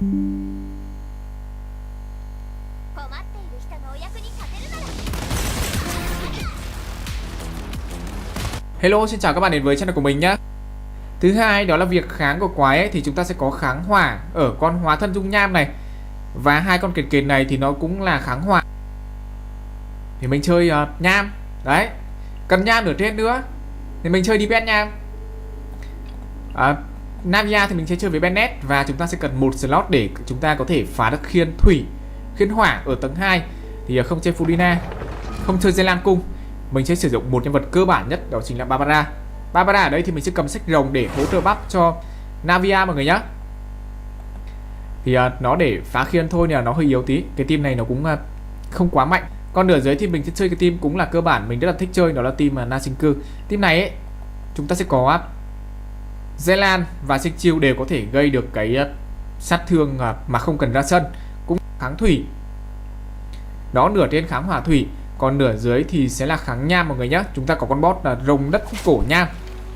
Hello, xin chào các bạn đến với channel của mình nhé. Thứ hai đó là việc kháng của quái ấy, thì chúng ta sẽ có kháng hỏa ở con hóa thân dung nham này. Và hai con kền kền này thì nó cũng là kháng hỏa. Thì mình chơi nham. Đấy, cần nham ở trên nữa thì mình chơi Teyvat nham. Navia thì mình sẽ chơi với Bennett. Và chúng ta sẽ cần một slot để chúng ta có thể phá được khiên thủy, khiên hỏa ở tầng 2. Thì không chơi Fudina, không chơi Dây Lan Cung. Mình sẽ sử dụng một nhân vật cơ bản nhất, đó chính là Barbara. Barbara ở đây thì mình sẽ cầm sách rồng để hỗ trợ bắp cho Navia mọi người nhé. Thì nó để phá khiên thôi nhưng mà nó hơi yếu tí. Cái team này nó cũng không quá mạnh. Còn nửa dưới thì mình sẽ chơi cái team cũng là cơ bản mình rất là thích chơi, đó là team Nasing Cư. Team này ấy, chúng ta sẽ có Zelan và Sinh Chiêu đều có thể gây được cái sát thương mà không cần ra sân, cũng kháng thủy. Đó, nửa trên kháng hỏa thủy, còn nửa dưới thì sẽ là kháng nham mọi người nhé. Chúng ta có con boss là rồng đất cổ nham.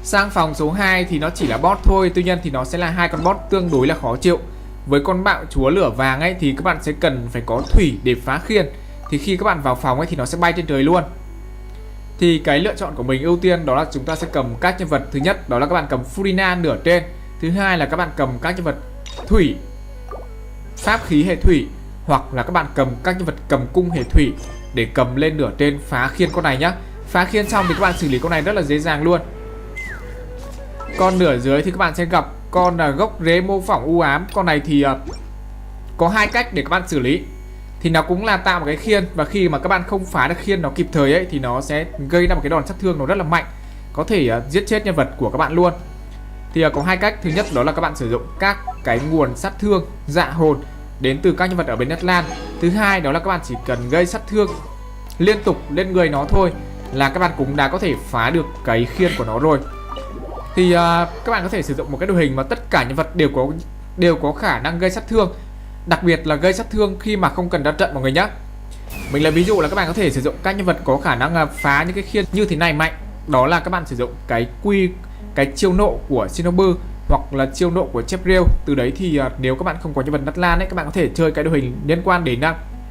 Sang phòng số 2 thì nó chỉ là boss thôi, tuy nhiên thì nó sẽ là hai con boss tương đối là khó chịu. Với con bạo chúa lửa vàng ấy thì các bạn sẽ cần phải có thủy để phá khiên. Thì khi các bạn vào phòng ấy thì nó sẽ bay trên trời luôn. Thì cái lựa chọn của mình ưu tiên đó là chúng ta sẽ cầm các nhân vật. Thứ nhất đó là các bạn cầm Furina nửa trên. Thứ hai là các bạn cầm các nhân vật thủy, pháp khí hệ thủy, hoặc là các bạn cầm các nhân vật cầm cung hệ thủy để cầm lên nửa trên phá khiên con này nhá. Phá khiên xong thì các bạn xử lý con này rất là dễ dàng luôn. Con nửa dưới thì các bạn sẽ gặp con là gốc rễ mô phỏng u ám. Con này thì có hai cách để các bạn xử lý. Thì nó cũng là tạo một cái khiên, và khi mà các bạn không phá được khiên nó kịp thời ấy thì nó sẽ gây ra một cái đòn sát thương nó rất là mạnh, có thể giết chết nhân vật của các bạn luôn. Thì có hai cách. Thứ nhất đó là các bạn sử dụng các cái nguồn sát thương dạ hồn đến từ các nhân vật ở bên đất lan. Thứ hai đó là các bạn chỉ cần gây sát thương liên tục lên người nó thôi là các bạn cũng đã có thể phá được cái khiên của nó rồi. Thì các bạn có thể sử dụng một cái đội hình mà tất cả nhân vật đều có khả năng gây sát thương, đặc biệt là gây sát thương khi mà không cần ra trận mọi người nhé. Mình lấy ví dụ là các bạn có thể sử dụng các nhân vật có khả năng phá những cái khiên như thế này mạnh. Đó là các bạn sử dụng cái chiêu nộ của Summeru hoặc là chiêu nộ của Chepril. Từ đấy thì nếu các bạn không có nhân vật đất lan ấy, các bạn có thể chơi cái đội hình liên quan đến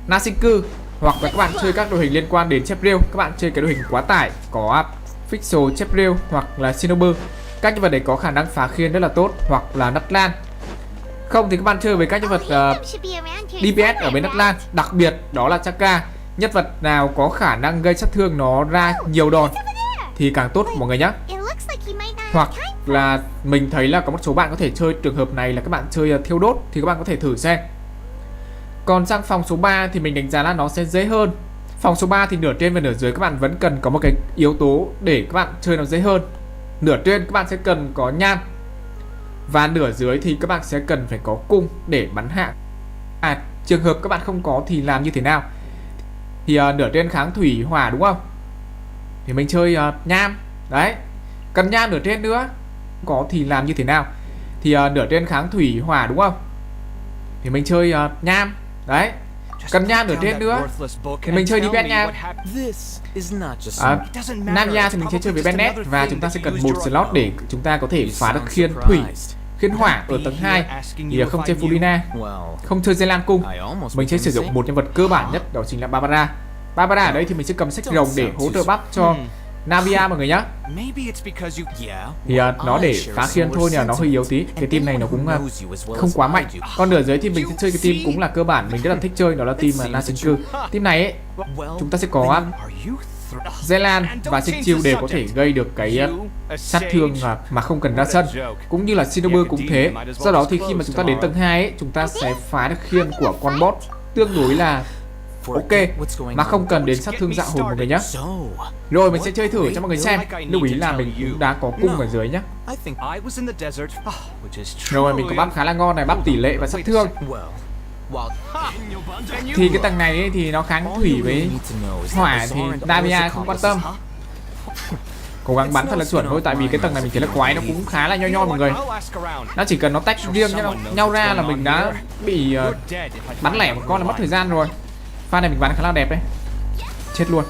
Nasing Cư, hoặc là các bạn chơi các đội hình liên quan đến Chepril. Các bạn chơi cái đội hình quá tải có Fixo, Chepril hoặc là Summeru. Các nhân vật đấy có khả năng phá khiên rất là tốt, hoặc là đất lan. Không thì các bạn chơi với các nhân vật DPS ở bên đất lan, đặc biệt đó là Chaka. Nhân vật nào có khả năng gây sát thương nó ra nhiều đòn thì càng tốt mọi người nhé. Hoặc là mình thấy là có một số bạn có thể chơi trường hợp này là các bạn chơi thiêu đốt, thì các bạn có thể thử xem. Còn sang phòng số 3 thì mình đánh giá là nó sẽ dễ hơn. Phòng số 3 thì nửa trên và nửa dưới các bạn vẫn cần có một cái yếu tố để các bạn chơi nó dễ hơn. Nửa trên các bạn sẽ cần có nham, và nửa dưới thì các bạn sẽ cần phải có cung để bắn hạ. Trường hợp các bạn không có thì làm như thế nào? Thì nửa trên kháng thủy hỏa đúng không? Thì mình chơi nham. Đấy, cần nham nửa trên nữa. Có thì làm như thế nào? Thì nửa trên kháng thủy hỏa đúng không? Thì mình chơi nham. Đấy, cần nham nửa trên nữa thì mình chơi Teyvat nham. Navia thì mình sẽ chơi với Bennett. Và chúng ta sẽ cần một slot để chúng ta có thể phá được khiên thủy, khiên hỏa ở tầng 2. Thì không chơi Fudina, không chơi Dây Lan Cung. Mình sẽ sử dụng một nhân vật cơ bản nhất, đó chính là Barbara. Barbara ở đây thì mình sẽ cầm sách rồng để hỗ trợ bắp cho Navia mọi người nhé. Thì nó để phá khiên thôi nhưng mà nó hơi yếu tí. Cái team này nó cũng không quá mạnh. Còn nửa dưới thì mình sẽ chơi cái team cũng là cơ bản mình rất là thích chơi, đó là team Nasing Cư. Team này ấy, chúng ta sẽ có Zelan và Sinh Chiêu đều có thể gây được cái sát thương mà không cần ra sân, cũng như là Summeru cũng thế. Do đó thì khi mà chúng ta đến tầng 2 ấy, chúng ta sẽ phá được khiên của con boss tương đối là ok mà không cần đến sát thương dạ hồn mọi người nhé. Rồi mình sẽ chơi thử cho mọi người xem. Lưu ý là mình cũng đã có cung ở dưới nhé. Rồi mình có bắp khá là ngon này, bắp tỷ lệ và sát thương. Thì cái tầng này ấy, thì nó kháng thủy với hỏa thì Navia không quan tâm, cố gắng bắn thật là chuẩn thôi. Tại vì cái tầng này mình thấy là quái nó cũng khá là nho mọi người. Nó chỉ cần nó tách riêng nhau ra là mình đã bị bắn lẻ một con là mất thời gian rồi. Pha này mình bắn khá là đẹp đấy. Chết luôn.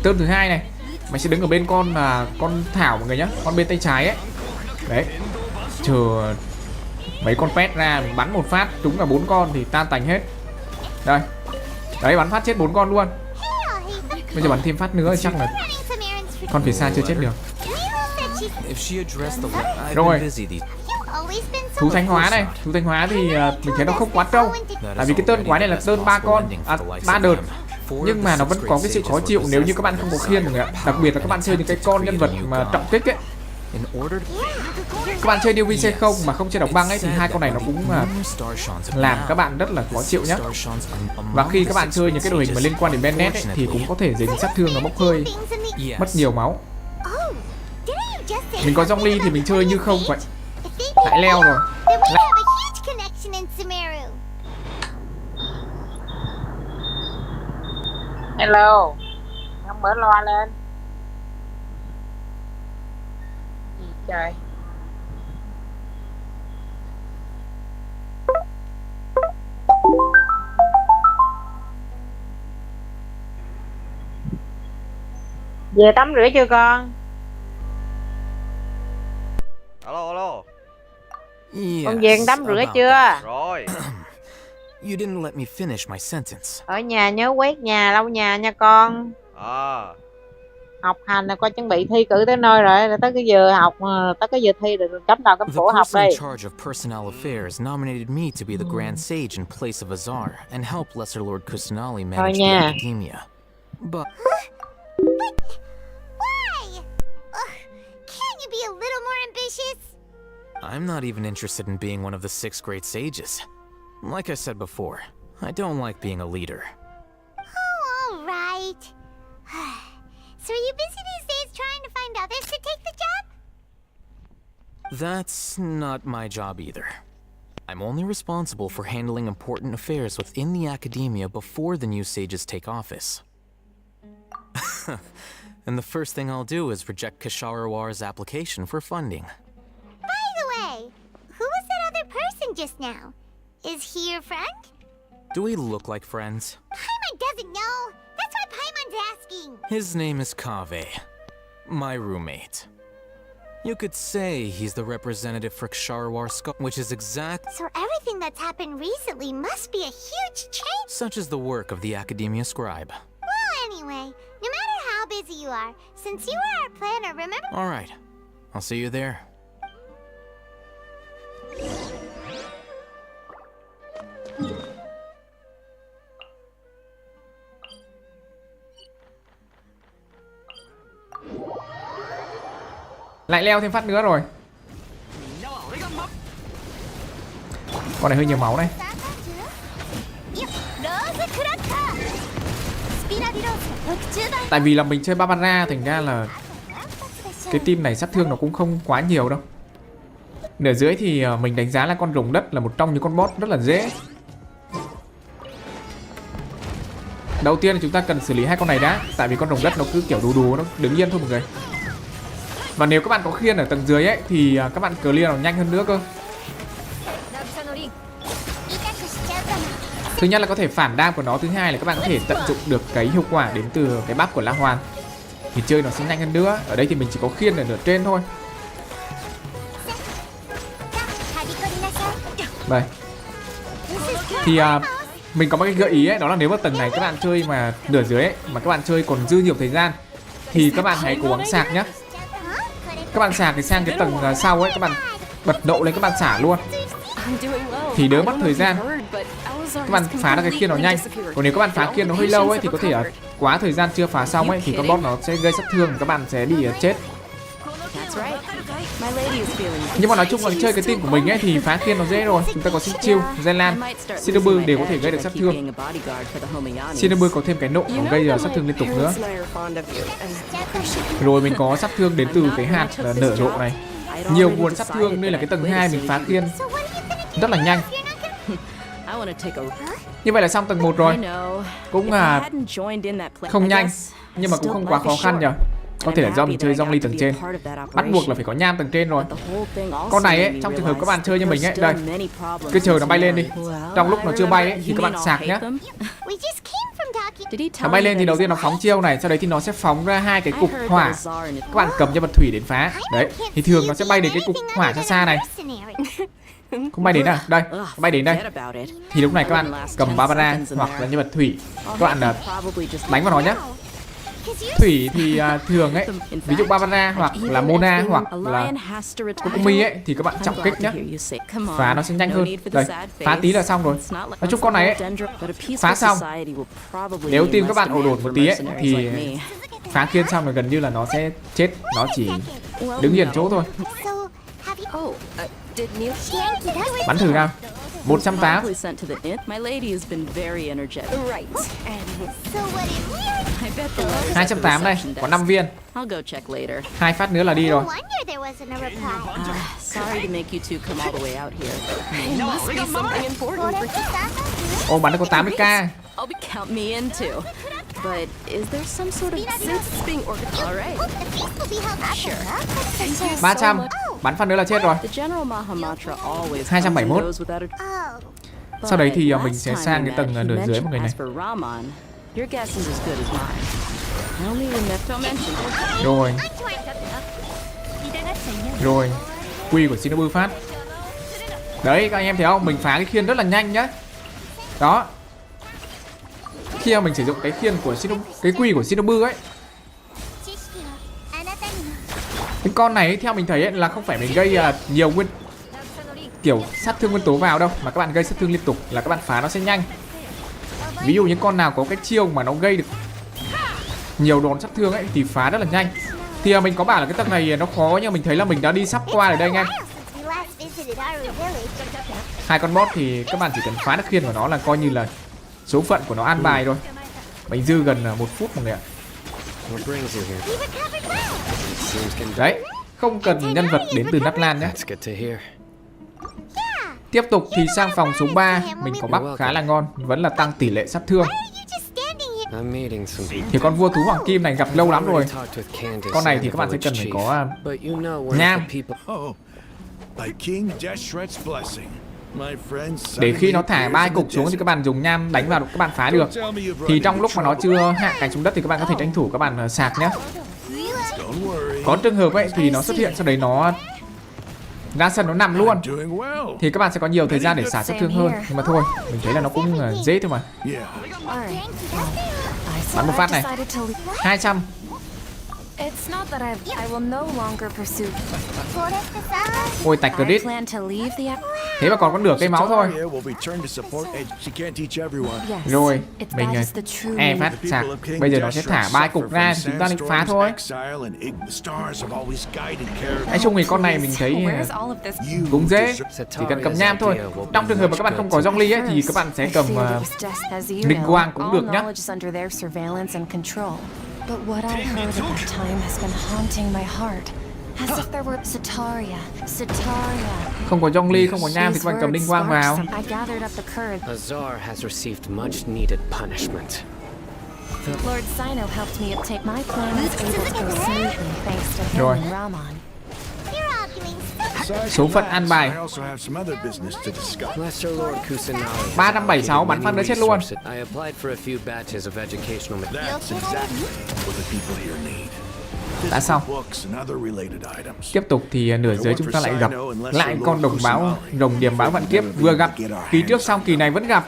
Tương thứ hai này, mình sẽ đứng ở bên con Thảo mọi người nhé, con bên tay trái ấy. Đấy, chờ mấy con pet ra, mình bắn một phát trúng cả 4 con thì tan tành hết. Đây. Đấy, bắn phát chết 4 con luôn. Bây giờ bắn thêm phát nữa thì chắc là con phía xa chưa chết được. Rồi. Thú thanh hóa này, thú thanh hóa thì mình thấy nó không quá trâu. Tại vì cái tơn quái này là tơn 3 con, 3 đợt. Nhưng mà nó vẫn có cái sự khó chịu nếu như các bạn không có khiên được ạ. Đặc biệt là các bạn chơi những cái con nhân vật mà trọng kích ấy. Các bạn chơi newbie C0 mà không chơi đóng băng ấy thì hai con này nó cũng làm các bạn rất là khó chịu nhá. Và khi các bạn chơi những cái đội hình mà liên quan đến Bennett ấy, thì cũng có thể dính sát thương và bốc hơi, mất nhiều máu. Mình có zombie thì mình chơi như không vậy. Lại leo rồi. Hello, không mở loa lên. Gì trời? Về tắm rửa chưa con? Alo. Con về tắm rửa chưa? Rồi. You didn't let me finish my sentence. Ở nhà nhớ quét nhà, lau nhà nha con. Học hành là con chuẩn bị thi cử tới nơi rồi, tới cái giờ học, tới cái giờ thi rồi cắm đầu cắm The cổ học person đi. in charge of personnel affairs nominated me to be the Grand Sage in place of Azar and help Lesser Lord Kusanali manage the nha. academia. But Why? Can't you be a little more ambitious? I'm not even interested in being one of the 6 great sages. Like I said before, I don't like being a leader. Oh, all right. So are you busy these days trying to find others to take the job? That's not my job either. I'm only responsible for handling important affairs within the academia before the new sages take office. And the first thing I'll do is reject Kasharawar's application for funding. By the way, who was that other person just now? Is he your friend? Do we look like friends? Paimon doesn't know. That's why Paimon's asking. His name is Kaveh, my roommate. You could say he's the representative for Ksharawar Skull, which is exact. So everything that's happened recently must be a huge change. Such is the work of the Academia Scribe. Well, anyway, no matter how busy you are, since you were our planner, remember? All right, I'll see you there. Lại leo thêm phát nữa rồi. Con này hơi nhiều máu này. Tại vì là mình chơi Barbara thành ra là cái team này sát thương nó cũng không quá nhiều đâu. Nửa dưới thì mình đánh giá là con rồng đất là một trong những con boss rất là dễ. Đầu tiên là chúng ta cần xử lý hai con này đã. Tại vì con rồng đất nó cứ kiểu đù đù, nó đứng yên thôi mọi người. Và nếu các bạn có khiên ở tầng dưới ấy thì các bạn clear nó nhanh hơn nữa cơ. Thứ nhất là có thể phản đam của nó, thứ hai là các bạn có thể tận dụng được cái hiệu quả đến từ cái buff của La Hoàn. Thì chơi nó sẽ nhanh hơn nữa. Ở đây thì mình chỉ có khiên ở nửa trên thôi. Đây. Thì mình có một cái gợi ý ấy, đó là nếu mà tầng này các bạn chơi mà nửa dưới ấy, mà các bạn chơi còn dư nhiều thời gian thì các bạn hãy cố gắng sạc nhá. Các bạn sạc thì sang cái tầng sau ấy, các bạn bật nộ lên các bạn xả luôn thì đỡ mất thời gian. Các bạn phá được cái khiên nó nhanh. Còn nếu các bạn phá khiên nó hơi lâu ấy thì có thể quá thời gian chưa phá xong ấy thì con boss nó sẽ gây sát thương, các bạn sẽ bị chết. Nhưng mà nói chung là chơi cái team của mình ấy thì phá khiên nó dễ rồi. Chúng ta có chiêu, Zenlan, Summeru đều có thể gây được sát thương. Summeru có thêm cái nộ nó gây sát thương liên tục nữa. Rồi mình có sát thương đến từ cái hạt nở rộ này. Nhiều nguồn sát thương nên là cái tầng 2 mình phá khiên rất là nhanh. Như vậy là xong tầng 1 rồi. Cũng là không nhanh nhưng mà cũng không quá khó khăn nhỉ. Có thể là do mình chơi zombie tầng trên. Bắt buộc là phải có nham tầng trên rồi. Con này ấy, trong trường hợp các bạn chơi như mình ấy, đây, cứ chờ nó bay lên đi. Trong lúc nó chưa bay ấy, thì các bạn sạc nhé. Nó bay lên thì đầu tiên nó phóng chiêu này, sau đấy thì nó sẽ phóng ra hai cái cục hỏa. Các bạn cầm nhân vật thủy đến phá. Đấy, thì thường nó sẽ bay đến cái cục hỏa xa xa này. Không bay đến à? Đây, bay đến đây. Thì lúc này các bạn cầm Barbara hoặc là nhân vật thủy. Các bạn đánh vào nó nhé. Thủy thì thường ấy, ví dụ Barbara hoặc là Mona hoặc là Kokumi ấy thì các bạn trọng kích nhé. Phá nó sẽ nhanh hơn. Đây, phá tí là xong rồi. Nói chung con này ấy, phá xong, nếu team các bạn ổ đồn một tí ấy thì phá khiên xong là gần như là nó sẽ chết. Nó chỉ đứng yên chỗ thôi. Bắn thử nào. 180. 280 đây, có 5 viên. 2 phát nữa là đi rồi. Ô, bắn được có 80k. 300. Bắn phát nữa là chết rồi. 271. Sau đấy thì mình sẽ sang cái tầng nửa dưới một người này. Rồi. Rồi. Quy của Summeru phát. Đấy, các anh em thấy không? Mình phá cái khiên rất là nhanh nhá. Đó. Khi mà mình sử dụng cái khiên của cái quy của Summeru ấy, cái con này theo mình thấy ấy, là không phải mình gây nhiều kiểu sát thương nguyên tố vào đâu, mà các bạn gây sát thương liên tục là các bạn phá nó sẽ nhanh. Ví dụ những con nào có cái chiêu mà nó gây được nhiều đòn sát thương ấy thì phá rất là nhanh. Thì mình có bảo là cái tầng này nó khó, nhưng mình thấy là mình đã đi sắp qua ở đây anh em. 2 con boss thì các bạn chỉ cần phá được khiên của nó là coi như là số phận của nó an bài rồi. Mình dư gần 1 phút mọi người ạ. Đấy, không cần nhân vật đến từ Nát Lan nhé. Tiếp tục thì sang phòng số 3. Mình có bắp khá là ngon, vẫn là tăng tỷ lệ sát thương. Thì con vua thú hoàng kim này gặp lâu lắm rồi. Con này thì các bạn sẽ cần phải có nham, để khi nó thả 3 cục xuống thì các bạn dùng nham đánh vào các bạn phá được. Thì trong lúc mà nó chưa hạ cánh xuống đất thì các bạn có thể tranh thủ các bạn sạc nhé. Có trường hợp ấy thì nó xuất hiện, sau đấy nó ra sân nó nằm luôn, thì các bạn sẽ có nhiều thời gian để xả sát thương hơn. Nhưng mà thôi, mình thấy là nó cũng dễ thôi mà. Bắn một phát này. 200. Ôi, tạch credit. Thế mà còn có nửa cây máu thôi. Rồi, mình phát sạc. Bây giờ nó sẽ thả 3 cục ra, chúng ta định phá thôi. Nói chung thì con này mình thấy cũng dễ, chỉ cần cầm nham thôi. Trong trường hợp mà các bạn không có dòng ly ấy thì các bạn sẽ cầm linh quang cũng được nhá. But what I heard at that time has been haunting my heart. As if there were Sataria. Không có dòng ly, không có nham thì các bạn cầm linh quang vào. I gathered up the courage. Azar has received much needed punishment. Lord Sino helped me uptake my plan was able to go smoothly thanks to him and Raman. Số phận an bài. 376 bắn phát nữa chết luôn. Đã xong. Tiếp tục thì nửa dưới chúng ta lại gặp lại con rồng điểm báo vạn kiếp. Vừa gặp kỳ trước xong kỳ này vẫn gặp.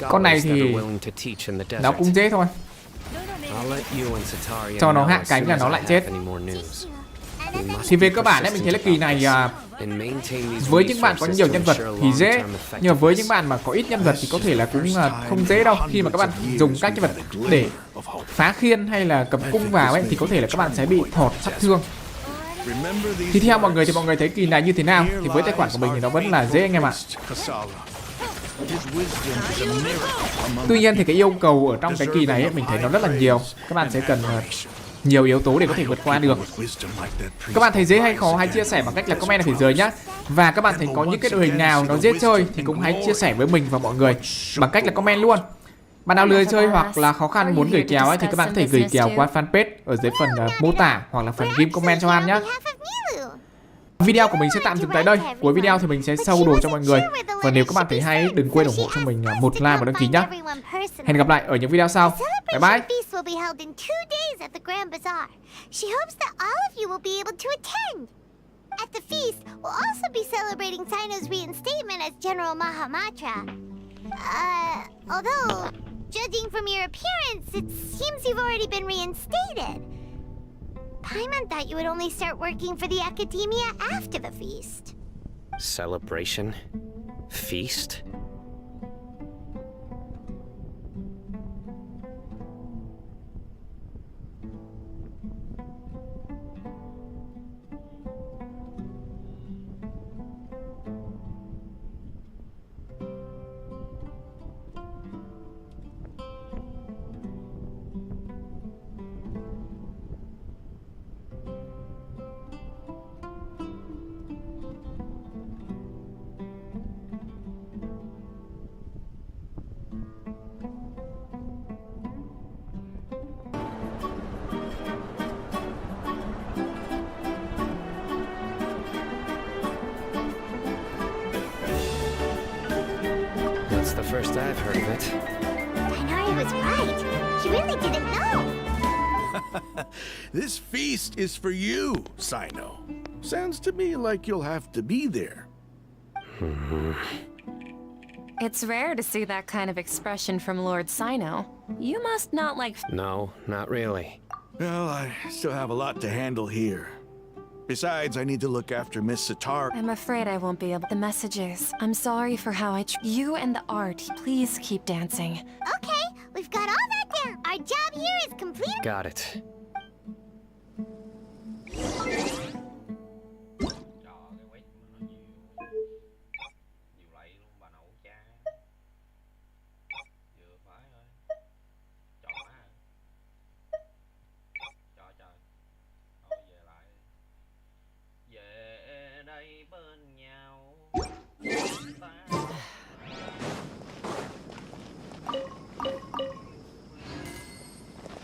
Con này thì nó cũng dễ thôi. Cho nó hạ cánh là nó lại chết. Thì về cơ bản ấy, mình thấy là kỳ này với những bạn có nhiều nhân vật thì dễ, nhưng mà với những bạn mà có ít nhân vật thì có thể là cũng không dễ đâu. Khi mà các bạn dùng các nhân vật để phá khiên hay là cầm cung vào ấy thì có thể là các bạn sẽ bị thọt sát thương. Thì theo mọi người thì mọi người thấy kỳ này như thế nào? Thì với tài khoản của mình thì nó vẫn là dễ anh em ạ. Tuy nhiên thì cái yêu cầu ở trong cái kỳ này ấy, mình thấy nó rất là nhiều. Các bạn sẽ cần nhiều yếu tố để có thể vượt qua được. Các bạn thấy dễ hay khó hãy chia sẻ bằng cách là comment ở phía dưới nhé. Và các bạn thấy có những cái đội hình nào nó dễ chơi thì cũng hãy chia sẻ với mình và mọi người bằng cách là comment luôn. Bạn nào lười chơi hoặc là khó khăn muốn gửi kèo ấy, thì các bạn có thể gửi kèo qua fanpage ở dưới phần mô tả hoặc là phần ghim comment cho An nhé. Video của mình sẽ tạm dừng tại đây. Cuối video thì mình sẽ show đồ cho mọi người. Và nếu các bạn thấy hay, đừng quên ủng hộ cho mình một like và đăng ký nhé. Hẹn gặp lại ở những video sau. Bye bye. She hopes that all of you will be able to attend. At the feast, we'll also be celebrating Sino's reinstatement as General Mahamatra. Although, judging from your appearance, it seems you've already been reinstated. Paimon thought you would only start working for the Academia after the feast. Celebration? Feast? That's the first I've heard of it. Dainari was right. She really didn't know. This feast is for you, Sino. Sounds to me like you'll have to be there. It's rare to see that kind of expression from Lord Sino. You must not like... No, not really. Well, I still have a lot to handle here. Besides, I need to look after Miss Sitar. I'm afraid I won't be able... The messages. I'm sorry for how I... You and the art. Please keep dancing. Okay, we've got all that down. Our job here is complete. Got it.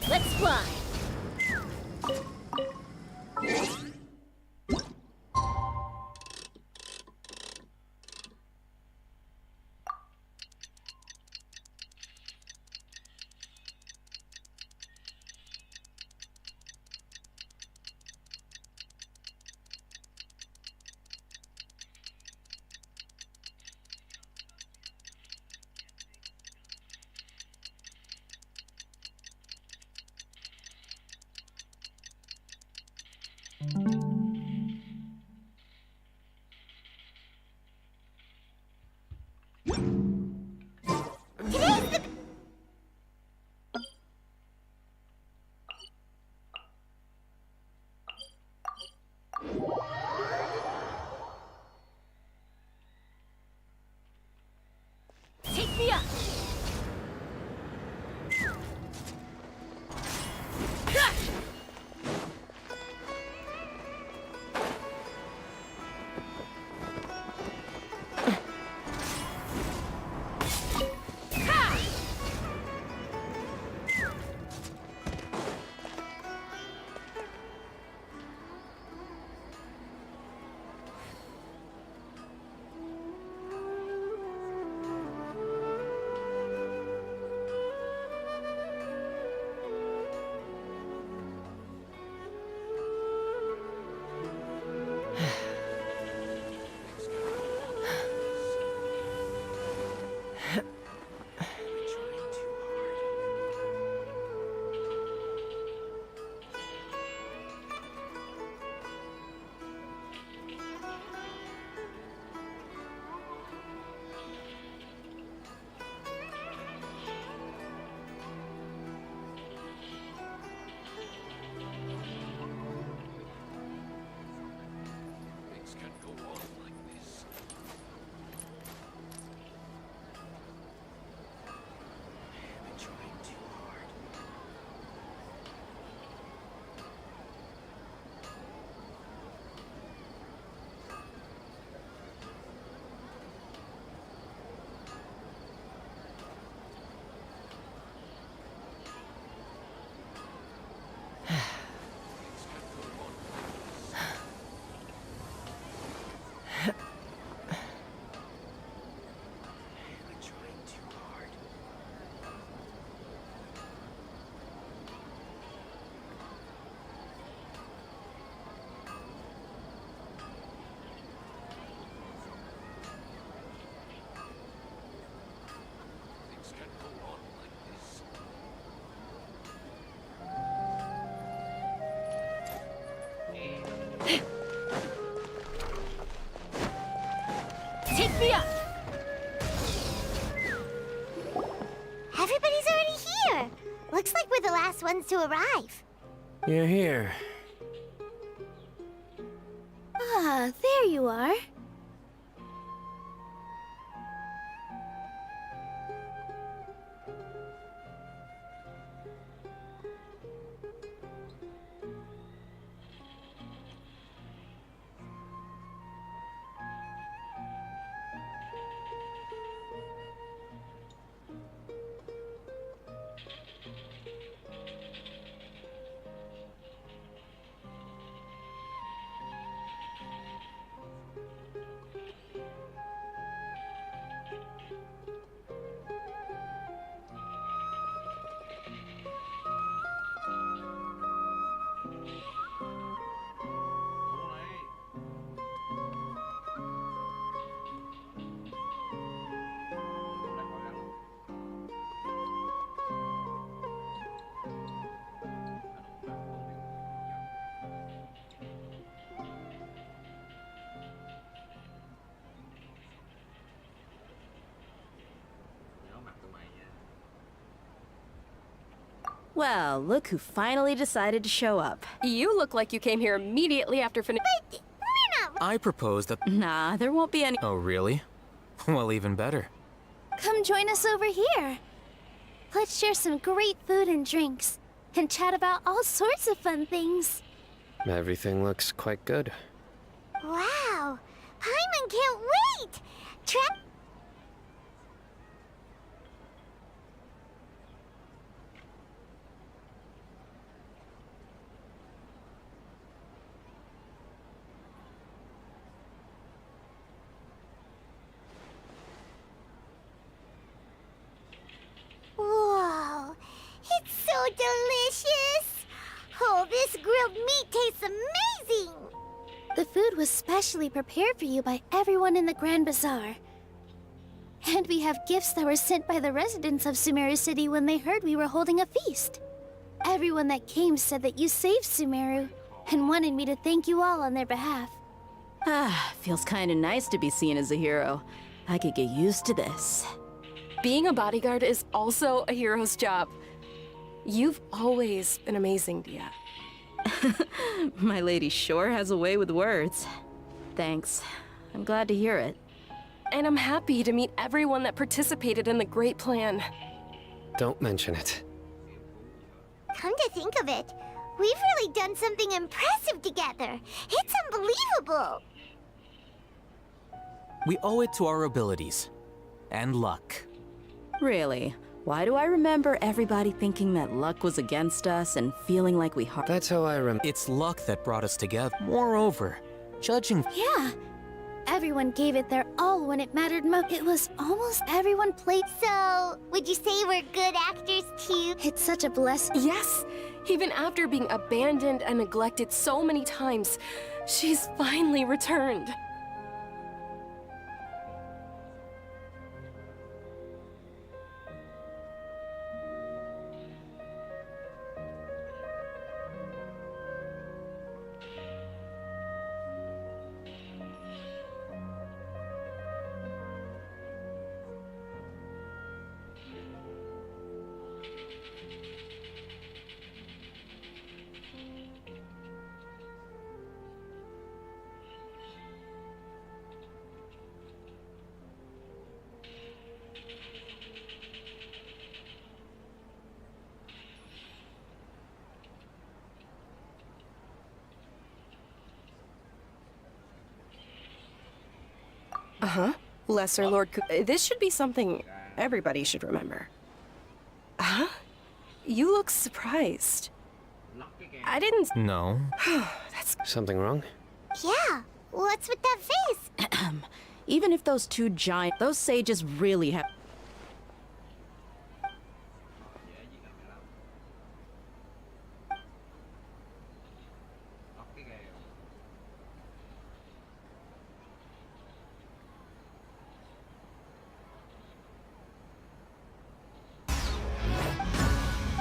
Let's fly. Take me up. Looks like we're the last ones to arrive. You're here. Ah, there you are. Well, look who finally decided to show up. You look like you came here immediately after finishing. But we're not. I propose that. Nah, there won't be any. Oh, really? Well, even better. Come join us over here. Let's share some great food and drinks, and chat about all sorts of fun things. Everything looks quite good. Wow! Paimon can't wait! Whoa! It's so delicious! Oh, this grilled meat tastes amazing! The food was specially prepared for you by everyone in the Grand Bazaar. And we have gifts that were sent by the residents of Summeru City when they heard we were holding a feast. Everyone that came said that you saved Summeru, and wanted me to thank you all on their behalf. Ah, feels kinda nice to be seen as a hero. I could get used to this. Being a bodyguard is also a hero's job. You've always been amazing, Dia. My lady sure has a way with words. Thanks. I'm glad to hear it. And I'm happy to meet everyone that participated in the great plan. Don't mention it. Come to think of it, we've really done something impressive together. It's unbelievable. We owe it to our abilities. And luck. Really? Why do I remember everybody thinking that luck was against us and feeling like we That's how I remember. It's luck that brought us together. Moreover, judging... Yeah. Everyone gave it their all when it mattered most. It was almost everyone played. So, would you say we're good actors too? It's such a blessing. Yes! Even after being abandoned and neglected so many times, she's finally returned. Uh-huh. Lesser Lord This should be something everybody should remember. Huh? You look surprised. I didn't... No. That's... Something wrong? Yeah. What's with that face? Even if those two those sages really have...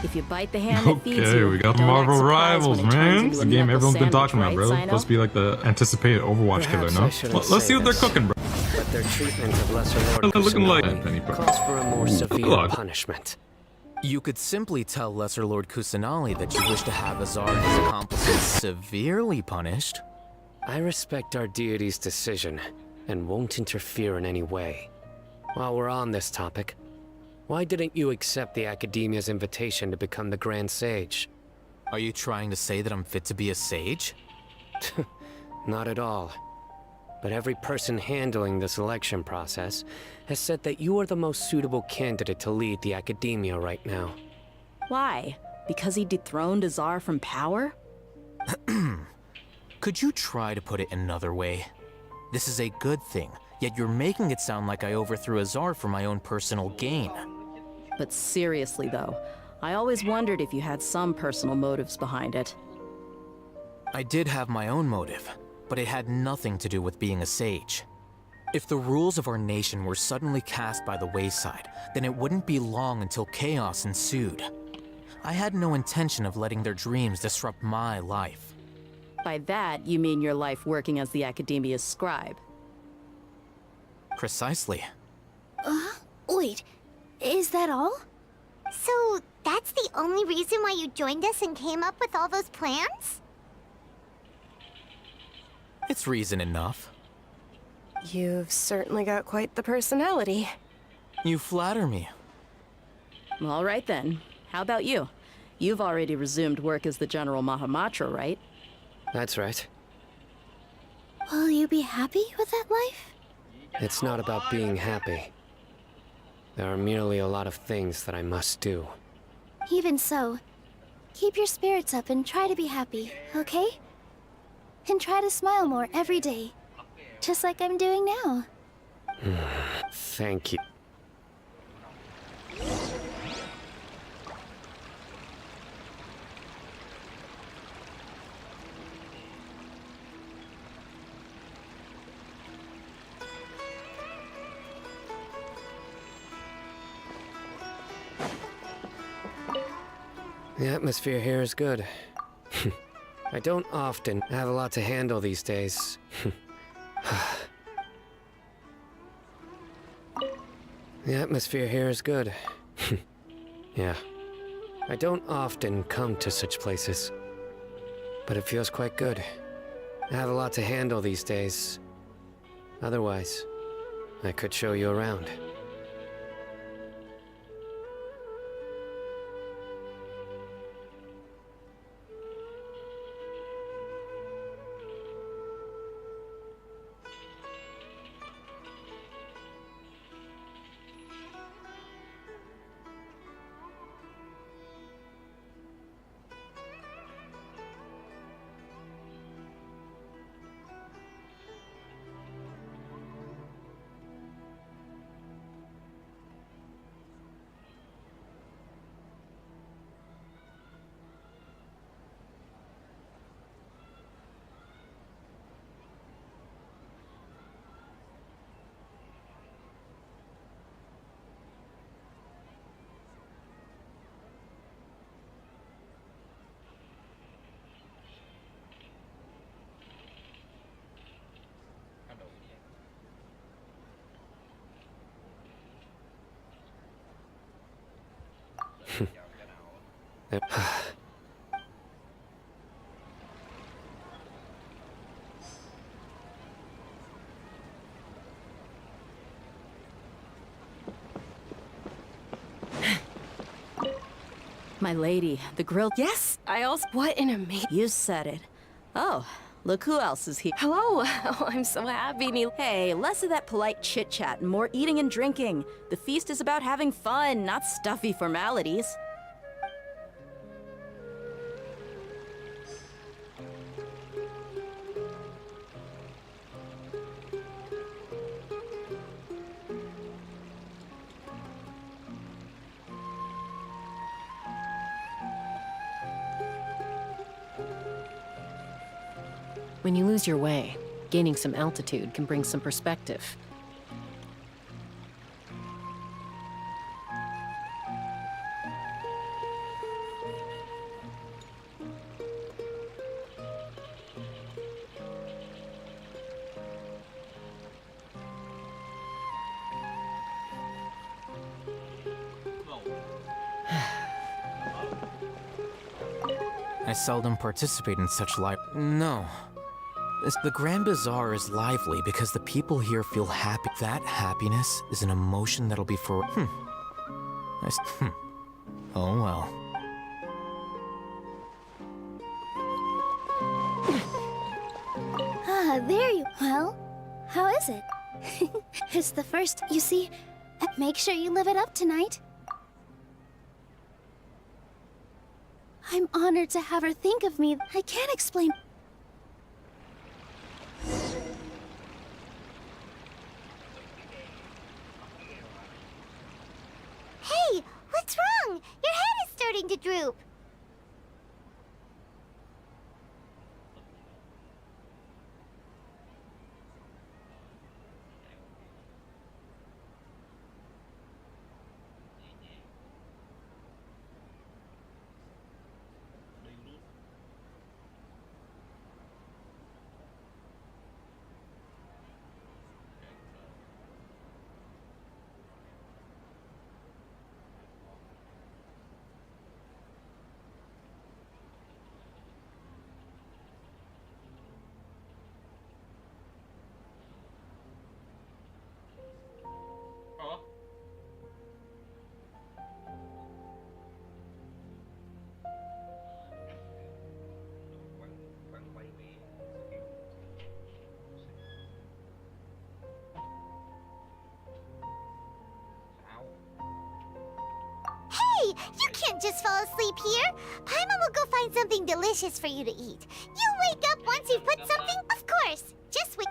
If you bite the hand that feeds Okay, you, we got don't act Marvel surprised Rivals, when it turns man. into It's a the game knuckle everyone's been sandwich, talking about, right, bro. Sino? Supposed to be like the anticipated Overwatch killer, Perhaps no? I shouldn't Let's see say what they're this, cooking, bro. But their treatment of Lesser Lord Looking like Kusanagi Penny, bro. calls for a more severe God. punishment. You could simply tell Lesser Lord Kusanali that you wish to have Azar and his accomplices severely punished. I respect our deity's decision and won't interfere in any way. While we're on this topic, why didn't you accept the Academia's invitation to become the Grand Sage? Are you trying to say that I'm fit to be a sage? Not at all. But every person handling the selection process has said that you are the most suitable candidate to lead the Academia right now. Why? Because he dethroned Azar from power? Could you try to put it another way? This is a good thing, yet you're making it sound like I overthrew Azar for my own personal gain. But seriously though, I always wondered if you had some personal motives behind it. I did have my own motive, but it had nothing to do with being a sage. If the rules of our nation were suddenly cast by the wayside, then it wouldn't be long until chaos ensued. I had no intention of letting their dreams disrupt my life. By that, you mean your life working as the Academia's scribe. Precisely. Wait, is that all? So, that's the only reason why you joined us and came up with all those plans? It's reason enough. You've certainly got quite the personality. You flatter me. All right then. How about you? You've already resumed work as the General Mahamatra, right? That's right. Will you be happy with that life? It's not about being happy. There are merely a lot of things that I must do. Even so, keep your spirits up and try to be happy, okay? And try to smile more every day. Just like I'm doing now. Thank you. The atmosphere here is good. I don't often have a lot to handle these days. The atmosphere here is good. Yeah. I don't often come to such places. But it feels quite good. I have a lot to handle these days. Otherwise, I could show you around. My lady, the grill. Yes, I also. What an amazing. You said it. Oh, look who else is here. Hello. Oh, I'm so happy, Neil. Hey, less of that polite chit-chat and more eating and drinking. The feast is about having fun, not stuffy formalities. When you lose your way, gaining some altitude can bring some perspective. I seldom participate in such No. The Grand Bazaar is lively because the people here feel happy. That happiness is an emotion that'll be for... Oh well. Ah, there you... Well, how is it? It's the first... You see, make sure you live it up tonight. I'm honored to have her think of me. I can't explain... Hey, what's wrong? Your head is starting to droop. Hey, you can't just fall asleep here. Paimon will go find something delicious for you to eat. You wake up once you've put something... Of course, just wait.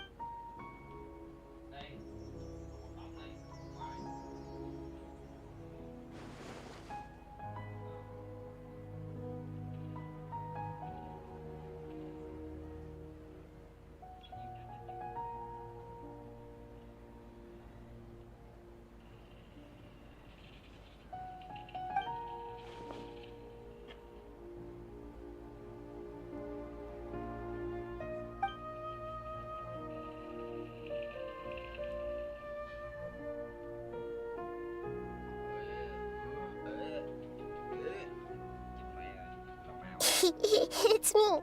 It's me.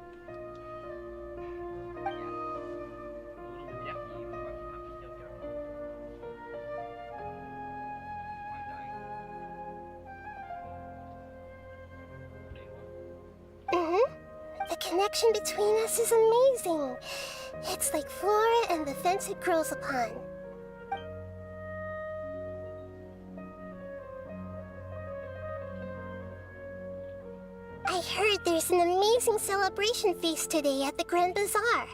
The connection between us is amazing. It's like flora and the fence it grows upon. I heard there's an amazing celebration feast today at the Grand Bazaar.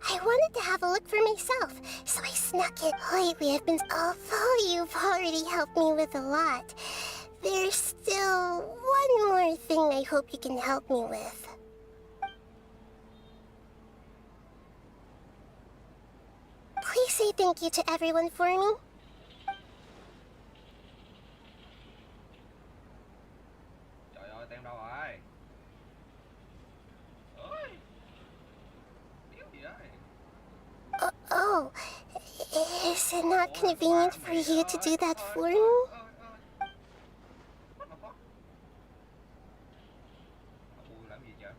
I wanted to have a look for myself, so I snuck it. Lately I've been... Although you've already helped me with a lot, there's still one more thing I hope you can help me with. Please say thank you to everyone for me. Trời ơi, tem đâu rồi? Ơi. Điếu gì đấy? Oh, is it not convenient for you to do that for me? Bùi làm gì vậy?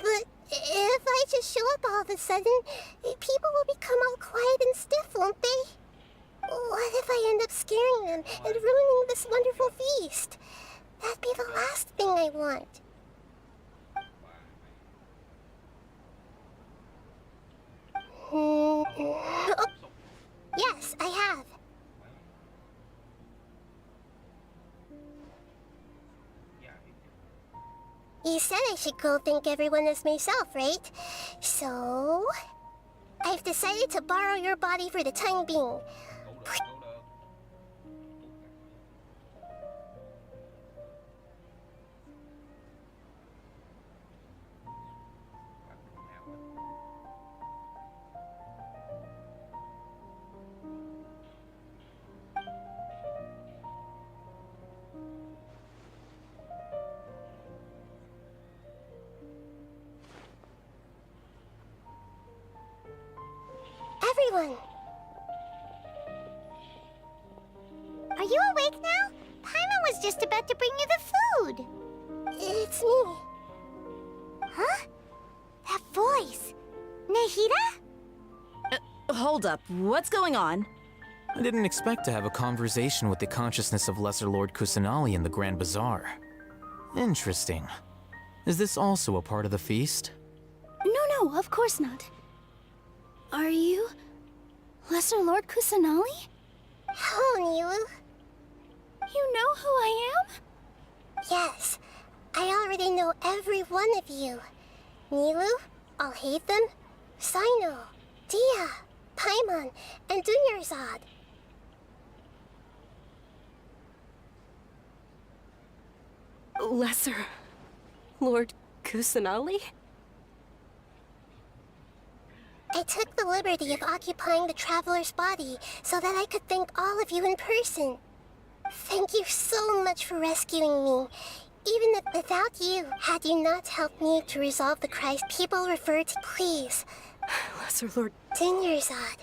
But if I just show up all of a sudden, people will become all quiet and stiff, won't they? What if I end up scaring them and ruining this wonderful feast? That'd be the last thing I want. Oh, yes, I have. You said I should go thank everyone as myself, right? So... I've decided to borrow your body for the time being. Everyone! Are you you awake now? Paimon was just about to bring you the food. It's me. Huh? That voice. Nehira? Hold up, what's going on? I didn't expect to have a conversation with the consciousness of Lesser Lord Kusanali in the Grand Bazaar. Interesting. Is this also a part of the feast? No, of course not. Are you Lesser Lord Kusanali? Hello, Nilu. You know who I am? Yes, I already know every one of you. Nilu, Alhaitham, Sino, Dia, Paimon, and Dunyarzad. Lesser Lord Kusanali? I took the liberty of occupying the traveler's body so that I could thank all of you in person. Thank you so much for rescuing me. Even if without you, had you not helped me to resolve the crisis, people refer to, please, Lesser Lord Dunyarzad,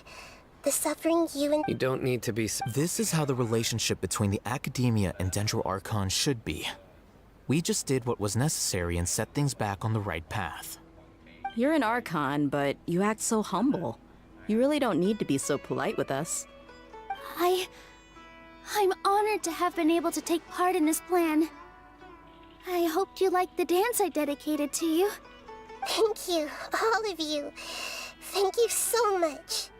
the suffering you and... You don't need to be... This is how the relationship between the Academia and Dendro Archon should be. We just did what was necessary and set things back on the right path. You're an Archon, but you act so humble. You really don't need to be so polite with us. I'm honored to have been able to take part in this plan. I hoped you liked the dance I dedicated to you. Thank you, all of you. Thank you so much.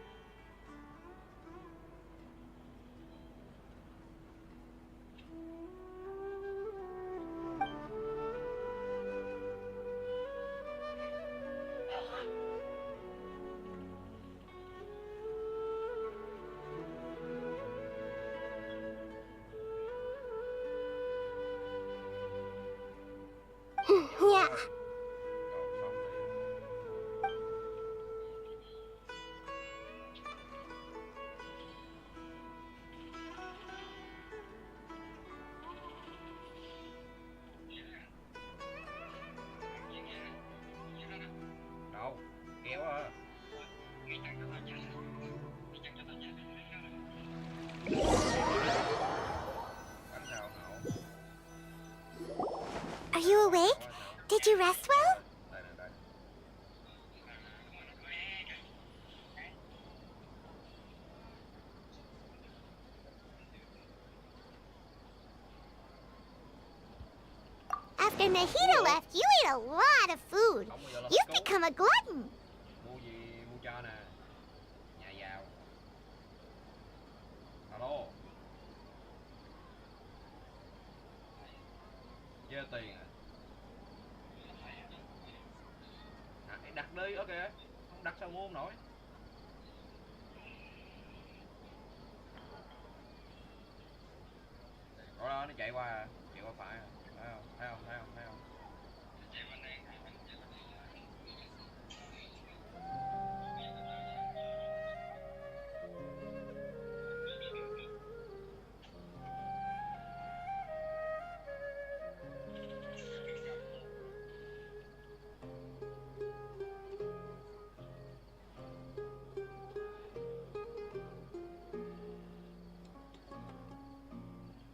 Yeah. Đâu, kéo à. Are you awake? Did you rest well? Đây. After Nahida left, you ate a lot of food. You've become a glutton. Mua gì mua cho nè. Nhà giàu. Alo. Dê tiền à? Đặt đi, ok. Không đặt sao mua không nổi. Đó, nó chạy qua phải. Thấy không?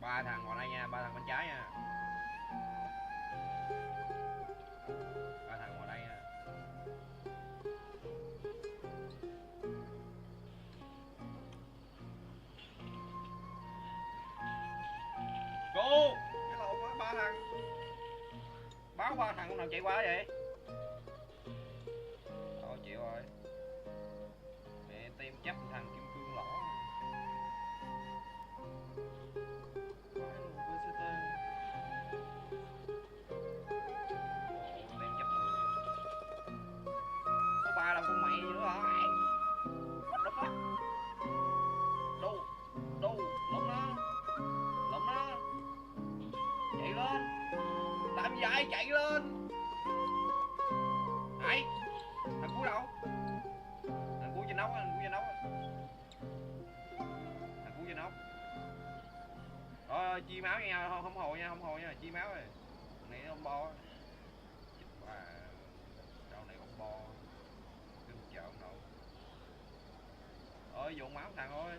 Ba thằng vào đây nha, ba thằng bên trái nha. Ba thằng vào đây nha. Cô, cái lộn quá, ba thằng. Báo ba thằng con nào chạy quá vậy? Thôi chịu rồi. Mẹ tim chấp thằng kim cương lỗ. Ba đâu con mày nữa hả? What the fuck? Đâu, lộn nó. Chạy lên. Làm gì vậy? Chạy lên. Này, thằng Cú đâu? Thằng Cú trên nóc á, Thằng Cú trên nóc. Rồi, chia máu nha, không hồi nha, chia máu rồi. Thằng này ông bo. Chết bà. Đâu này ông bo. Chợ ông nội. Ơi dồn máu thằng ơi.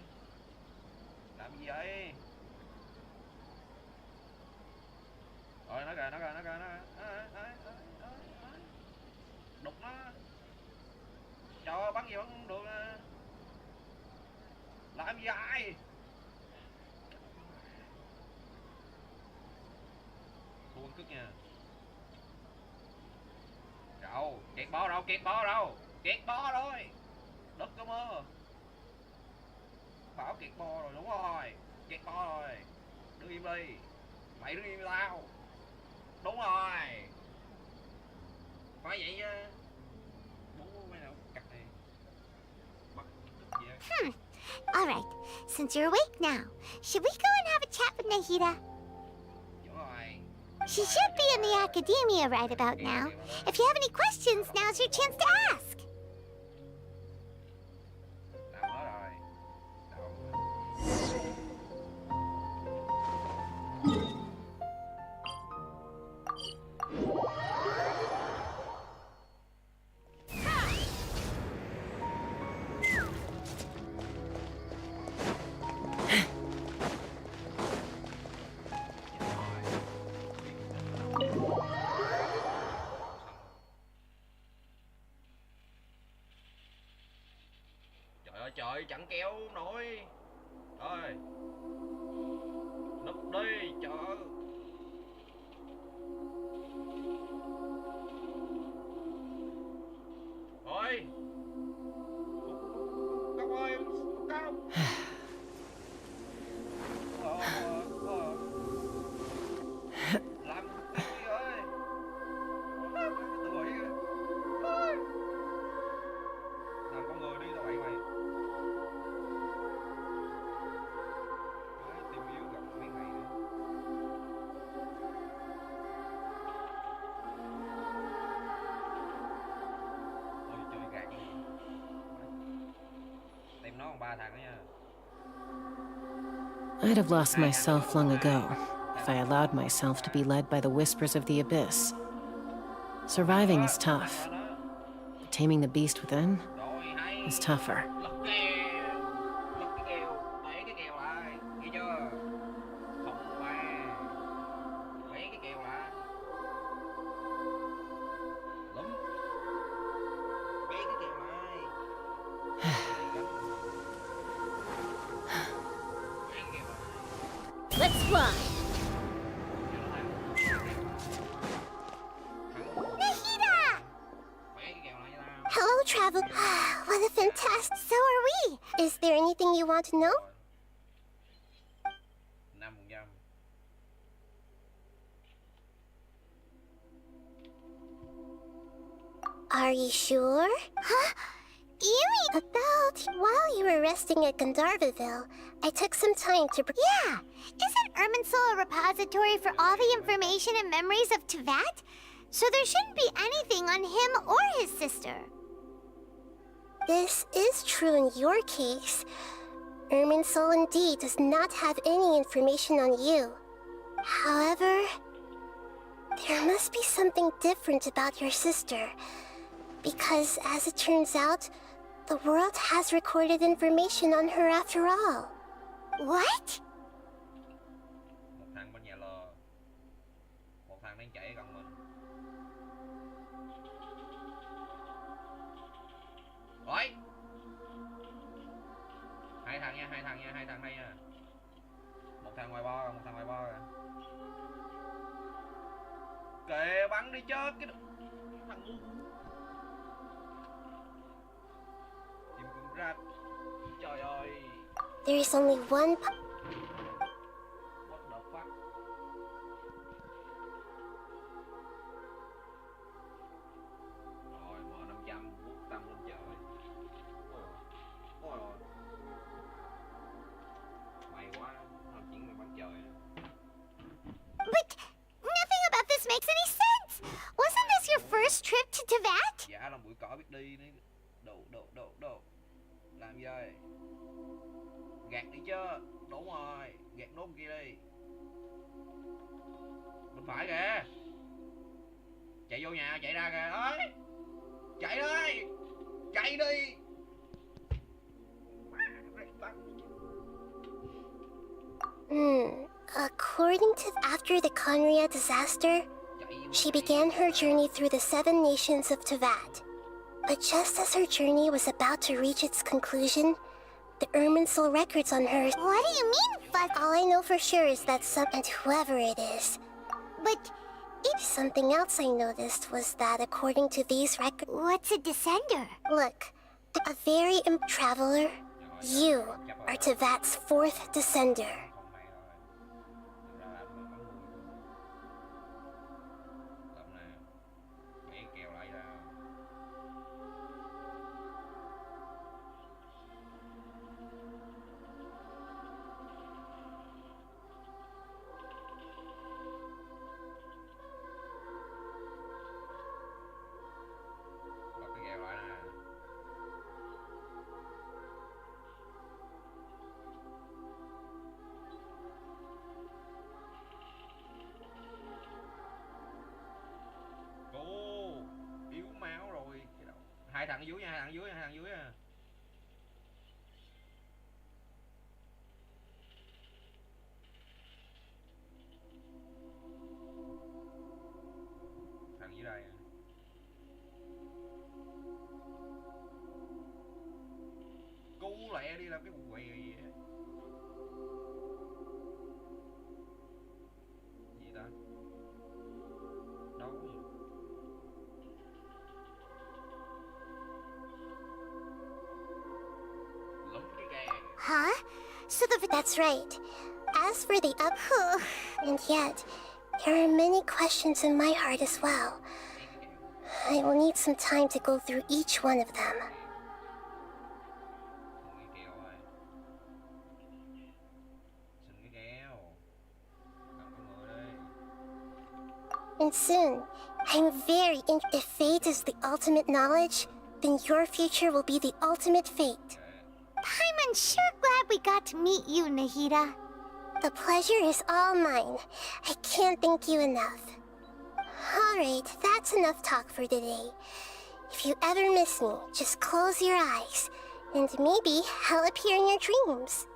Làm gì vậy? Rồi nó kìa, nó kìa, nó kìa, nó đục nó. Trời ơi, bắn gì bắn không được nè. Làm gì vậy? Thua con cức nha. Đâu, kẹt bó đâu, kẹt bó đâu. Kẹt bó rồi. Đất cơ mơ. Bảo kẹt bó rồi, đúng rồi. Kẹt bó rồi. Đứng im đi. Mày đứng im tao. Đúng rồi. Phải vậy chứ. Bố mày nào cắt đi. Bắt gì vậy? Alright, since you're awake now, should we go and have a chat with Nahida? Rồi. She should be in the academia right about now. If you have any questions, now's your chance to ask. Làm hết rồi. Trời ơi trời, chẳng kéo nổi. Thôi núp đi trời ơi. Thôi Cốc ơi, Cốc. Làm cái gì ơi. Tuổi làm con người đi tao bậy mày. Tìm yếu gặp mấy ngày nữa. Ôi chơi gạt gì. Tìm nó còn 3 thằng nữa nha. I'd have lost myself long ago if I allowed myself to be led by the whispers of the abyss. Surviving is tough, but taming the beast within is tougher. Lật kèo, lật cái kèo, bẻ cái kèo lại, nghe chưa? Không mà, bẻ cái kèo lại. Lắm, bẻ cái kèo lại. Bẻ cái kèo lại. Let's fly. Nahida! Hello, travel. What a fantastic. So are we. Is there anything you want to know? 5%. Are you sure? Huh? You mean about while you were resting at Gandharvaville, I took some time to... Yeah! Isn't Irminsul a repository for all the information and memories of Teyvat? So there shouldn't be anything on him or his sister. This is true in your case. Irminsul indeed does not have any information on you. However, there must be something different about your sister. Because, as it turns out, the world has recorded information on her after all. What? Một thằng bên nhà lò. Một thằng đang chạy gần mình. Ôi! Hai thằng nha, hai thằng đây nha. Một thằng ngoài bo, một thằng ngoài bo kìa. Kệ bắn đi chứ cái thằng ngu. Tìm cưng rát. Trời ơi. There is only one... What the fuck? Rồi, M500 quốc tâm lên trời. Ôi ôi. May quá, không chỉ người bắn trời nữa. But nothing about this makes any sense! Wasn't this your first trip to Teyvat? Dạ là bụi cỏ biết đi nữa. Đồ. Làm gì ơi? Gạt đi chứ. Đúng rồi, gạt nốt kia đi. Bên phải kìa. Chạy vô nhà, chạy ra kìa. Ơi. Chạy đi. Chạy đi. According to after the Conria disaster, she began her journey through the 7 nations of Teyvat. But just as her journey was about to reach its conclusion, the Ermin stole records on her. What do you mean, Fuck? All I know for sure is that and whoever it is. But something else I noticed was that according to these records... what's a descender? Look, a very traveler, you are Teyvat's 4th descender. Hai thằng dưới nha, hai thằng dưới, hai thằng dưới à. Thằng dưới đây à. Cứu lẹ đi, làm cái quỷ gì vậy? Gì ta? Đâu? Huh? That's right. As for the and yet, there are many questions in my heart as well. I will need some time to go through each one of them. And soon, I'm very if fate is the ultimate knowledge, then your future will be the ultimate fate. I'm sure glad we got to meet you, Nahida. The pleasure is all mine. I can't thank you enough. Alright, that's enough talk for today. If you ever miss me, just close your eyes, and maybe I'll appear in your dreams.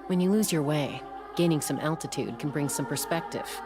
When you lose your way, gaining some altitude can bring some perspective.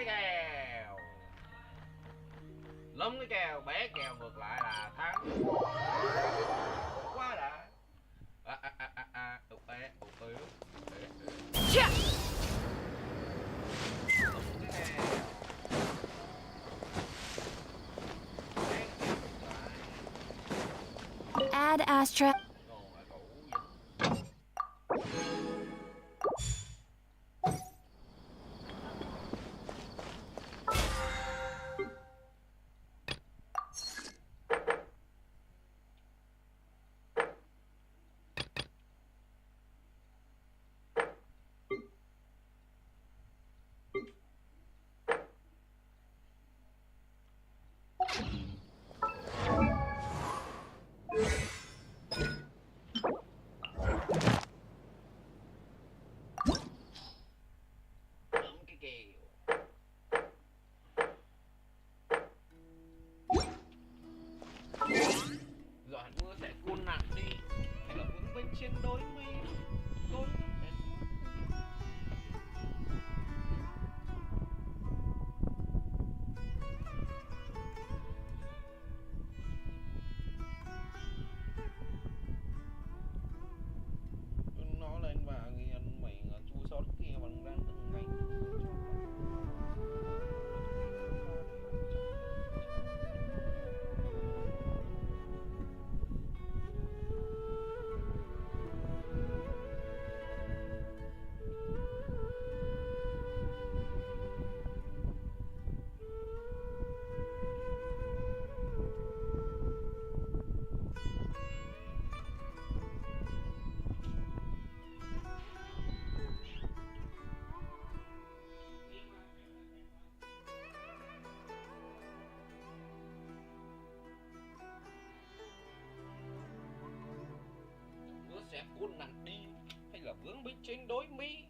kèo. Lấm cái kèo, bé kèo ngược lại là thắng. Quá đã. Ad Astra. Rồi hạt mưa sẽ cuốn nặng đi, hay là vướng bên trên đôi mi. Nó lên và nghiền mình chua sót kia bằng đang từng ngày. Sẽ cuốn nặng đi, hay là vướng bên trên đôi mi.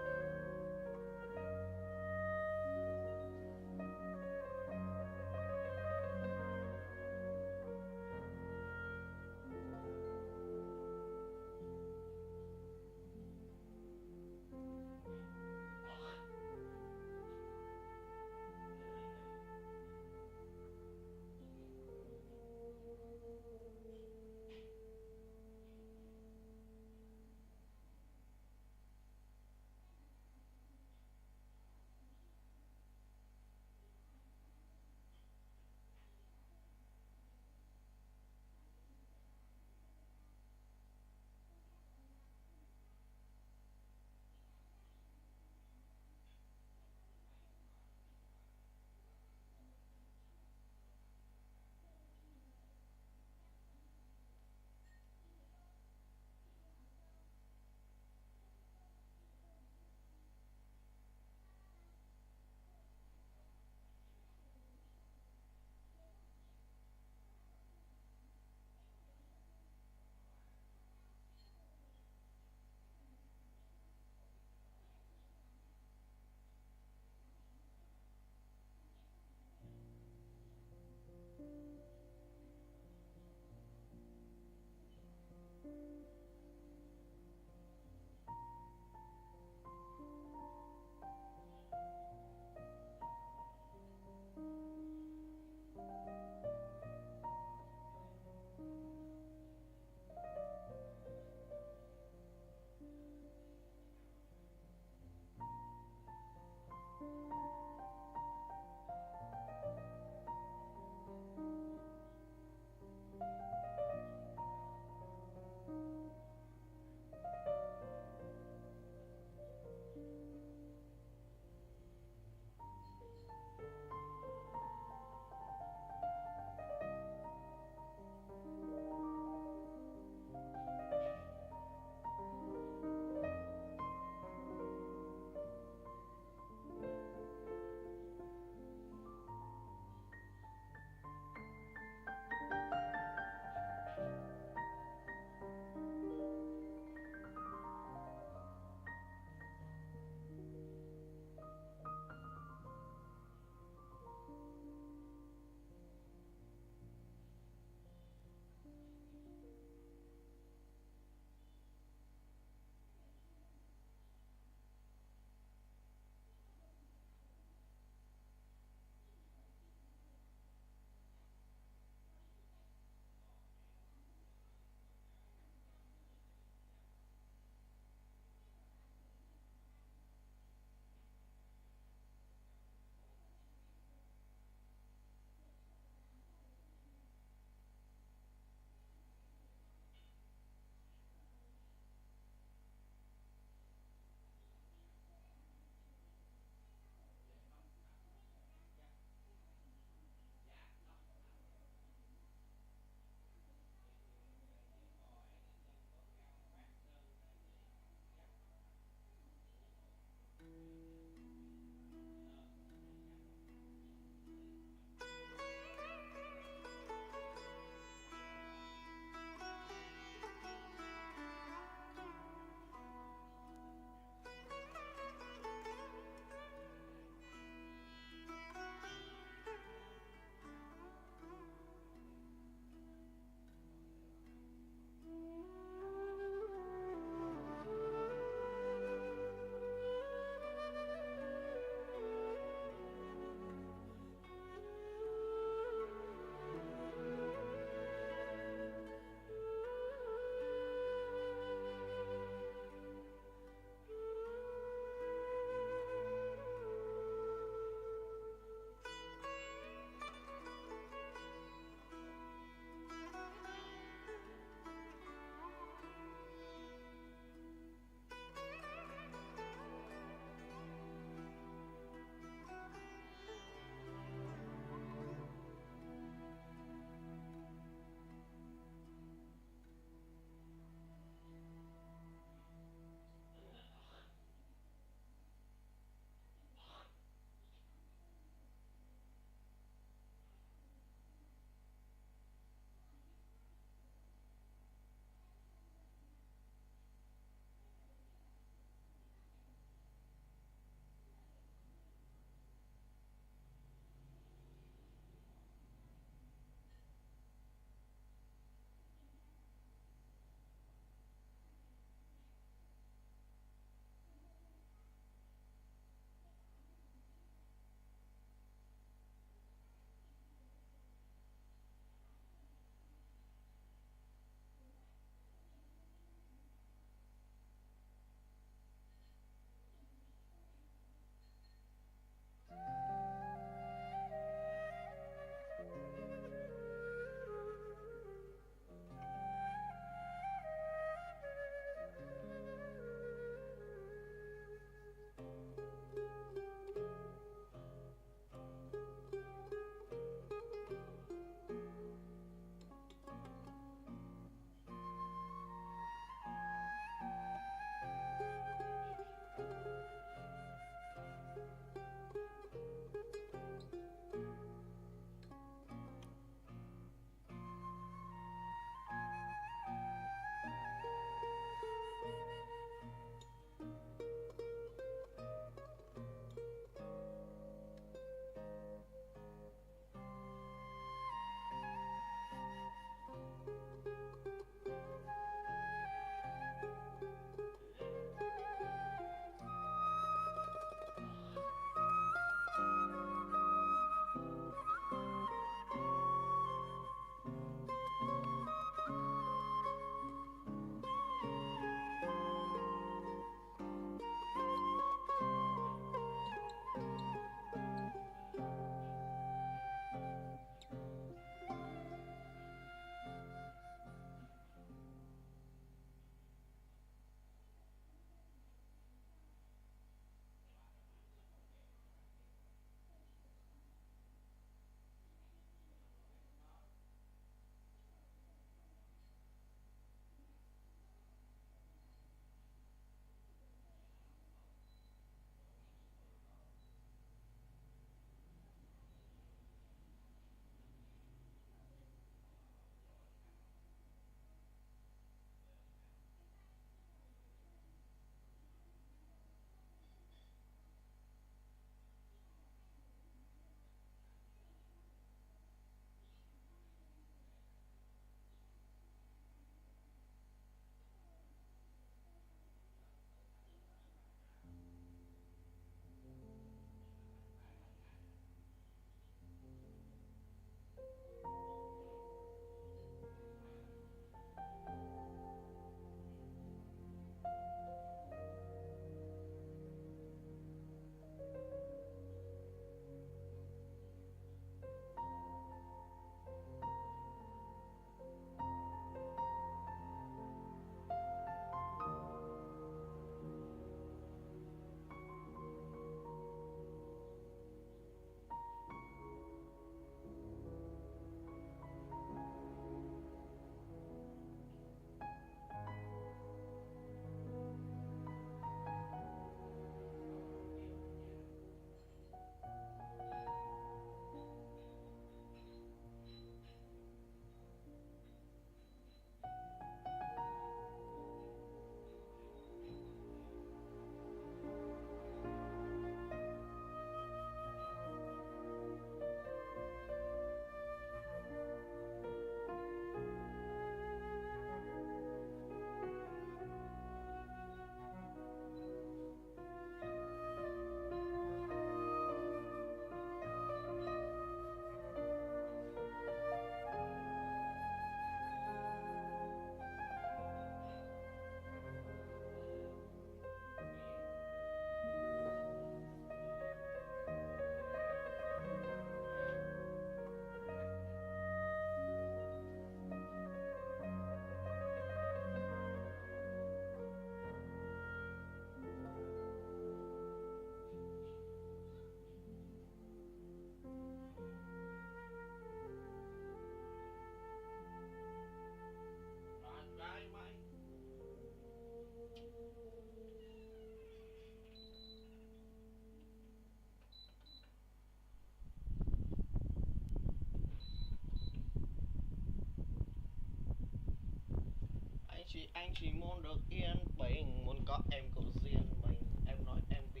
Anh chỉ muốn được yên bình, muốn có em của riêng mình. Em nói em bị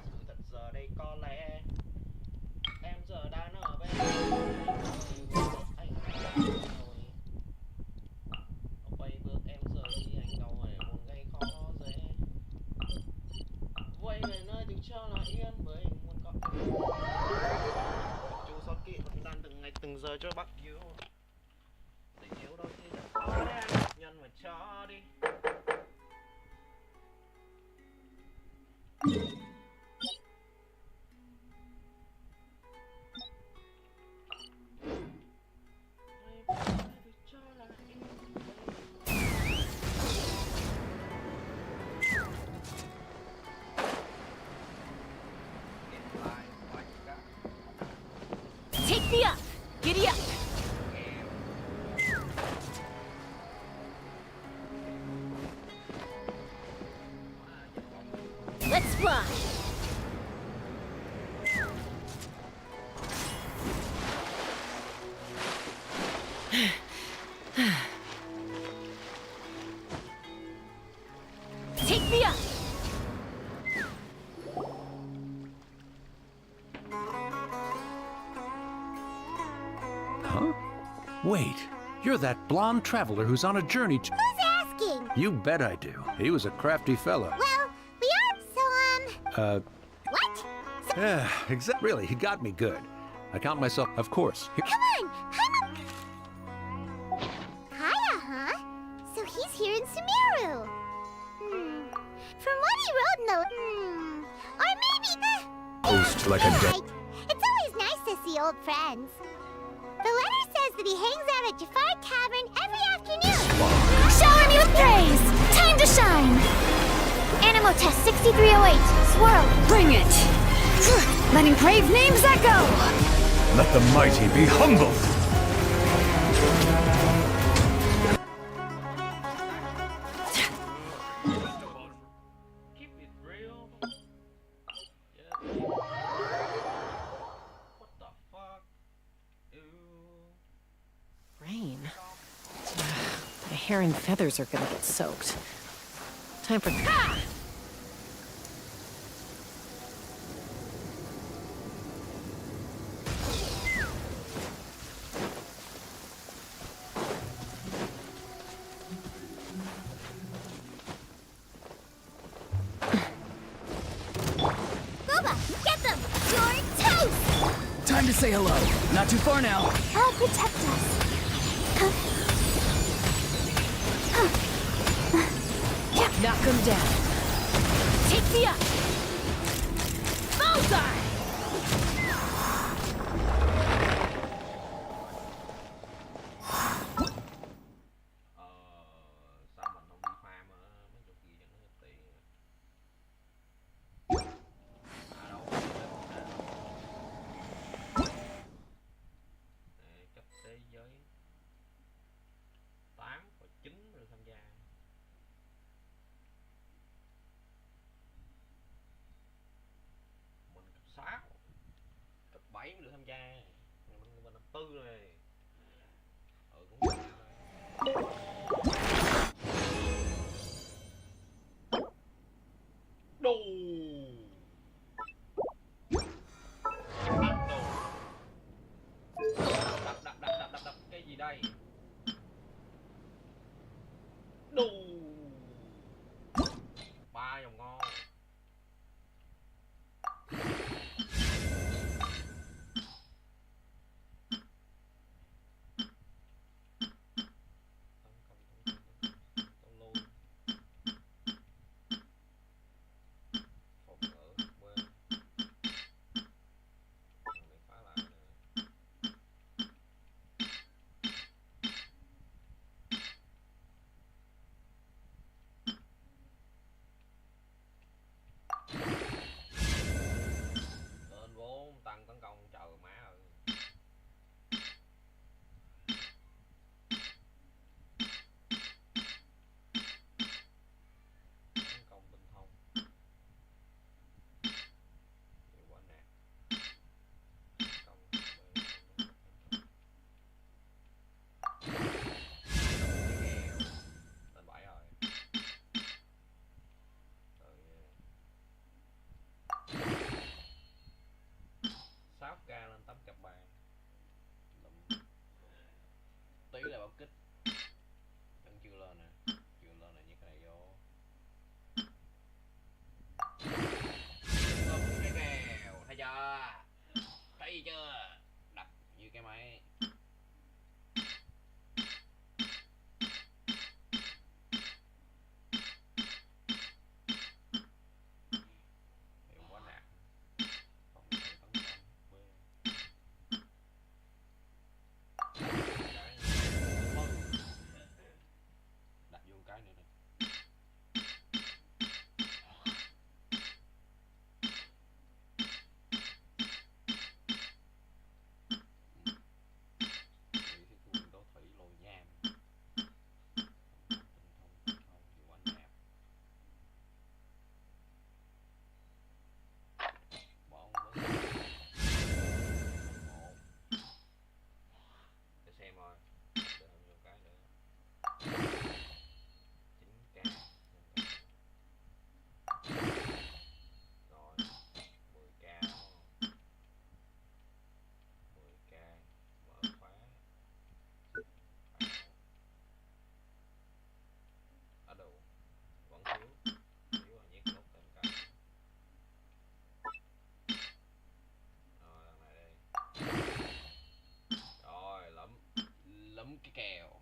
sự thật giờ đây có lẽ em giờ đang ở bên anh rồi. Vay bước em rời đi anh đâu hề muốn gây khó dễ. Quay về nơi từng cho là yên bình, muốn có em. Chú xót kỹ vẫn đang từng ngày từng giờ cho bác yêu. Tình yêu đôi khi rất khó để anh chấp nhận và cho đi. Take me up! Giddy up! Let's fly! Take me up! Huh? Wait, you're that blonde traveler who's on a journey to... Who's asking? You bet I do. He was a crafty fellow. Well, we are, so, What? Yeah, really, he got me good. I count myself, of course. Come on, Kaya, huh? So he's here in Summeru. From what he wrote in the... Or maybe the... Post like a dead... Right. It's always nice to see old friends. The letter says that he hangs out at Jafar Tavern every afternoon. Shower me with praise! Time to shine! Animo test 6308. Swirl. Bring it! Letting brave names echo! Let the mighty be humbled! Keep it real. What the fuck? Ew. Rain. My hair and feathers are gonna get soaked. Time for... Ah! Booba, get them! You're toast! Time to say hello. Not too far now. I'll protect us. Knock him down. Take me up! Bullseye! Sao mình không đi farm mấy chỗ kia cho nó hết tiền. Cấp thế giới 8 và 9 được tham gia. Mình cấp 6, cấp 7 được tham gia. Mình năm 4 rồi. Cũng được. Đồ. Đập cái gì đây? Đồ. 3 dòng ngon. kèo.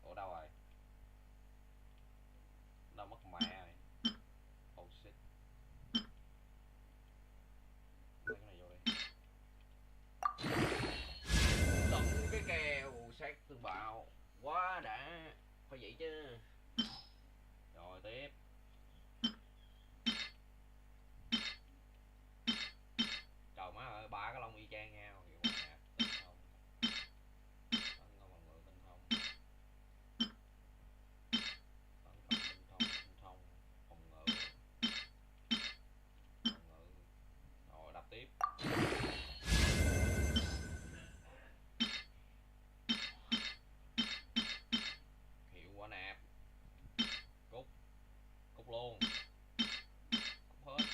Ủa đâu rồi? Đâu mất mẹ rồi. Oh shit. Lấy cái này vô đi. Lẫn cái kèo sát tương bạo. Quá đã. Phải vậy chứ. Rồi tiếp. Trời má ơi, ba cái lông y chang nhau. Hiểu không? Tinh không. Tấn công bằng ngựa tinh không. Tấn công tinh thông. Phòng ngự. Rồi đập tiếp. Hiệu quả nạp. Cút. Cút luôn. Cút hết.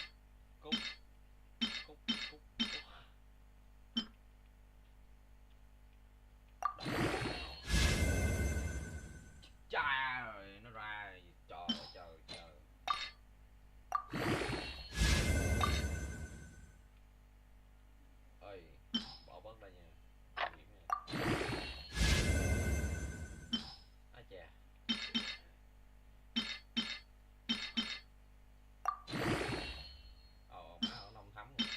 Cút. Cút. Chà rồi nó ra. Trời. Ơi, bỏ bớt đây nha. Á chà. Má nó nông thấm rồi.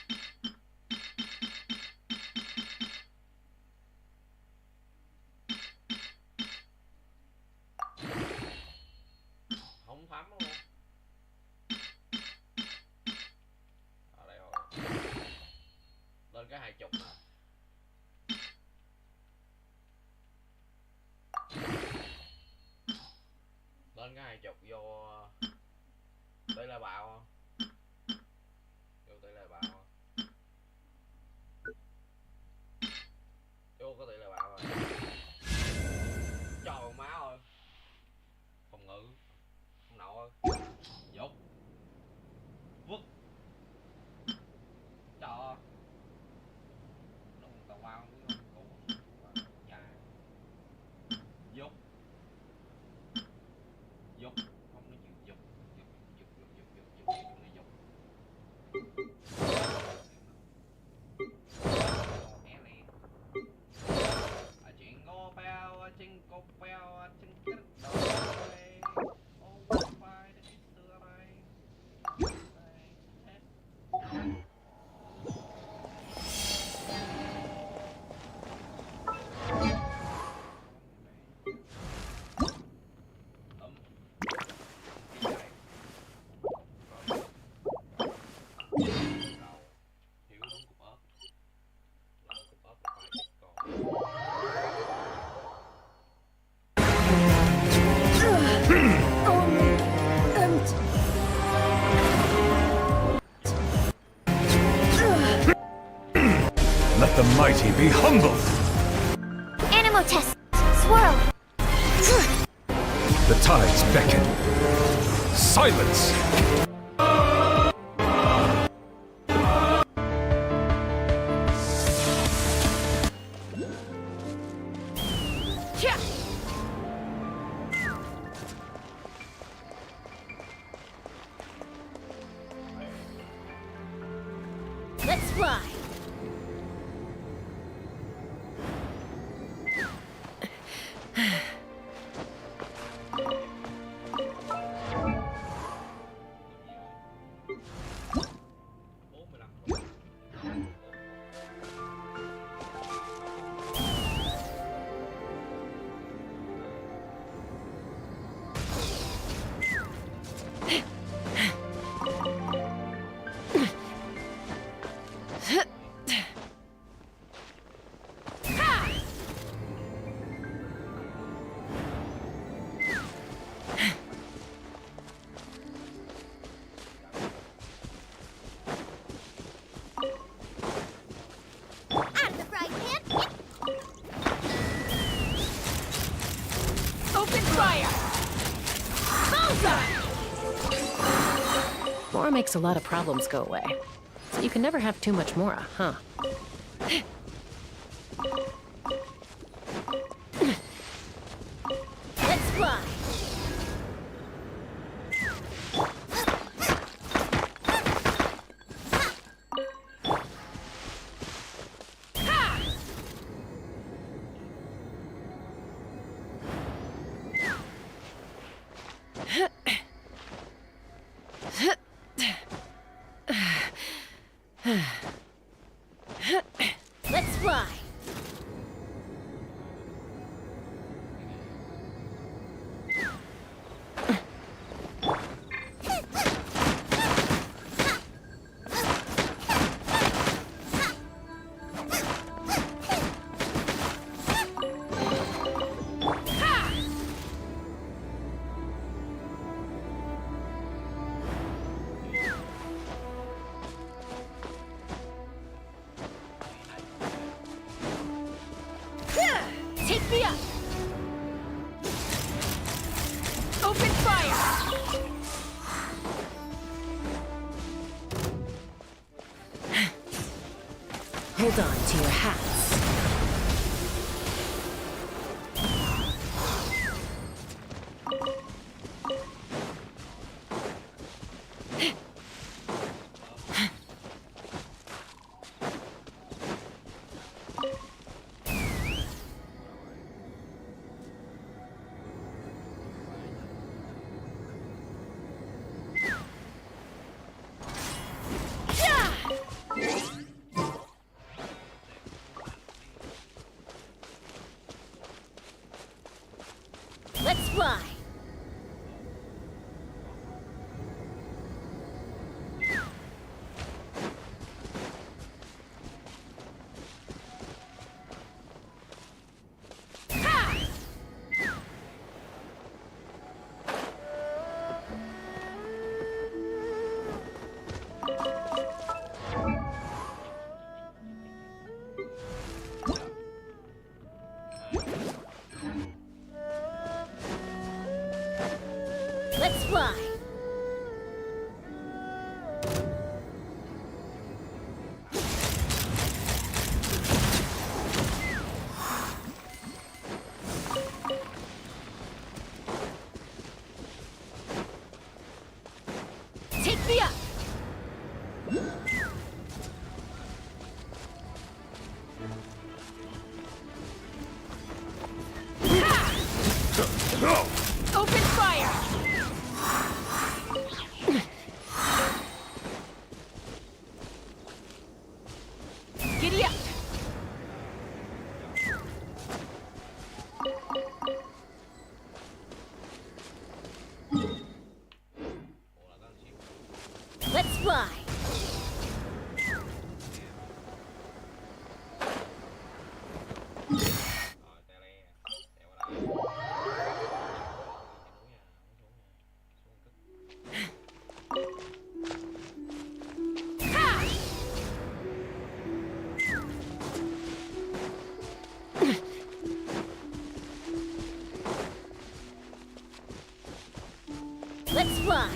Không thấm luôn. Ở đây rồi. Lên cái 20 nè. Lên cái 20 vô tỷ lệ bạo không? Vô tỷ lệ bạo không? Vô có tỷ lệ bạo rồi. Trời má ơi. Phòng ngự. Không nổi. Dục. Vứt. Trời. Đúng tao qua không biết không? Dạ. Dục. Dục. Không nó chịu dục. Dục này dục. Chuyện ngô bao, chuyện cột bao, chuyện kết đầu. Let the mighty be humbled. Animal test. Swirl. The tides beckon. Silence. Let's fly. Mora makes a lot of problems go away. So you can never have too much Mora, huh? Let's fly. me up. Open fire. Hold on to your hats. Let's fly. Let's fly. Take me up. Open fire. Giddy up. Let's fly. Let's fly.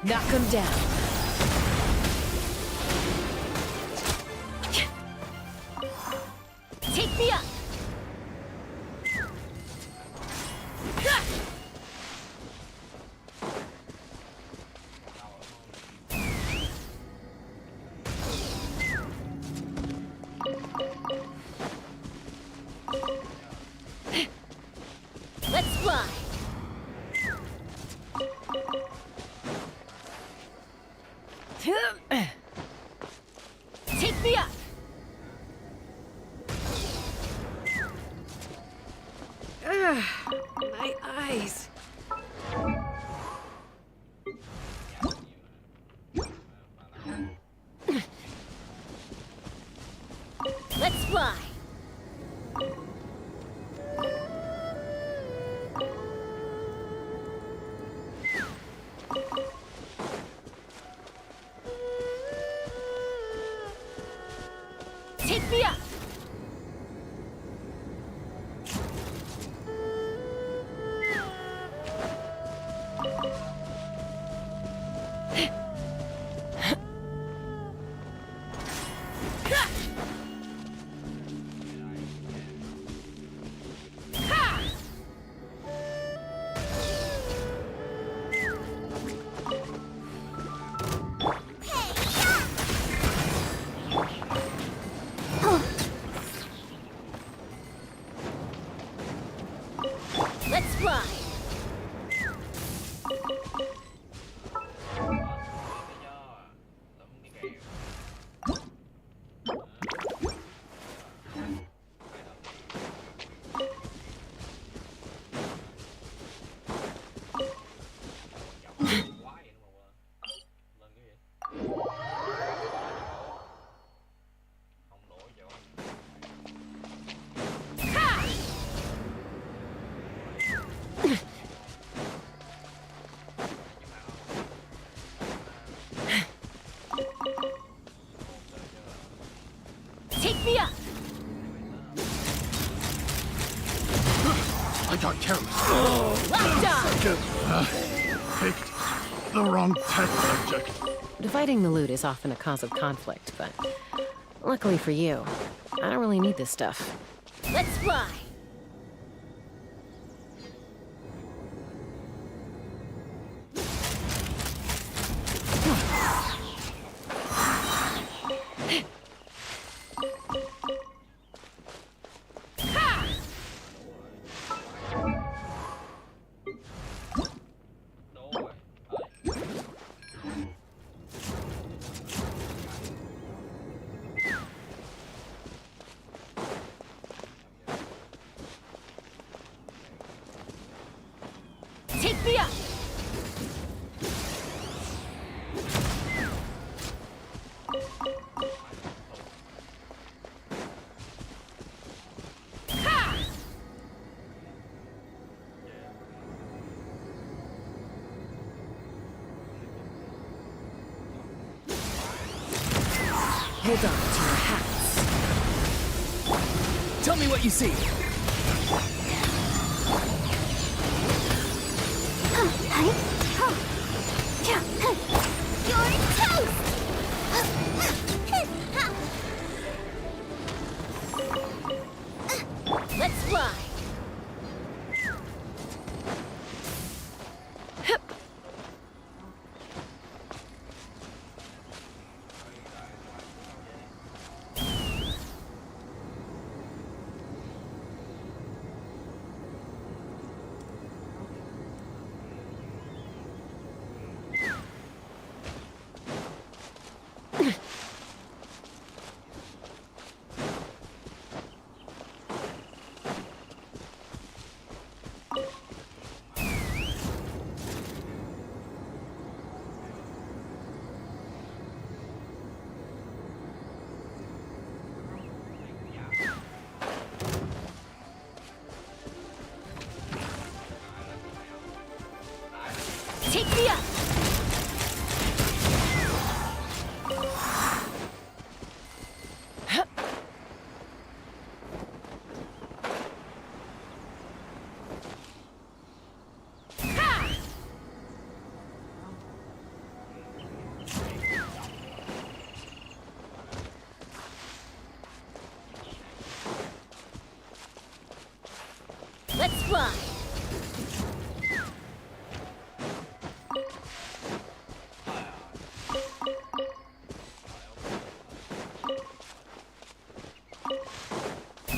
Knock him down. Take me up. Let's fly. Take me up. My eyes. Let's fly. Take me up. Picked the wrong tech subject. Dividing the loot is often a cause of conflict, but luckily for you, I don't really need this stuff. Let's fly. Take me up! Hold on to your hats. Tell me what you see. You're toast! Let's fly. Take me up! Let's fly!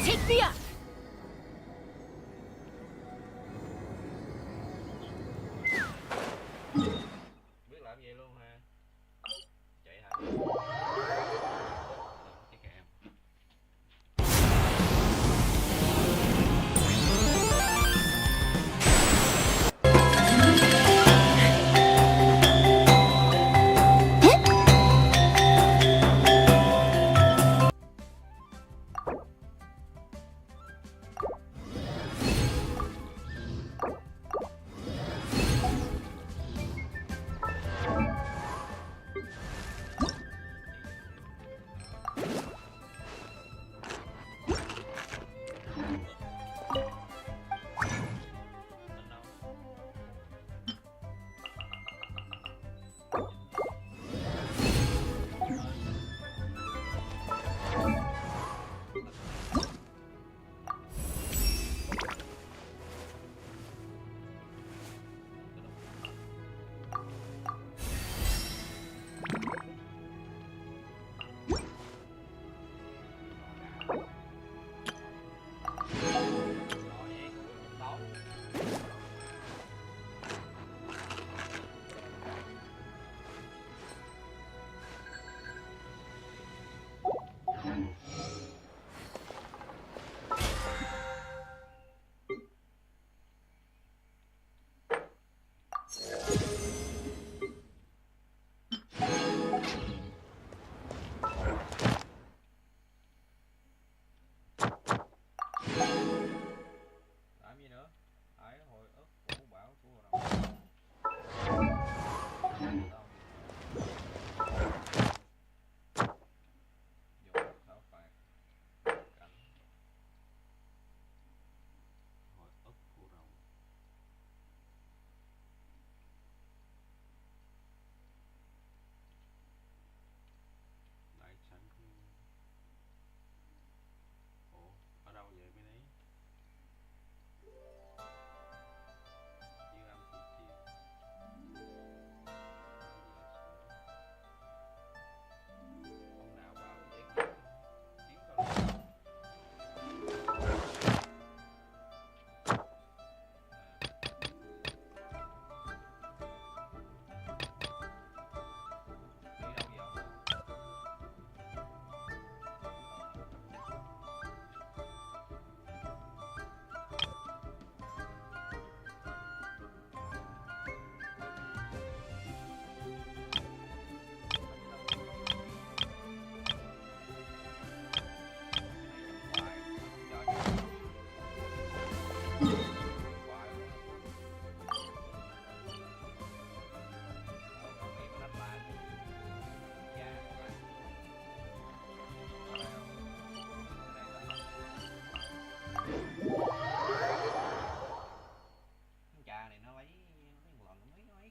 Take me up! Biết làm gì luôn ha. Chạy hả? Cái kèm.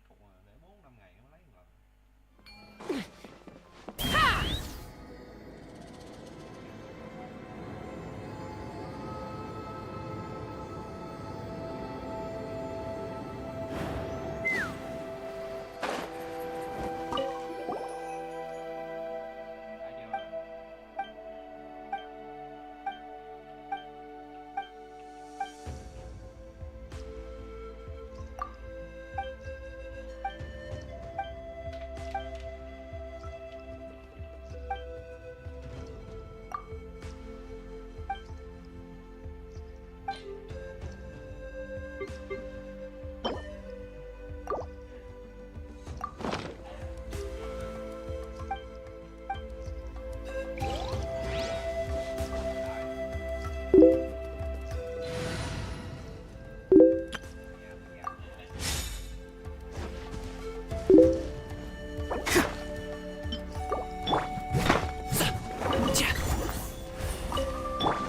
cục mà để 4-5 ngày mới lấy một lần.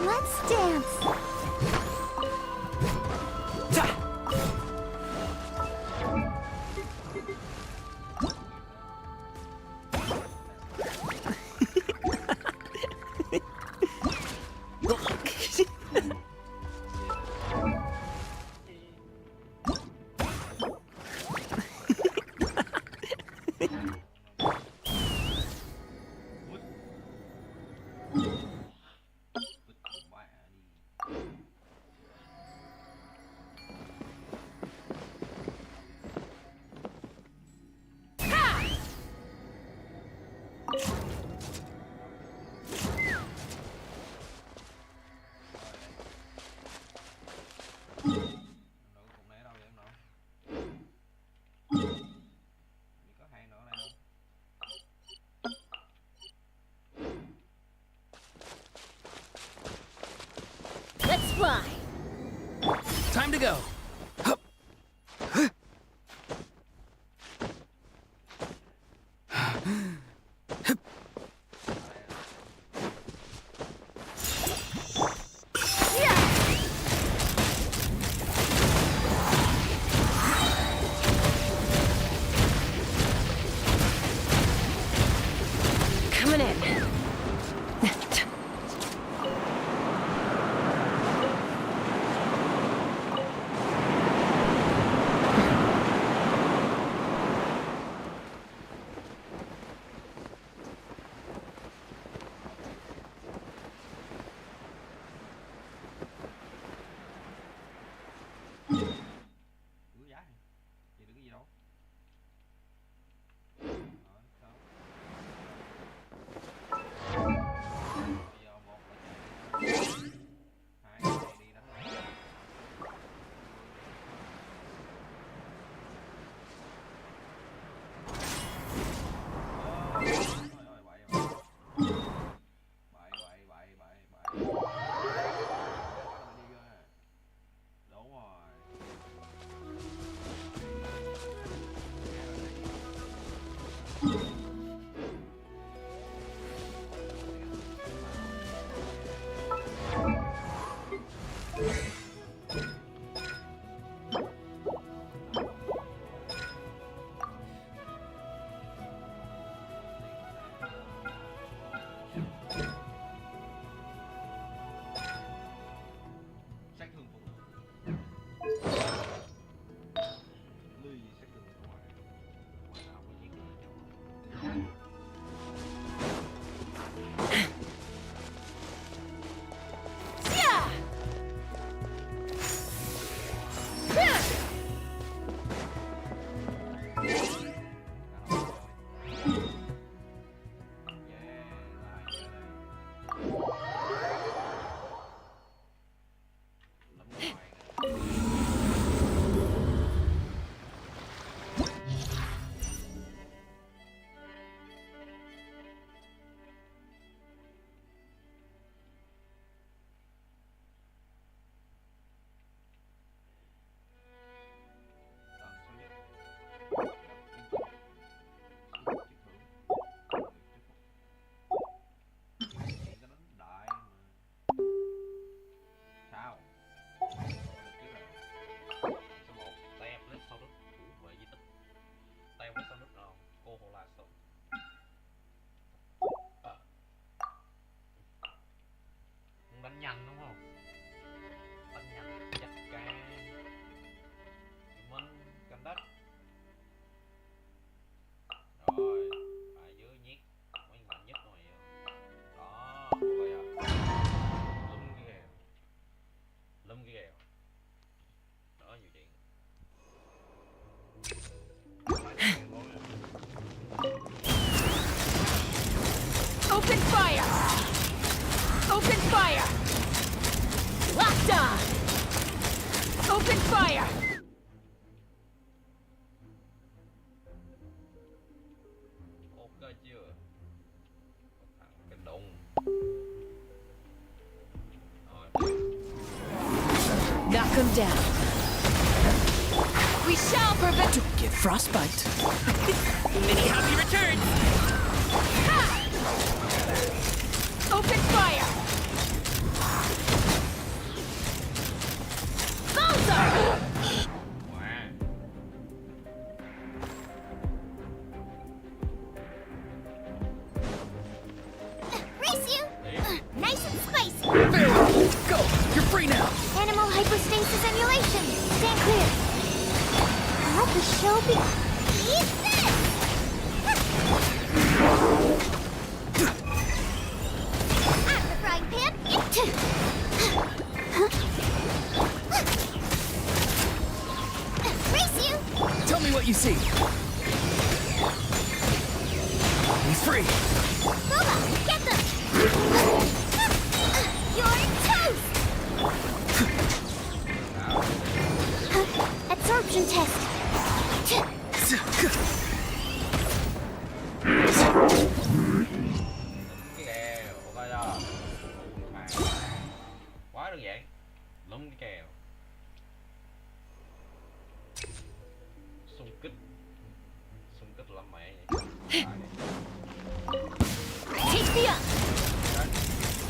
Let's dance. Let's fly. Time to go. Coming in. Cứ giá đi. Vậy được cái gì đâu. Bây giờ một là chạy. Hai là chạy đi đánh máy. Đúng rồi. Sát thương phụ. Ly sát thương của ngoại. Ngoại nào có giết người trong. nhanh đúng không? Đánh nhanh chắc can. Mình cầm đất. Rồi, ở dưới nhét mấy mạnh nhất rồi. Đó, bây giờ lum cái ghèo. Đó nhiều chuyện. Open fire! Open fire! Locked on! Open fire! Ok chưa? Thằng cái đụng. Knock him down. We shall prevent. Don't get frostbite. Many happy returns! Ha! Open fire! Bullseye! Race you! Nice and spicy! Go! You're free now! Animal hypostasis emulation! Stand clear! Let the show be... Eat this! Out of the frying pan, into... Race you! Tell me what you see! Be free! Boba, get them! You're toast! Absorption test! Kèo, coi cho. Quá đơn giản. Lúng cái kèo. Xung kích lắm mẹ vậy. Take me up!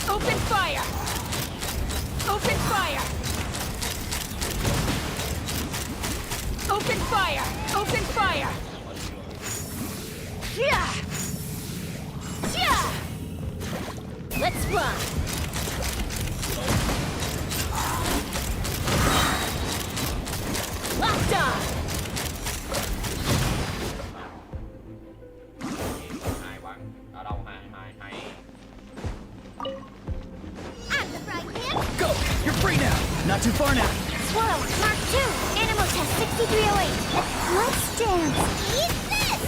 Open fire! Open fire! Open fire! Open fire! Yeah! Yeah! Let's run! Locked on! Hai bắn. Ở đâu hai. Out of the frying pan! Go! You're free now! Not too far now! Swirl, Mark 2, Animal Test 6308. Let's dance. Eat this!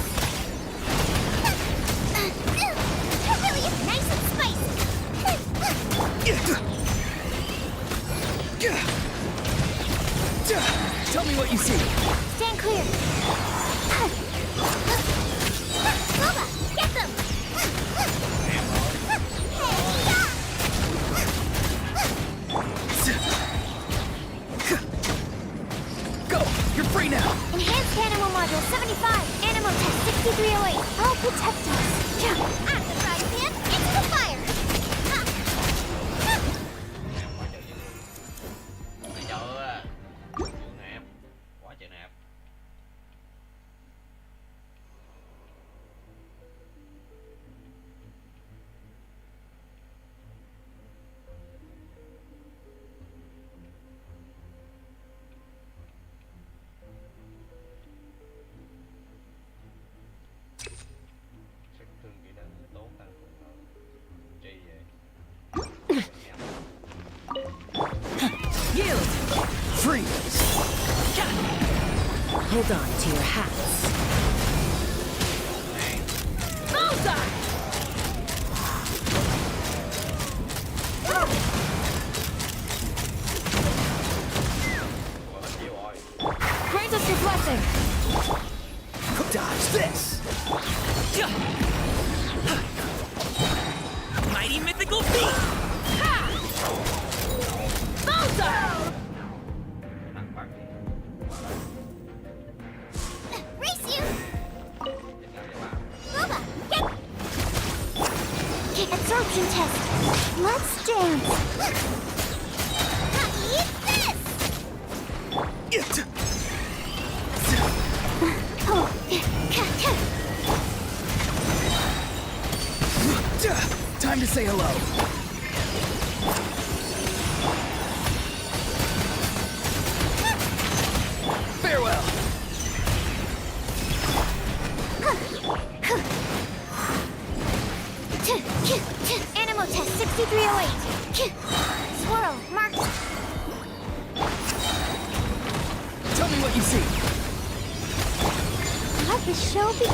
Really nice and spicy. Tell me what you see! Stand clear. Boba, get them! Go! You're free now! Enhanced Animal Module 75, Animal Test 6308. I'll protect us. Out of the frying pan, into the fire! Mày chờ nạp. Quá trời nạp. Sức thương kỹ năng tốn tăng cường hơn. Chi vậy? Yield! Freeze! Hold on to your hats. Bullseye! Grant us your blessing! Dodge this! Mighty mythical feat! Ha! Bullseye! Race you! Boba, get... Absorption test. Let's dance. Eat this! Time to say hello. Swirl, mark. Tell me what you see. Let the show be.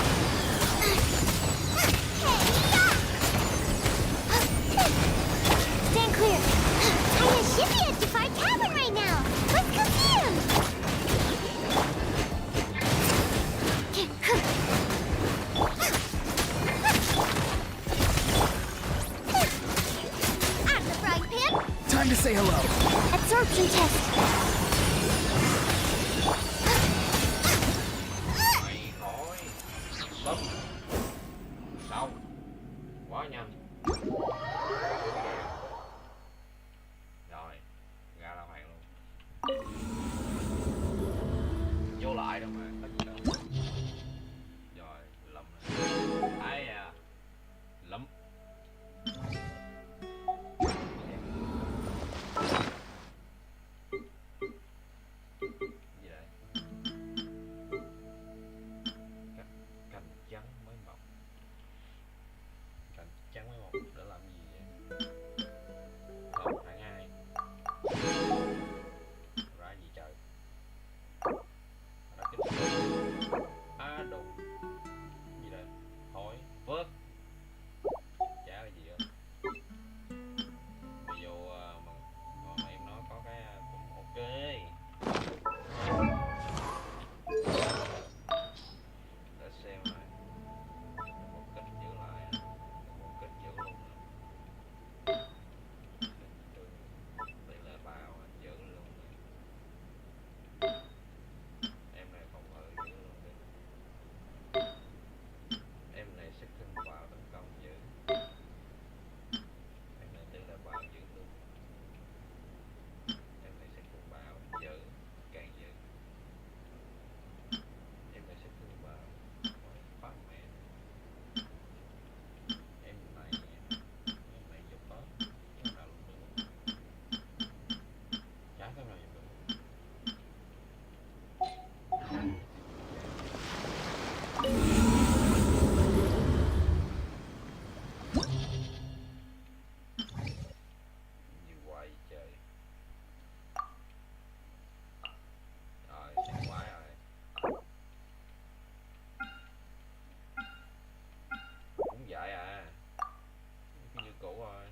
Stand clear. I should be at Jafar Tavern right now. Let's go see him. Out of the frying pan. Time to say hello. Absorption test. Mày hỏi sốc sau quá nhanh. Rồi ra la hoàng luôn. Vô lại đâu mà có gì đâu. Rồi lầm ai à lắm. Gì đây? Cành trắng mới mọc. Cành trắng mới mọc để làm gì vậy? Không, hạng 2. Ra gì trời? Ra cái á đùng. Gì đây? Hỏi vớt. Chả cái gì hết. Ví dụ mà em nói có cái cũng ok. Để xem này. Một cách giữ lại. Một cách giữ luôn. Tỷ lệ bao giữ luôn. Em này phòng ngự giữ luôn đi. Em này sẽ khinh vào tấn công giữ. Em này tỷ lệ bao giữ luôn. Em này sẽ khinh vào giữ. Càng giữ. Em này sẽ khinh vào. Phát mẹ. Em này giúp hết. Em nào luôn được. Chả cái nào giúp được. Như quay trời. Rồi, xem quái rồi. Cũng vậy à. Cứ như cũ rồi.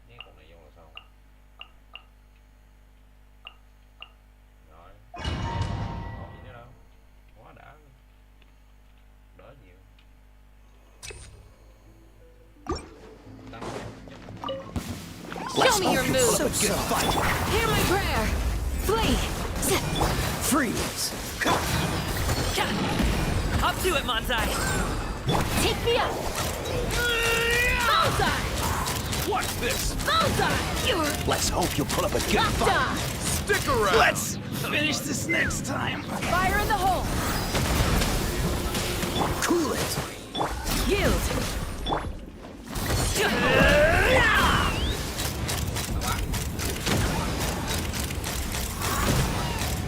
Nhét con này vô là xong. Rồi. Còn gì nữa đâu. Quá đã. Đỡ nhiều. Tăng Show me your moves. So good fight. Hear my prayer. Flee. Freeze. Up to it, Manzai. Take me up. Bullseye. What's this? Bullseye. You're Let's hope you'll put up a good locked fight. on. Stick around. Let's finish this next time. Fire in the hole. Cool it. Yield.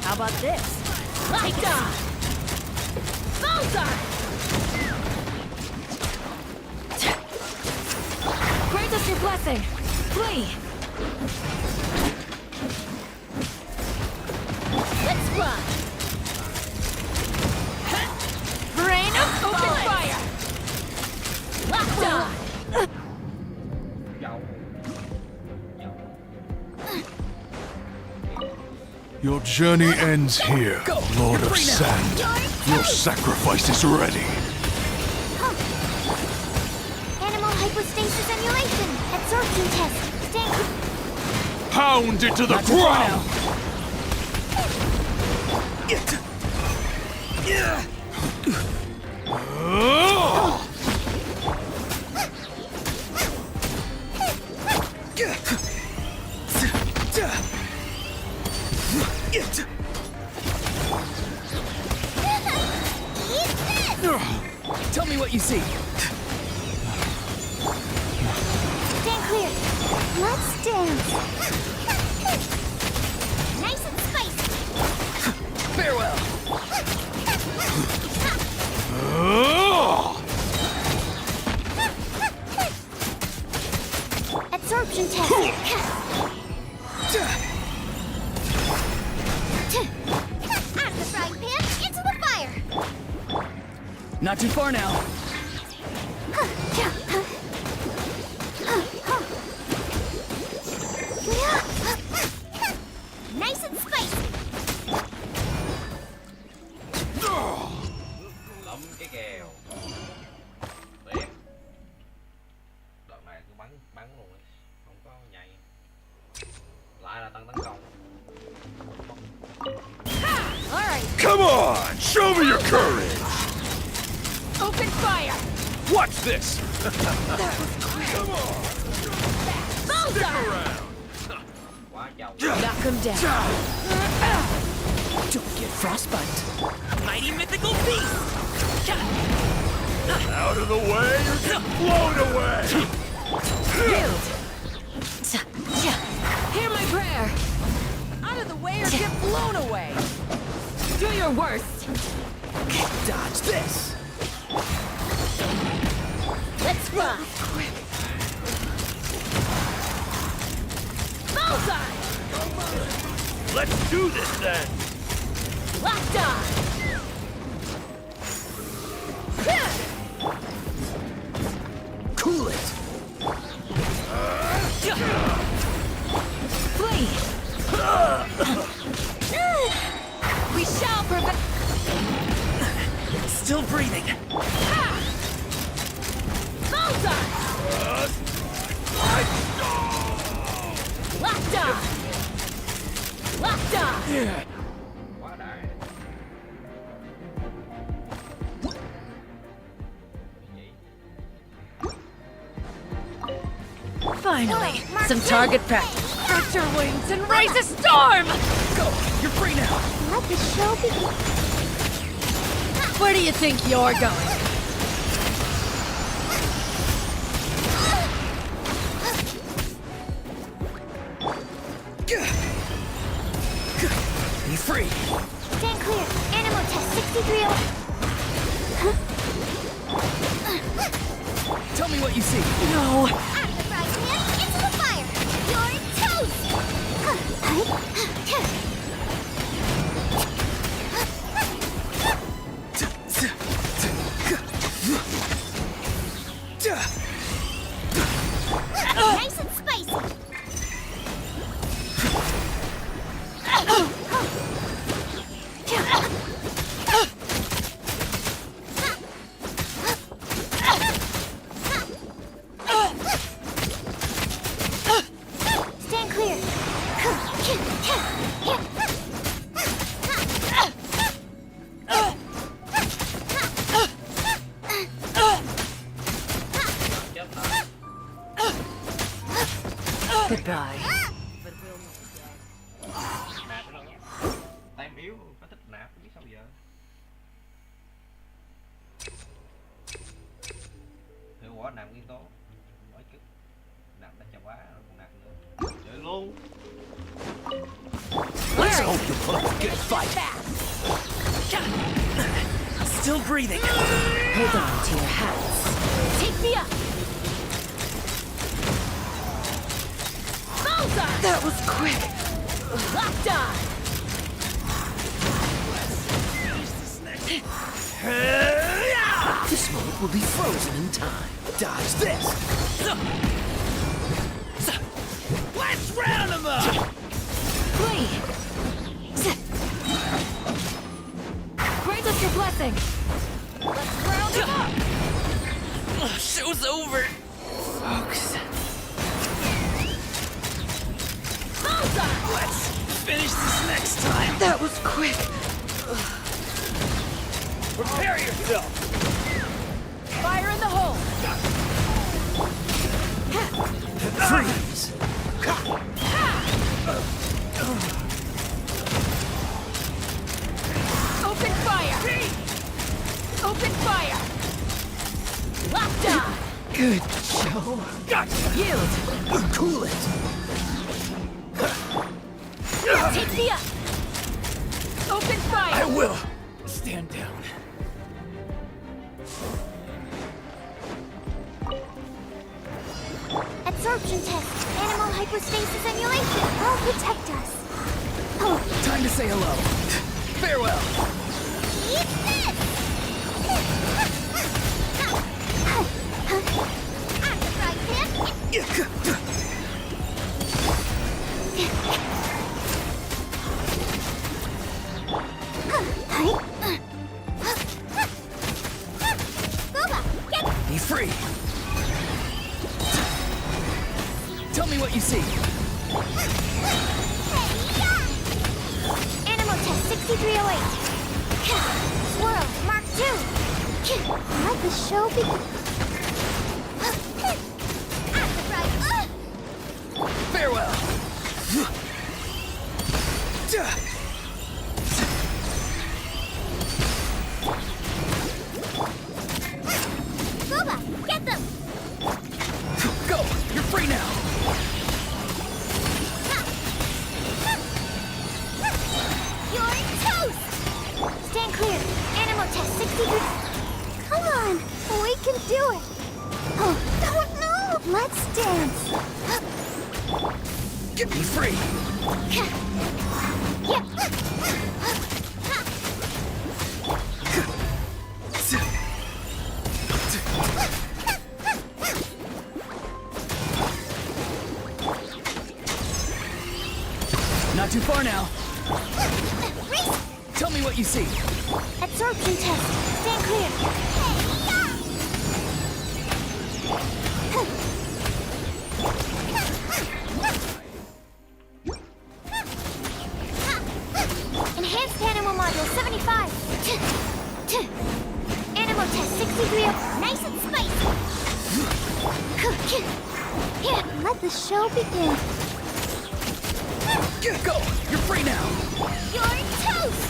How about this? Take on. Bullseye. Grant us your blessing. Flee. Let's fly. Rain of open fire. Locked on. Your journey ends here, Lord of Sand. Your sacrifice is ready. Animal hypostasis emulation. Absorption test. Stand. Pound into the Not too far ground! Tell me what you see. Stand clear. Let's dance. Nice and spicy. Farewell. Absorption Not too far now. Nice and spicy. Lắm cái kèo. Tiếp. Đoạn này cứ bắn luôn ấy. Không có nhảy. Lại là tăng tấn công. Come on! Show me your courage! Open fire! Watch this! Come on! Bullseye! Quá chầu. Knock him down. Don't get frostbite. Mighty mythical beast! Out of the way or get blown away! Yield! Hear my prayer! Out of the way or get blown away! Do your worst! Dodge this. Let's fly! Bullseye! Let's do this then! Locked on! Cool it. Flee! We shall prevent. Still breathing. Bullseye! Locked on! Locked on! Quá đại. Finally, some target practice. Stretch your wings and raise a storm! Go. You're free now. Let the show begin. Where do you think you're going? Be free. Stand clear. Animal test 6301. Tell me what you see. No! Out of the frying pan, into the fire. You're toast. Nice and spicy. Stand clear. Goodbye. Nạp nó. Tem yếu có thích nạp biết sao giờ. Hiệu quả nạp nguyên tố. Mỗi chút. Nạp đã chà quá rồi còn nạp nữa. Chơi luôn. Let's hope you put up a good fight. Still breathing. Hold on to your hats. Take me up! Bullseye! That was quick! Locked on! This moment will be frozen in time. Dodge this. Let's round them up. Flee! Grant us your blessing! Let's round him up! Show's over. Folks. Bullseye! Let's finish this next time. That was quick! Prepare yourself. Fire in the hole! Freeze. Open fire! Open fire! Locked on! Good show. Gotcha. Yield! Cool it. Take me up! Open fire! I will. Stand down. Absorption test. Animal hypostasis emulation. Will protect us. Oh. Time to say hello. Farewell. Eat this! Be free. Tell me what you see. Animal test 6308. Swirl, Mark 2. Let the show begin. Farewell. Booba, get them. Go. You're free now. You're toast. Stand clear. Animal test 63. Come on, we can do it. Oh, don't move. Let's dance. Get me free. Not too far now. Tell me what you see. Absorption test. Stand clear. Enhanced animal module 75. Animal test 63. Nice and spicy. Let the show begin. Go! You're free now! You're toast!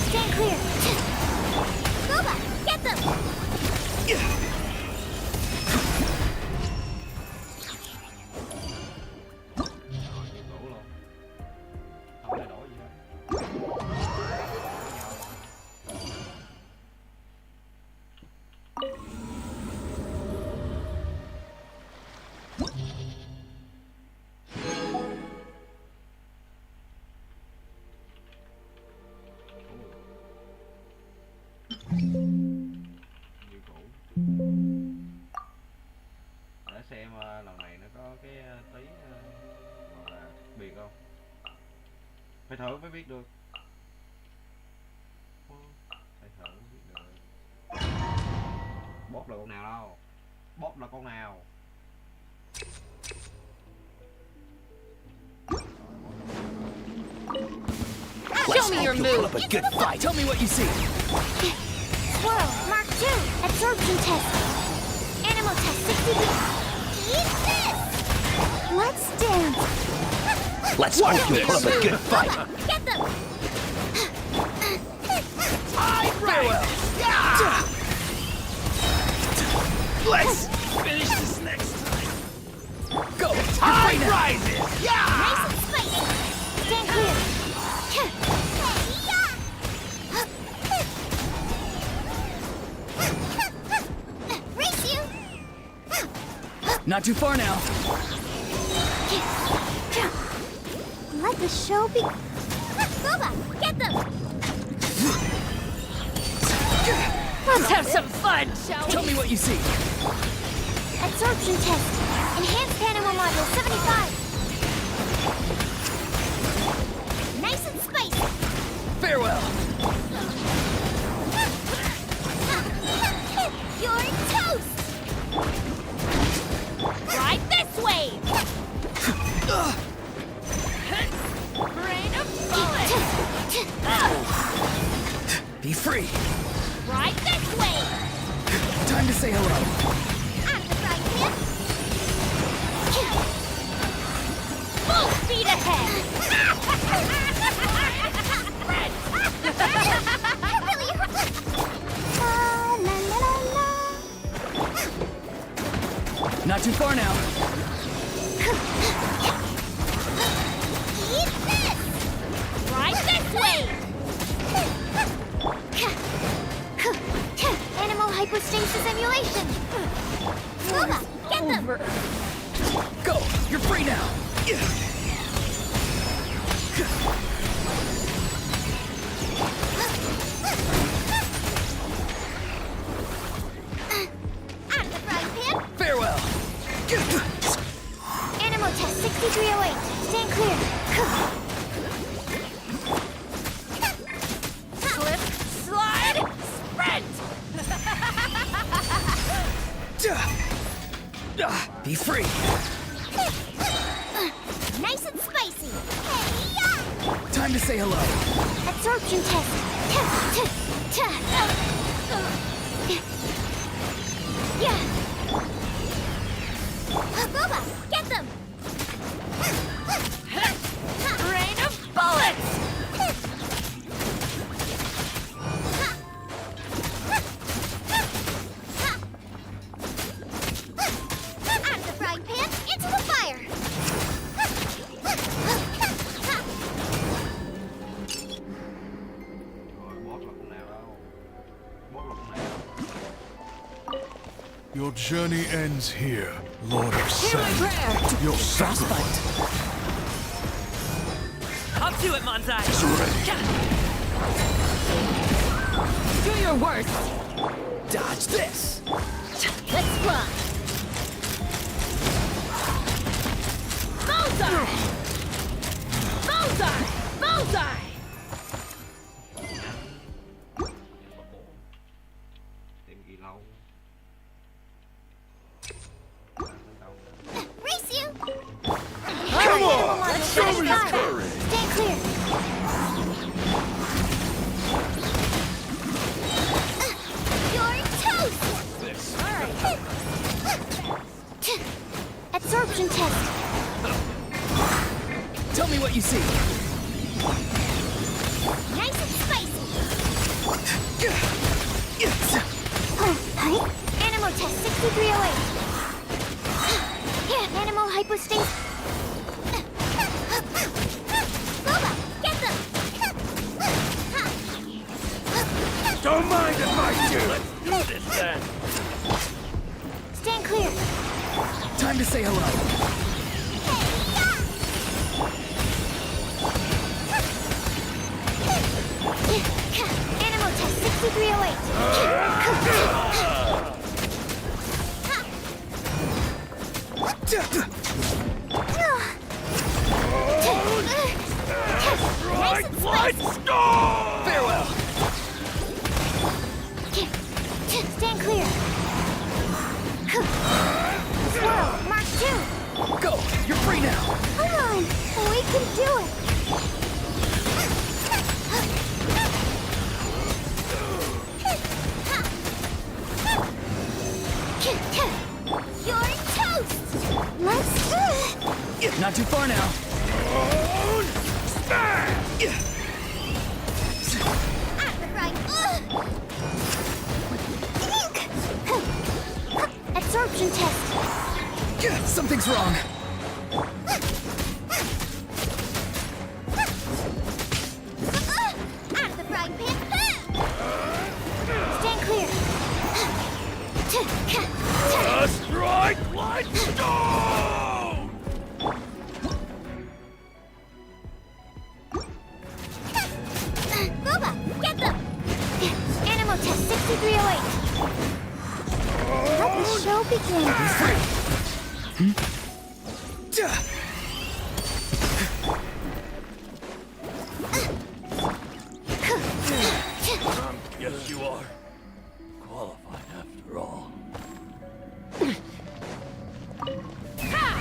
Stand clear. Booba, get them! Để xem lần này nó có cái tí gọi là biệt không, phải thử mới biết được. Phải thử mới biết được. Bóp là con nào đâu, bóp là con nào. Show me your move. Put up a good fight. Tell me what you see. Swirl, Mark 2. Absorption test. Animal test 63. Eat this! Let's dance. Let's hope you put up a good fight. Get them! Farewell. Yeah. Let's finish this next time. Go. Tide rises. Yeah. Nice and spicy. Stand clear. Race you. Not too far now. Let the show be. Booba, get them. Let's have some fun, shall we? Tell me what you see. Absorption test. Enhanced animal module 75. Nice and spicy. Farewell. You're toast. Right this way. Rain of bullets. Be free. Right this way. Time to say hello. I'm the right here. Full speed ahead. Really hurt. La la la la. Not too far now. Eat this. Right this way. Animal hypostasis emulation. Booba, get them. Go. You're free now. I'm the frying pan. Farewell. Animal test 6308. Stand clear. Time to say hello. Absorption test. Yeah. Boba, get them. Rain of bullets! Out of the frying pan, into the fire. Your journey ends here, Lord of Sand. Your sacrifice Up to it, Manzai! is ready. Do your worst! Dodge this. Let's fly. Bullseye! Bullseye! Bullseye! Race you. Come on! Show me your Stay courage! clear. You're toast. Absorption test. Tell me what you see. Nice and spicy. Animal test 6308. Yeah, animal hypostasis. Boba, get them. Don't mind if I do! Do this then. Stand clear. Time to say hello. Animal test 6308. Right, let's go! Farewell. Stand clear. Swirl, Mark 2. Go! You're free now! Come on, we can do it. You're toast. Let's Not too far now. Out the frying. Absorption test. Something's wrong. Out of the frying pan. Stand clear. Strike like stone! Boba, get them. Animal test 6308. Let the show begin. Yes, you are. Qualified after all.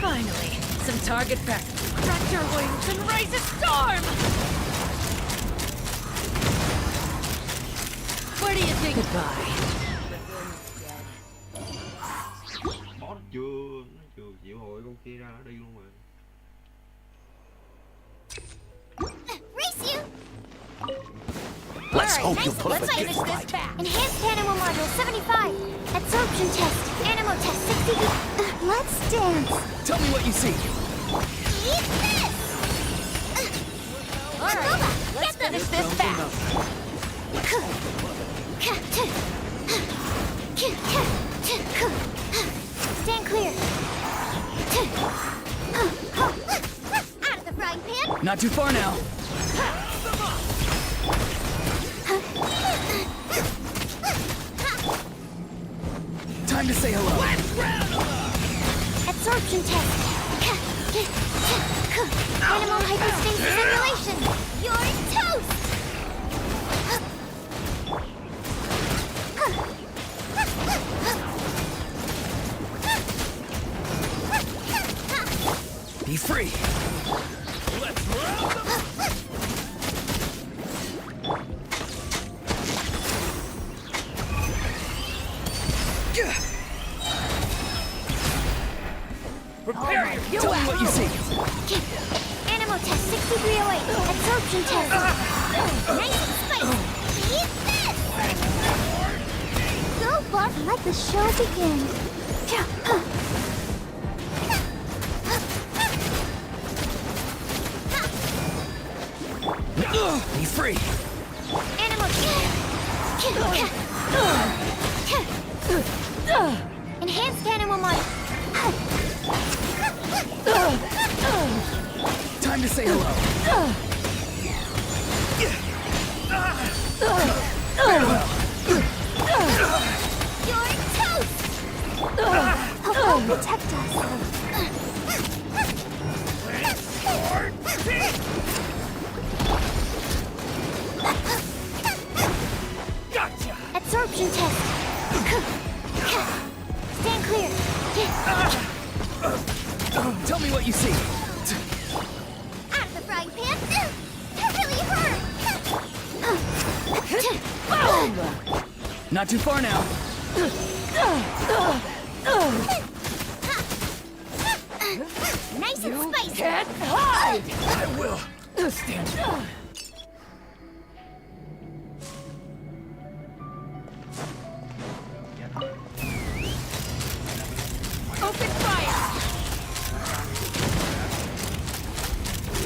Finally, some target practice. Stretch your wings and raise a storm! Where do you think? Goodbye. Boss chưa chịu hội con kia ra nó đi luôn rồi. Race you. Let's hope nice. you put up Let's a finish good this fight. back. Enhanced animal module 75. Absorption test. Animal test 60. Let's dance. Tell me what you see. Eat this. All right, let's finish this fast. Stand clear. Out of the frying pan. Not too far now. Time to say hello. Absorption test. Animal hypostasis simulation. You're toast. Be free. Tell me what you see. Animal test 6308. Absorption test. Nice and spicy. Eat this! Go, Bart, let the show begin. Be free. Animal enhanced animal mod. Time to say hello. You're toast! Help protect us. Gotcha. Absorption test. Stand clear. Tell me what you see. Out of the frying pan. That really hurt. Not too far now. Nice and spicy. Can't hide. I will. Stand. Open fire!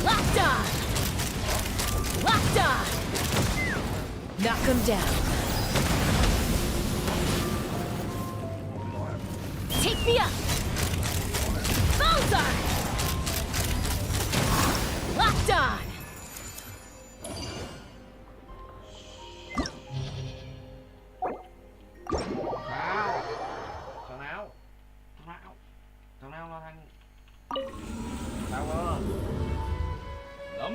Locked on! Locked on! Knock him down. Take me up! Bullseye! Locked on! Thằng nào là thằng tao ơi lắm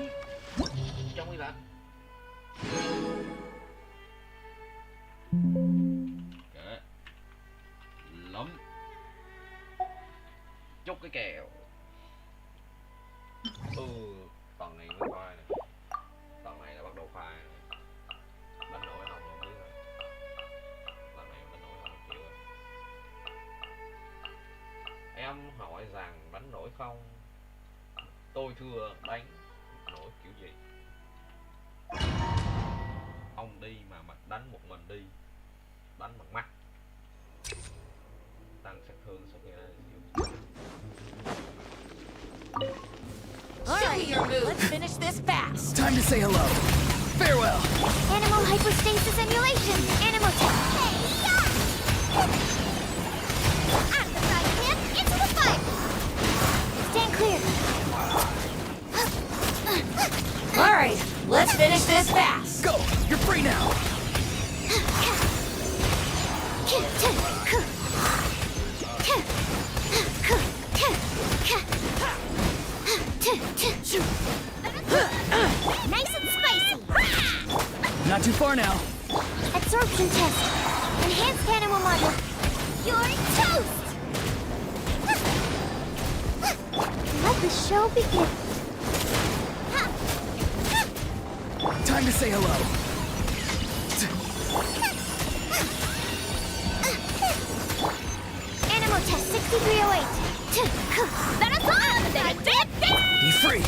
trong cái lạnh kệ lắm chúc cái kèo tầng này mới khoai này, tầng này là bắt đầu khoai này. Đánh nổi không rồi biết rồi, lần này đánh nổi không chịu rồi. Em hỏi rằng đánh nổi không? Tôi thưa đánh nổi kiểu gì? Ông đi mà đánh một mình đi, đánh bằng mắt, tăng sát thương sau khi Alright, let's finish this fast. Time to say hello. Farewell. Animal hypostasis emulation. Animal test. Hey, yeah! Out of the frying pan, into the fire. Stand clear. Alright, let's finish this fast. Go. You're free now. Nice and spicy. Not too far now. Absorption test. Enhanced animal model. You're toast. Let the show begin. Time to say hello. Animal test 6308. Let us on! Be free.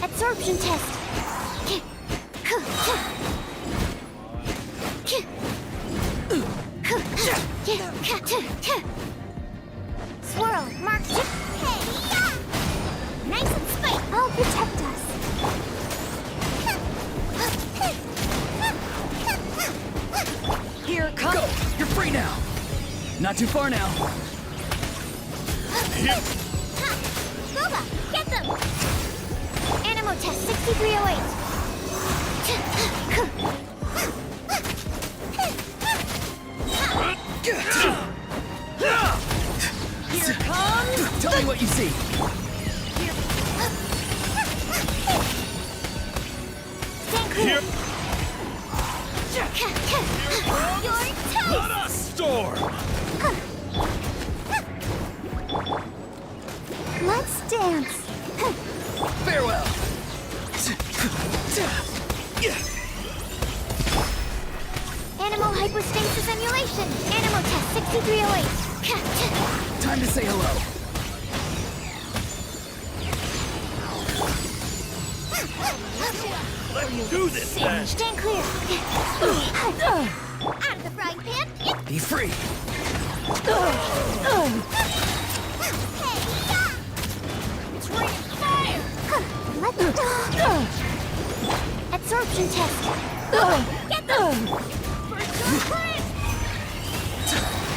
Absorption test. Swirl, mark, chip. Hey, yeah! Nice and spicy. I'll protect us. Here comes. Go. You're free now. Not too far now. Booba, get them! Animal test 6308. Here comes. Tell me what you see. Stand clear. You're toast! Let us storm! Let's dance. Farewell. Demonstration! Animal test 6308. Time to say hello. Let's do this then. Stand clear. Out of the frying pan. Be free. It's raining fire. Let's absorption test. Get them.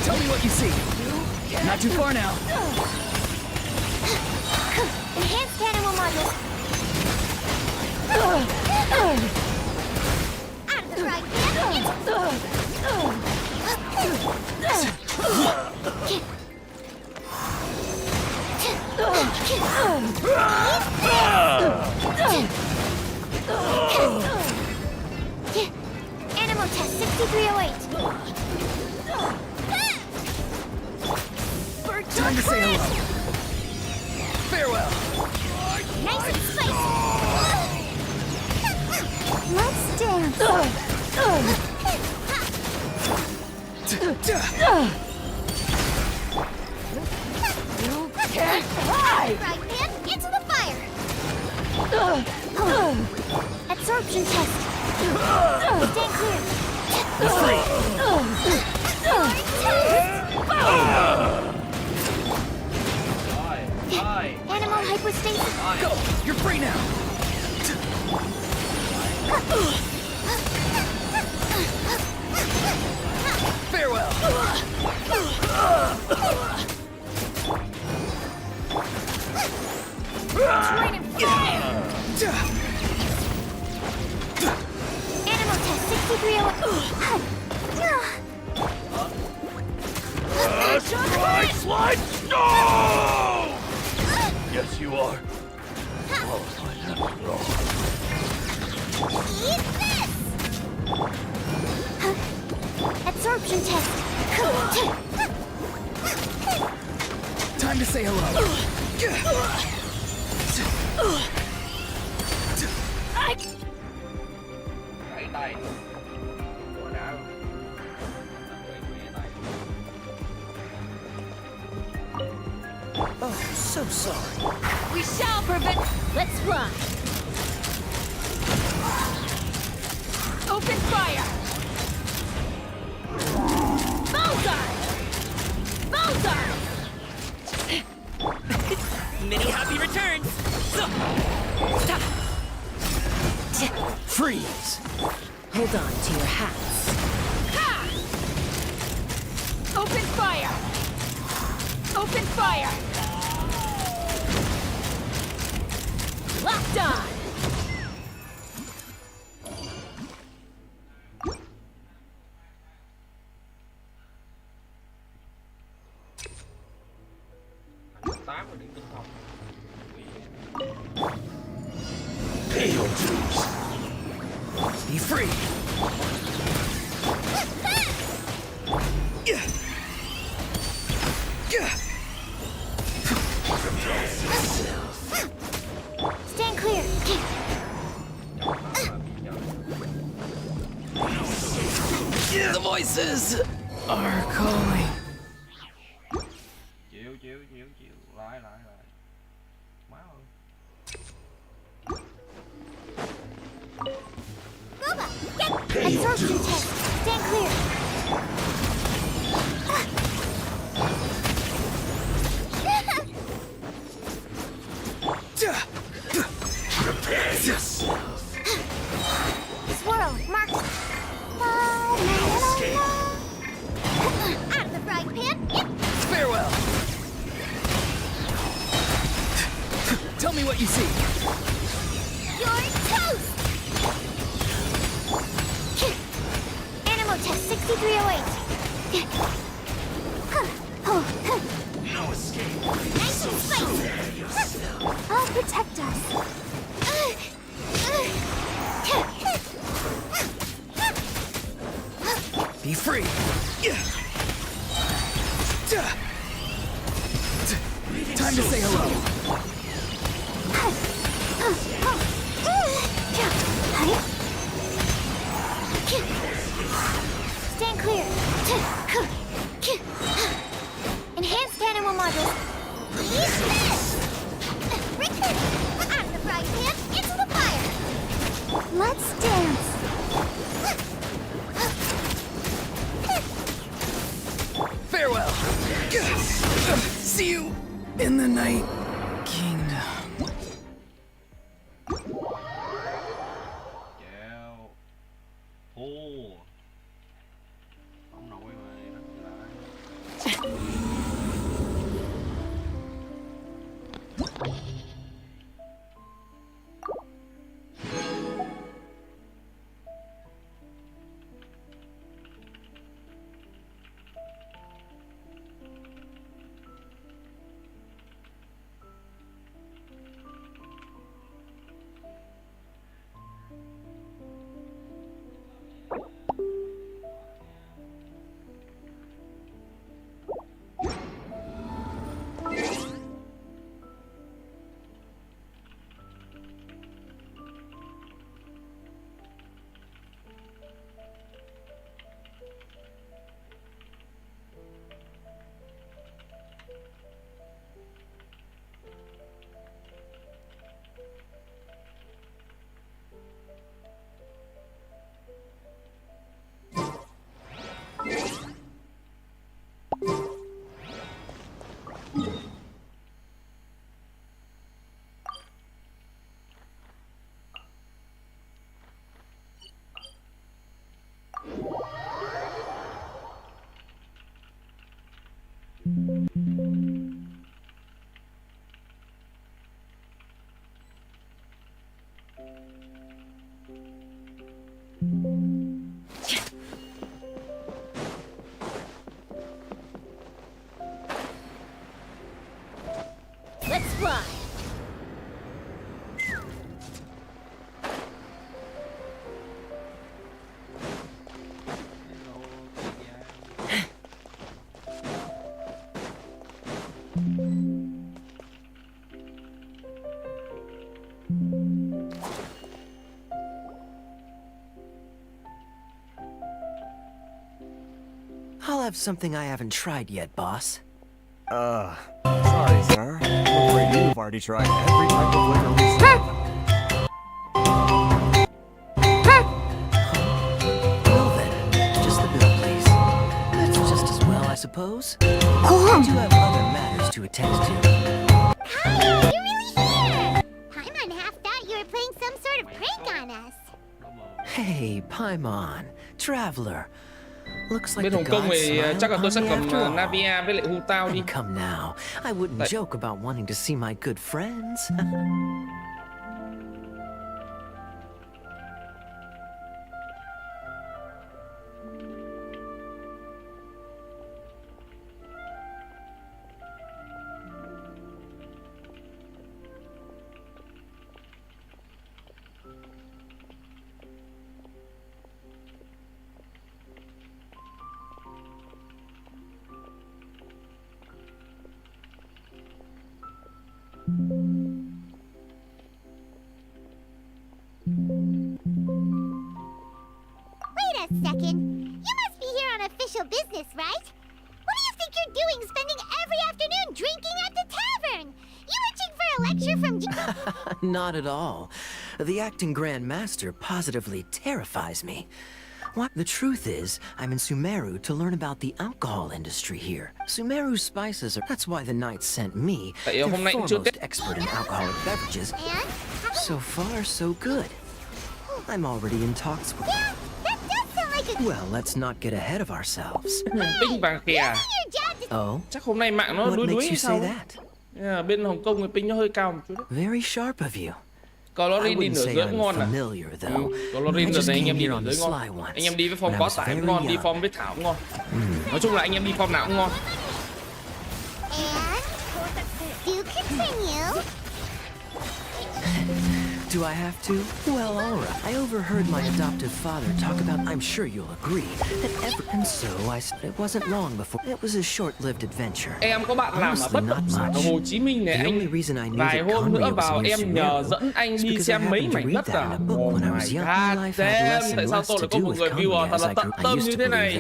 Tell me what you see. Not too far now. Enhanced animal module. Out of the frying Animal test 6308. Time to say hello. Farewell. Nice and spicy. Let's dance. You can't hide. Right pan into the fire. Absorption test. Stand clear. Be free. Animal hypostasis. Go. You're free now. Farewell. It's raining fire. Animal test 6308. Slide! No! Yes, you are. Eat this. Absorption test. Time to say hello. Oh, so sorry. We shall prevent. Let's run. Open fire. Bullseye. Bullseye. Many happy returns. Freeze! Hold on to your hats. Ha! Open fire. Open fire. Locked on. Pay your dues. Be free. Stand clear. The voices are calling. Chịu lại má ơi. Booba, get absorption test. Stand clear. Prepare yourself. Swirl, mark. Out of the frying pan. Farewell. Tell me what you see. You're toast. Animal test 6308. No escape. Nice and spicy. I'll protect us. Be free. Time to say hello. Stand clear. Enhanced animal modules. Rick, out of the frying pan, into the fire. Let's dance. Farewell. See you in the night kingdom. Chào. Ồ. Ông nội mày nó lại. Let's fly. I'll have something I haven't tried yet, boss. Sorry, sir. I'm afraid you've already tried every type of liquor we sell. Well then, just the bill, please. That's just as well, I suppose. I do have other matters to attend to. Kyle, you're really here! Paimon half thought you were playing some sort of prank on us. Hey, Paimon, traveler. Looks like Bên the Hồng Kông gods thì smiled chắc là tôi upon sẽ me cầm after all. Navia với lại Hu Tao đi. Come now, I wouldn't joke about wanting to see my good friends. Wait a second. You must be here on official business, right? What do you think you're doing spending every afternoon drinking at the tavern? You itching for a lecture from... Not at all. The acting Grand Master positively terrifies me. What? The truth is, I'm in Summeru to learn about the alcohol industry here. Summeru spices are... That's why the knight sent me, their foremost expert in alcoholic beverages. So far, so good. I'm already in talks with... Yeah, that does sound like a... Well, let's not get ahead of ourselves. Ping vàng kìa. Oh? Chắc hôm nay mạng nó What đuối makes đuối you hay sao? say that? Yeah, bên Hồng Kông cái ping nó hơi cao một chút đấy. Very sharp of you. Colorin đi I wouldn't nửa say giới I'm ngon à? familiar, though. Colorin I đợt just này anh came em đi here nửa on the giới ngon. sly once. Anh em đi với when form I có was tải very cũng ngon, đi young. form với Thảo cũng ngon. Nói chung là anh em đi form nào cũng ngon. And... do continue. Do I have to? Well, all right. I overheard my adoptive father talk about, I'm sure you'll agree, that and so it wasn't long before. It was a short-lived adventure. Em có bạn làm ở bất động sản ở Hồ Chí Minh này anh. Vài hôm nữa vào em nhờ dẫn anh đi xem mấy mảnh đất à. Oh my god damn, tại sao tôi lại có một người viewer thật là tận tâm như thế này.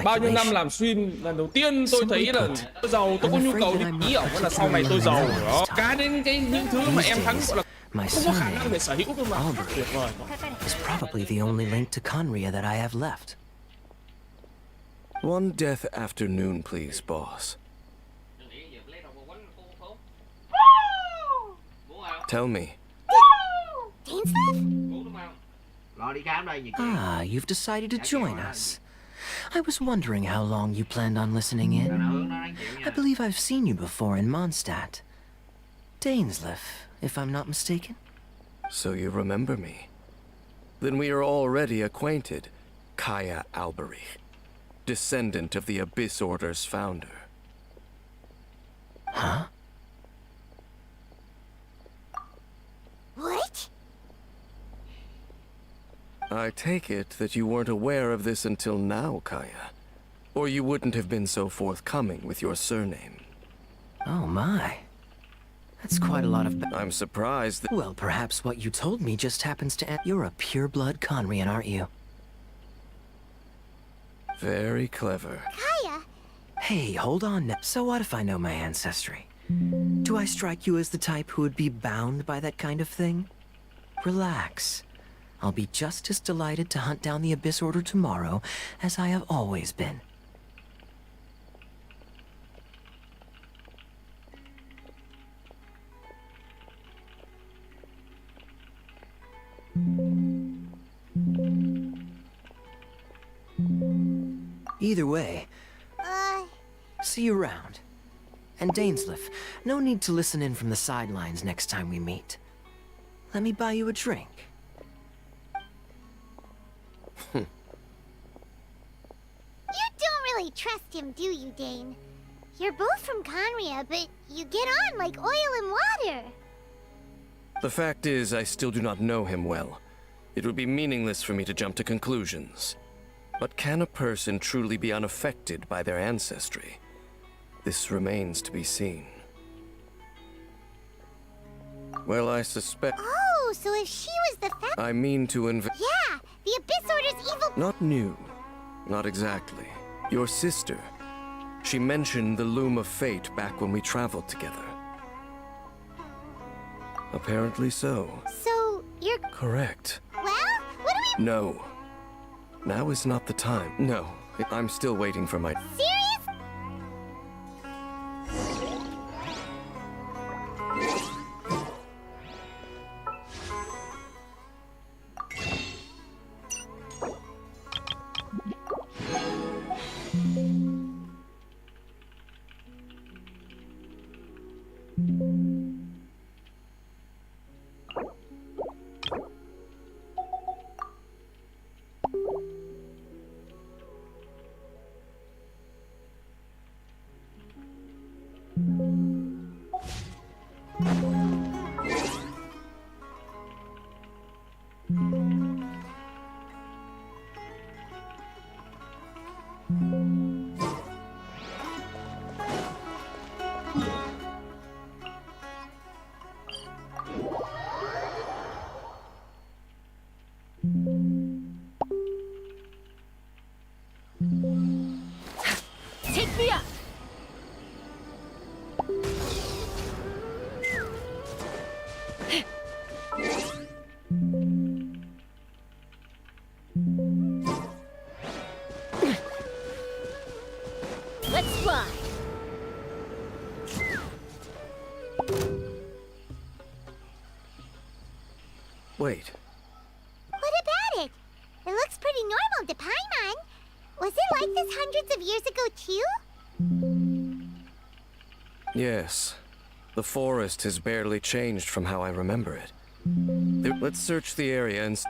Bao nhiêu năm làm stream, lần đầu tiên tôi thấy là tôi giàu, tôi có nhu cầu đi ý ổng là sau này tôi giàu. Cá đến những thứ mà em thắng gọi là không có khả năng để sở hữu cơ mà. Tuyệt vời. Is probably the only link to Conria that I have left. One death afternoon, please, boss. Tell me. Ah, you've decided to join us. I was wondering how long you planned on listening in. I believe I've seen you before in Mondstadt. Dainsleif, if I'm not mistaken. So you remember me. Then we are already acquainted. Kaya Alberich, descendant of the Abyss Order's founder. Huh? What? I take it that you weren't aware of this until now, Kaya. Or you wouldn't have been so forthcoming with your surname. Oh my. That's quite a lot of... I'm surprised that... Well, perhaps what you told me just happens to... You're a pure-blood Conrian, aren't you? Very clever. Kaya! Hey, hold on now. So what if I know my ancestry? Do I strike you as the type who would be bound by that kind of thing? Relax. I'll be just as delighted to hunt down the Abyss Order tomorrow as I have always been. Either way, see you around. And Dainsleif, no need to listen in from the sidelines next time we meet. Let me buy you a drink. You don't really trust him, do you, Dane? You're both from Conria, but you get on like oil and water. The fact is, I still do not know him well. It would be meaningless for me to jump to conclusions. But can a person truly be unaffected by their ancestry? This remains to be seen. Well, I suspect... Oh, so if she was the I mean to Yeah, the Abyss Order's evil... Not new. Not exactly. Your sister. She mentioned the Loom of Fate back when we traveled together. Apparently so. So, you're... Correct. Well, what do we... No. Now is not the time. No, I'm still waiting for my... Serious? Take me up! Let's fly! Wait. What about it? It looks pretty normal to Paimon. Was it like this hundreds of years ago, too? Yes. The forest has barely changed from how I remember it. Let's search the area and... Is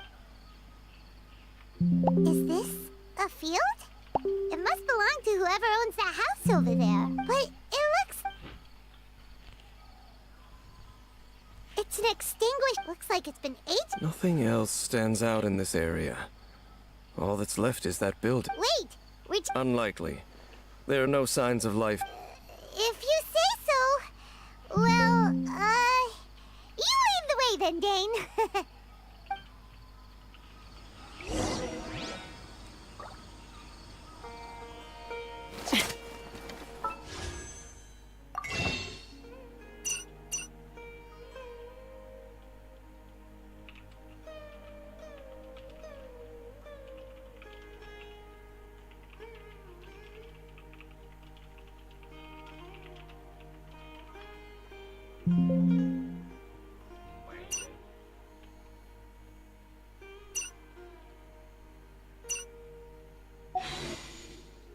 this a field? It must belong to whoever owns that house over there. But it looks... It's an extinguished. Looks like it's been ate. Nothing else stands out in this area. All that's left is that building. Wait, Unlikely. There are no signs of life. if you say so. Well, you lead the way then, Dane.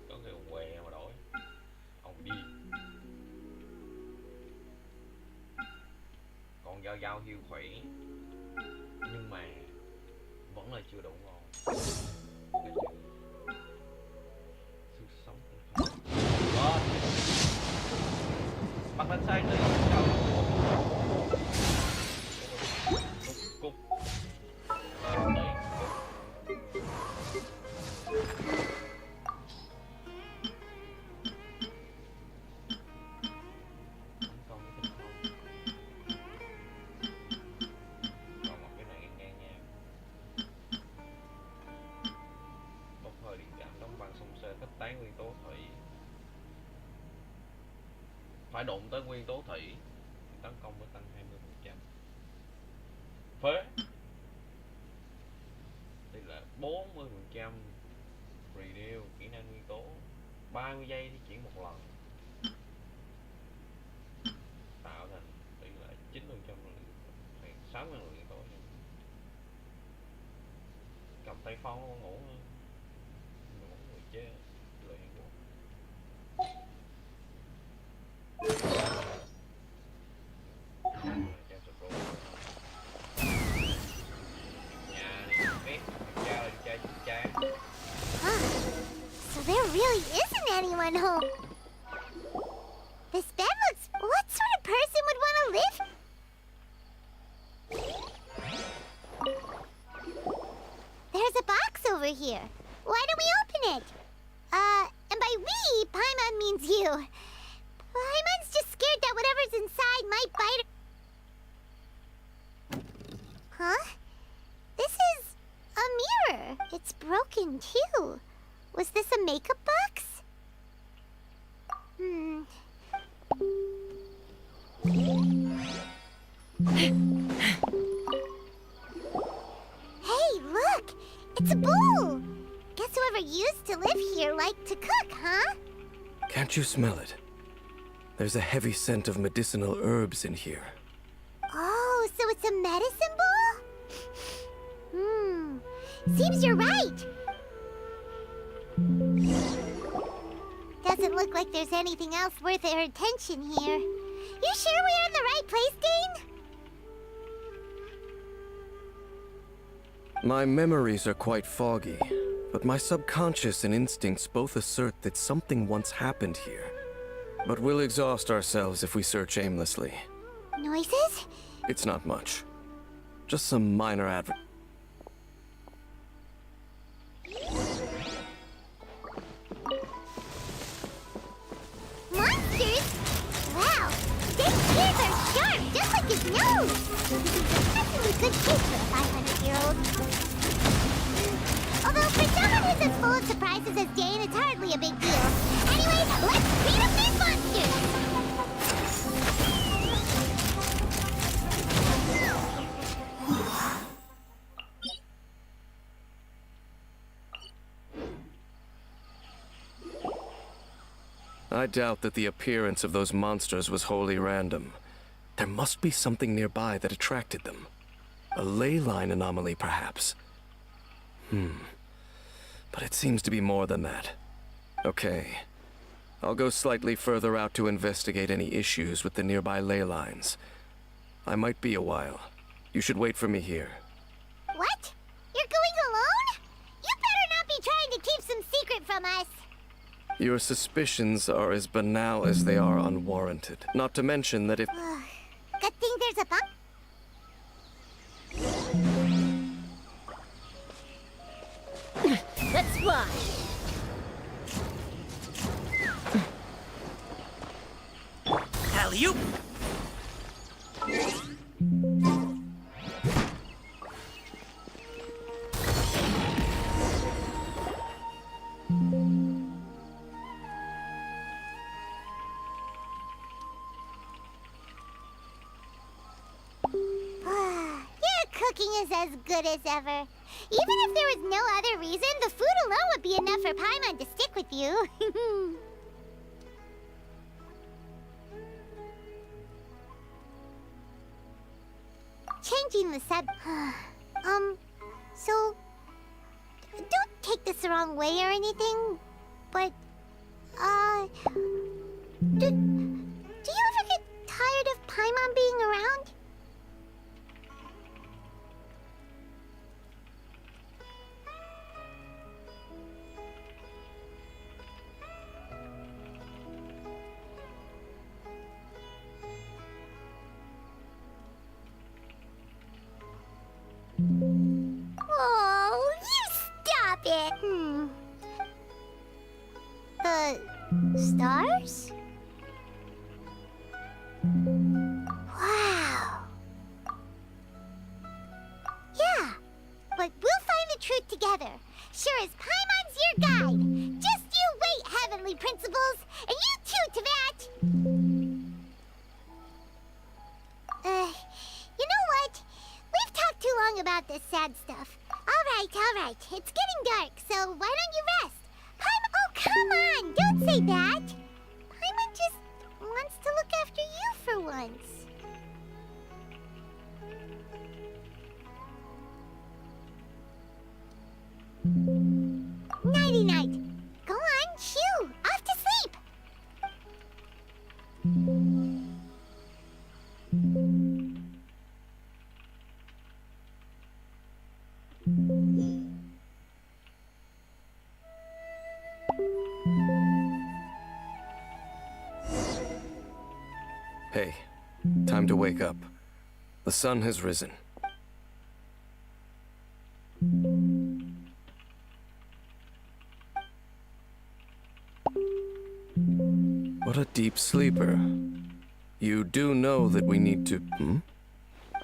Có người què mà đổi. Ông đi. Con dao hiu khỏe. Nhưng mà vẫn là chưa đủ ngon. Sức sống cũng không. Bắt lên sai đi. Cúc. Phải đụng tới nguyên tố thủy thì tấn công mới tăng 20%. Phế. Đây là 40% renew kỹ năng nguyên tố. 30 giây thì chuyển một lần. Tạo thành tỷ lệ 9% thành 6 năng lượng nguyên tố. Cầm tay phong không ngủ nữa. Người chết lợi hại quá. So there really isn't anyone home. This bed looks... What sort of person would want to live? There's a box over here. Why don't we open it? And by we, Paimon means you. Paimon's just scared that whatever's inside might bite her. Huh? This is a mirror. It's broken too. Was this a makeup box? Hey, look! It's a bowl! Guess whoever used to live here liked to cook, huh? Can't you smell it? There's a heavy scent of medicinal herbs in here. Oh, so it's a medicine bowl? Seems you're right. Doesn't look like there's anything else worth our attention here. You sure we're in the right place, Dane? My memories are quite foggy, but my subconscious and instincts both assert that something once happened here. But we'll exhaust ourselves if we search aimlessly. Noises? It's not much. Just some minor Monsters? Wow, Dane's ears are sharp, just like his nose. That's a good case for a 500-year-old. Although for someone who's as full of surprises as Dane, it's hardly a big deal. Anyway, let's beat up these monsters! I doubt that the appearance of those monsters was wholly random. There must be something nearby that attracted them. A ley line anomaly, perhaps. But it seems to be more than that. Okay. I'll go slightly further out to investigate any issues with the nearby ley lines. I might be a while. You should wait for me here. What? You're going alone? You better not be trying to keep some secret from us. Your suspicions are as banal as they are unwarranted. Not to mention that if... Good thing there's a bunk. fly. Alley-oop! Cooking is as good as ever. Even if there was no other reason, the food alone would be enough for Paimon to stick with you. Changing the sub... so... Don't take this the wrong way or anything, but... Do you ever get tired of Paimon being around? Oh, you stop it! The stars? Wow. Yeah, but we'll find the truth together. Sure as Paimon's your guide. Just you wait, heavenly principles, and you too, Teyvat. You know what? We've talked too long about this sad stuff. All right. It's getting dark, so why don't you rest? Paimon, oh, come on! Don't say that! Paimon just wants to look after you for once. Nighty-night. Go on, shoo! Off to sleep! Hey, time to wake up. The sun has risen. What a deep sleeper. You do know that we need to...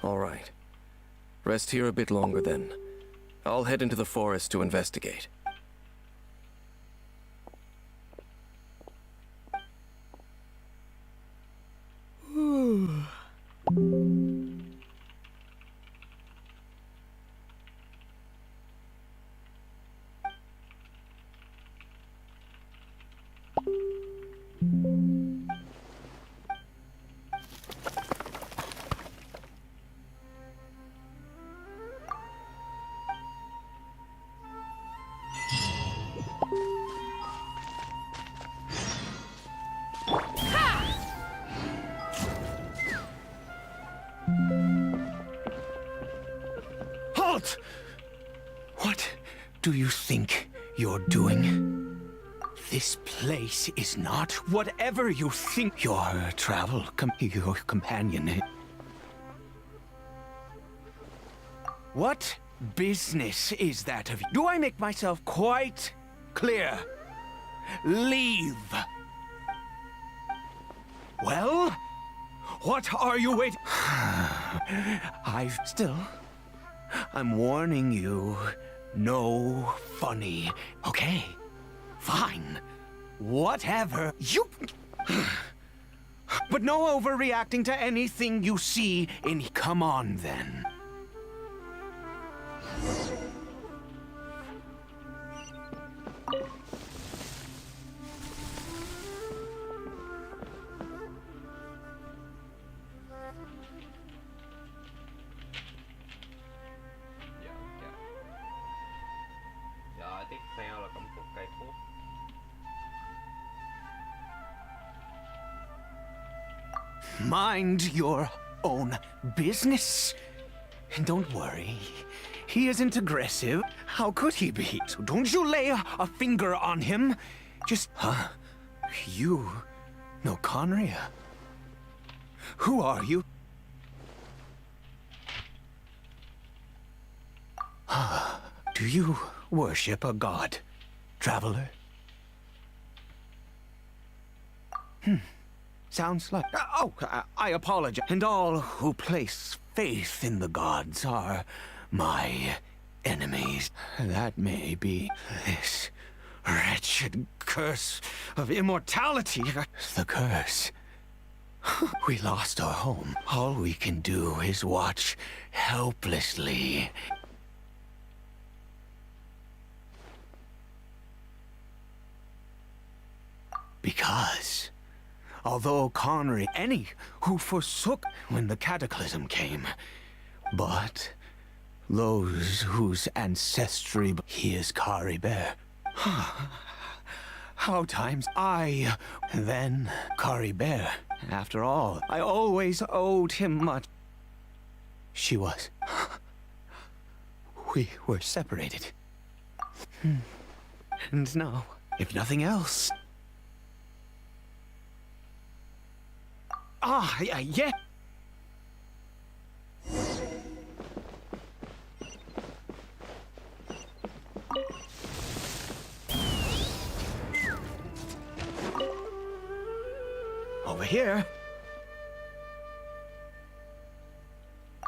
All right. Rest here a bit longer then. I'll head into the forest to investigate. Halt! What do you think you're doing? This place is not whatever you think your your companion. What business is that of you? Do I make myself quite clear? Leave. Well, what are you waiting? I'm warning you. No funny. Okay, fine. Whatever. You... But no overreacting to anything you see in... Come on, then. Mind your own business. And don't worry, he isn't aggressive. How could he be? So don't you lay a finger on him. Just, you know Conria? Who are you? Do you worship a god? traveler? Sounds like... I apologize. And all who place faith in the gods are my enemies. That may be this wretched curse of immortality. The curse. We lost our home. All we can do is watch helplessly. Because, although Connery, any who forsook when the cataclysm came, but those whose ancestry, he is Kari Bear. How times I, then Kari Bear. After all, I always owed him much. She was. We were separated. And now, if nothing else... yeah. Over here.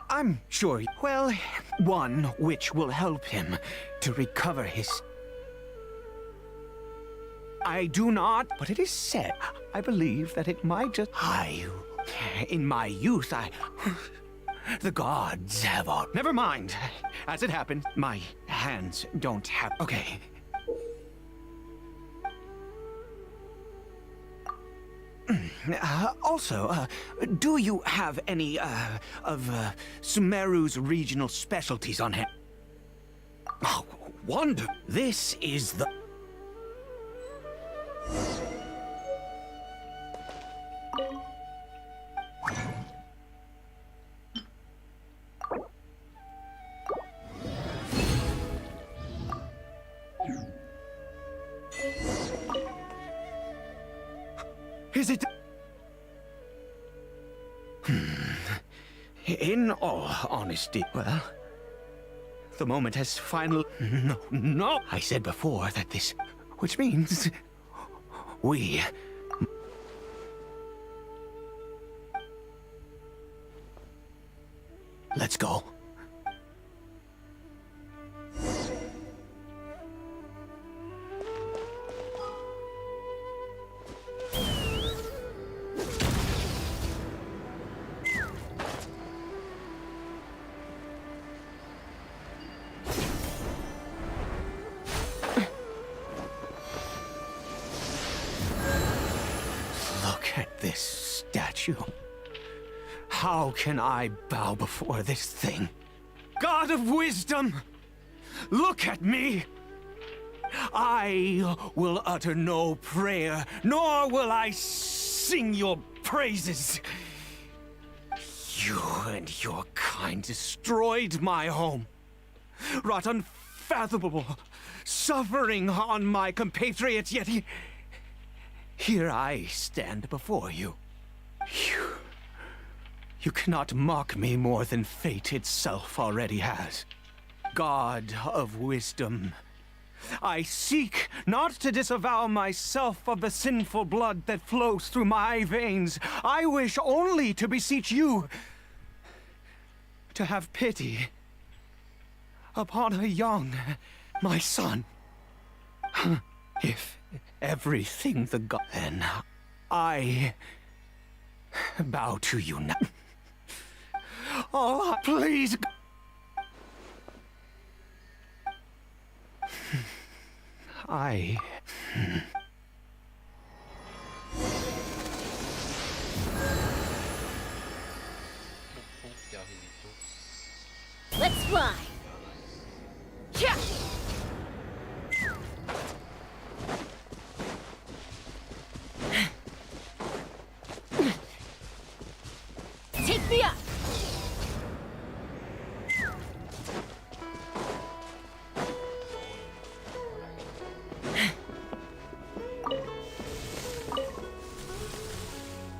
I'm sure, well, one which will help him to recover his... I do not, but it is said, I believe that it might just... in my youth, the gods have all... Never mind. As it happened, my hands don't have... Okay. Also, do you have any, of, Summeru's regional specialties on hand? Oh, wonder. This is the... Is it... In all honesty, well, the moment has finally... No! I said before that this... Which means... We... Let's go. How can I bow before this thing? God of wisdom, look at me! I will utter no prayer, nor will I sing your praises. You and your kind destroyed my home, wrought unfathomable suffering on my compatriots, yet here I stand before you. You cannot mock me more than fate itself already has. God of wisdom, I seek not to disavow myself of the sinful blood that flows through my veins. I wish only to beseech you to have pity upon a young, my son. If everything the god, then I bow to you now. Oh, please. Let's fly. Yeah. Take me up.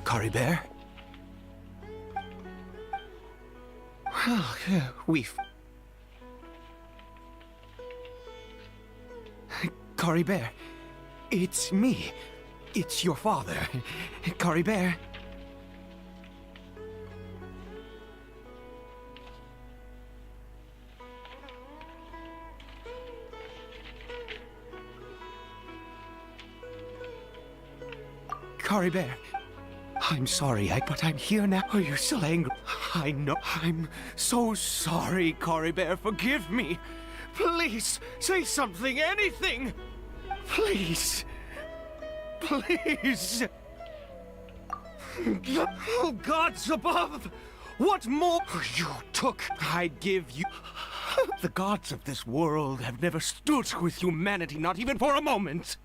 Kari Bear? Well, we've... Cory Bear, it's me. It's your father, Cory Bear. Cory Bear, I'm sorry, but I'm here now. Oh, you're still angry. I know. I'm so sorry, Cory Bear. Forgive me. Please, say something, anything. Please. Please. Oh, gods above. What more you took, I'd give you. The gods of this world have never stood with humanity, not even for a moment.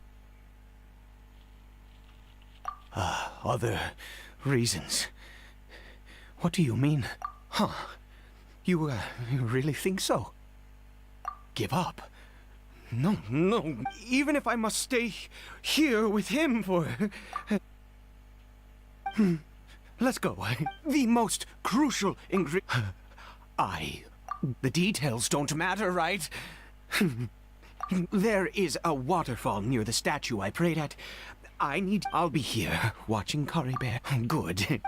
Other reasons. What do you mean? Huh? You really think so? Give up? No. Even if I must stay here with him for... Let's go. The most crucial ingredient... The details don't matter, right? There is a waterfall near the statue I prayed at. I'll be here, watching Cory Bear. Good.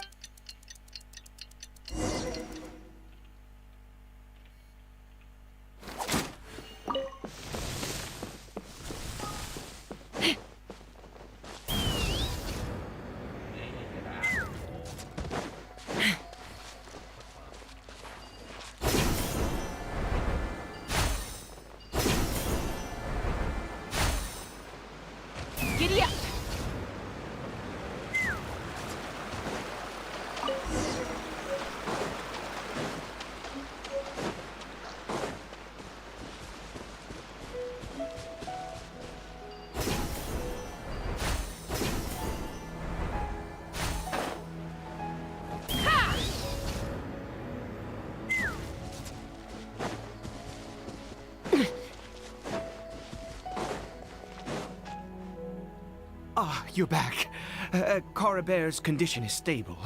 Giddy up! You're back. Cory Bear's condition is stable.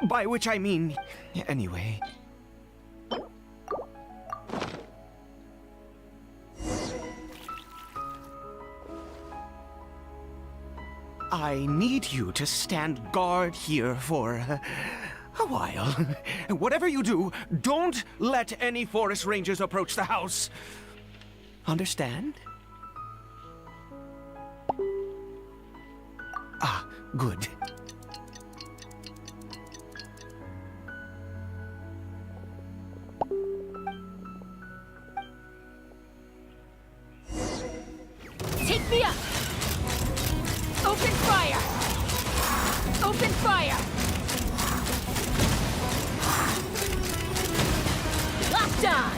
By which I mean... Anyway... I need you to stand guard here for... a while. Whatever you do, don't let any forest rangers approach the house. Understand? Good. Take me up! Open fire! Open fire! Locked on!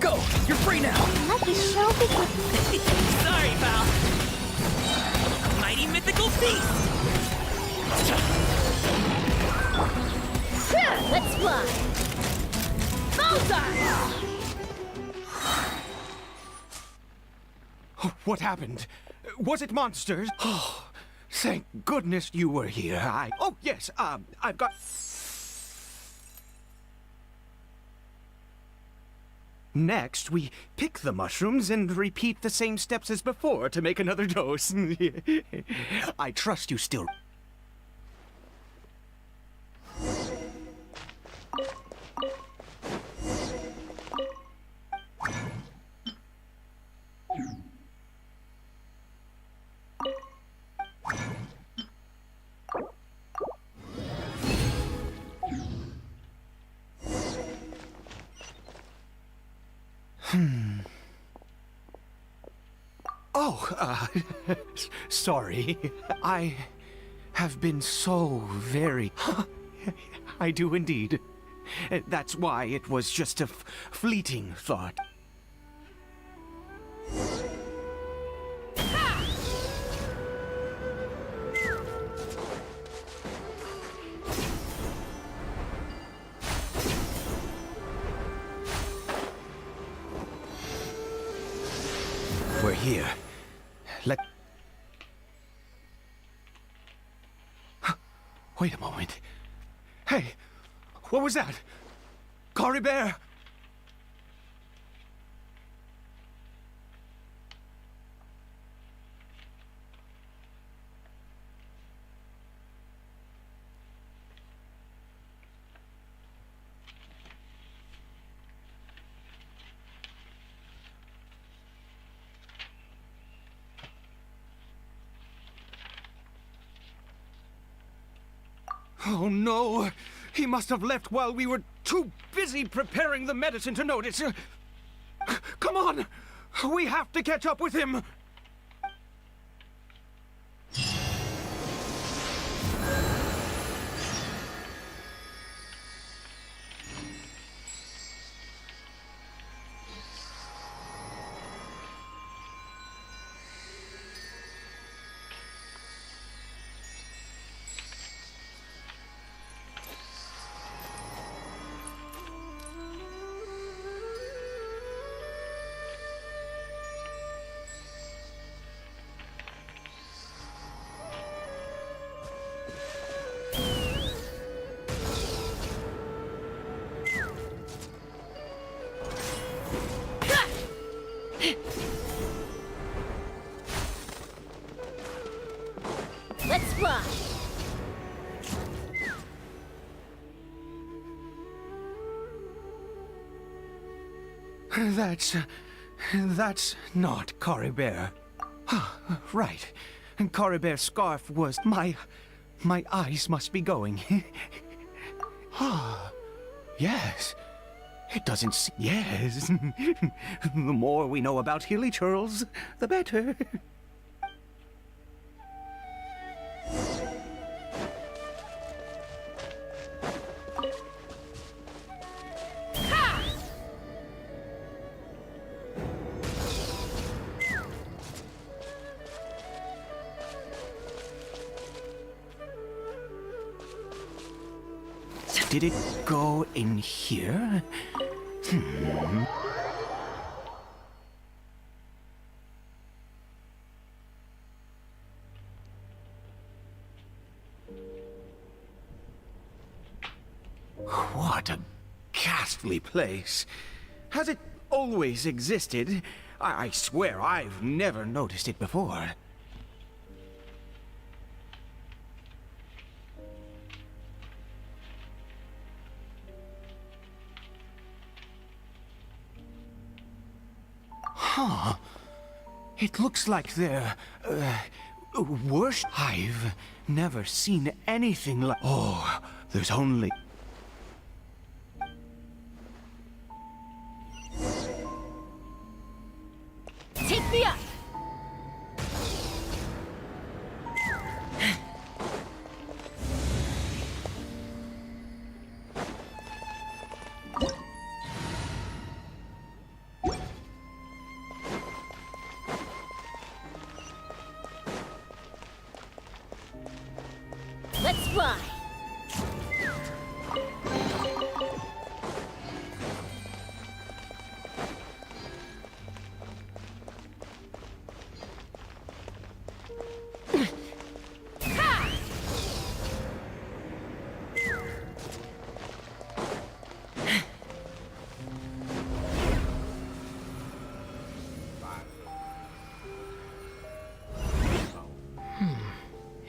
Go! You're free now! Let the show begin. Sorry, pal! Mighty mythical beast! Let's fly! Bullseye! What happened? Was it monsters? Oh, thank goodness you were here. Oh, yes, I've got... Next, we pick the mushrooms and repeat the same steps as before to make another dose. I trust you still... Sorry. I have been so very... I do indeed. That's why it was just a fleeting thought. We're here. Wait a moment. Hey, what was that? Cory Bear! Oh no! He must have left while we were too busy preparing the medicine to notice. Come on! We have to catch up with him! Let's fly. That's not Coribert. Right. Coribert's scarf was my eyes must be going. Yes. It doesn't see. Yes. The more we know about hilly churls, the better. Did it go in here? What a ghastly place. Has it always existed? I swear I've never noticed it before. Huh. It looks like they're, worse. I've never seen anything like... Oh, there's only... Take me up! Let's fly!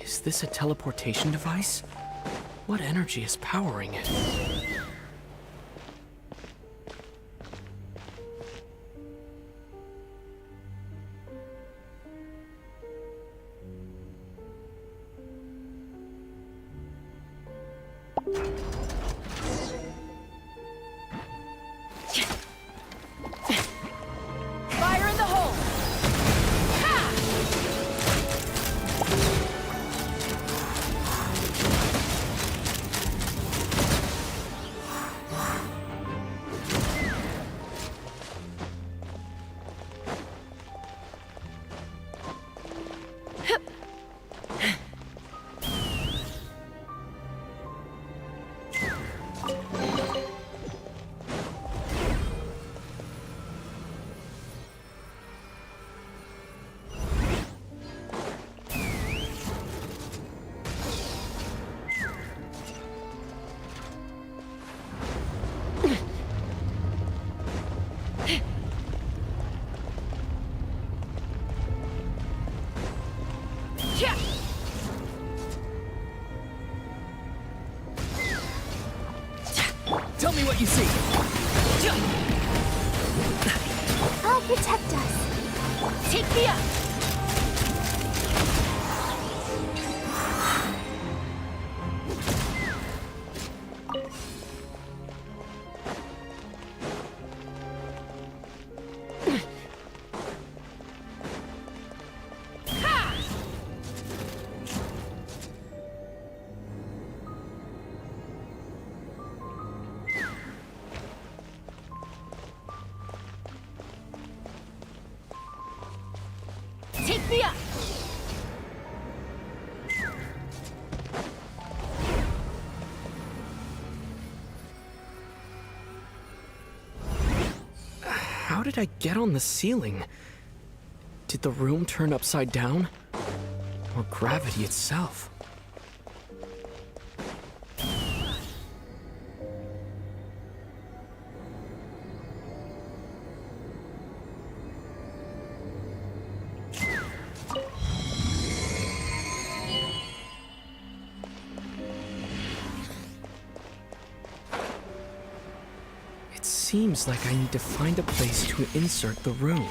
Is this a teleportation device? What energy is powering it? Fire in the hole! Tell me what you see. I'll protect us. Take me up. me up! How did I get on the ceiling? Did the room turn upside down? Or gravity itself? It seems like I need to find a place to insert the rune.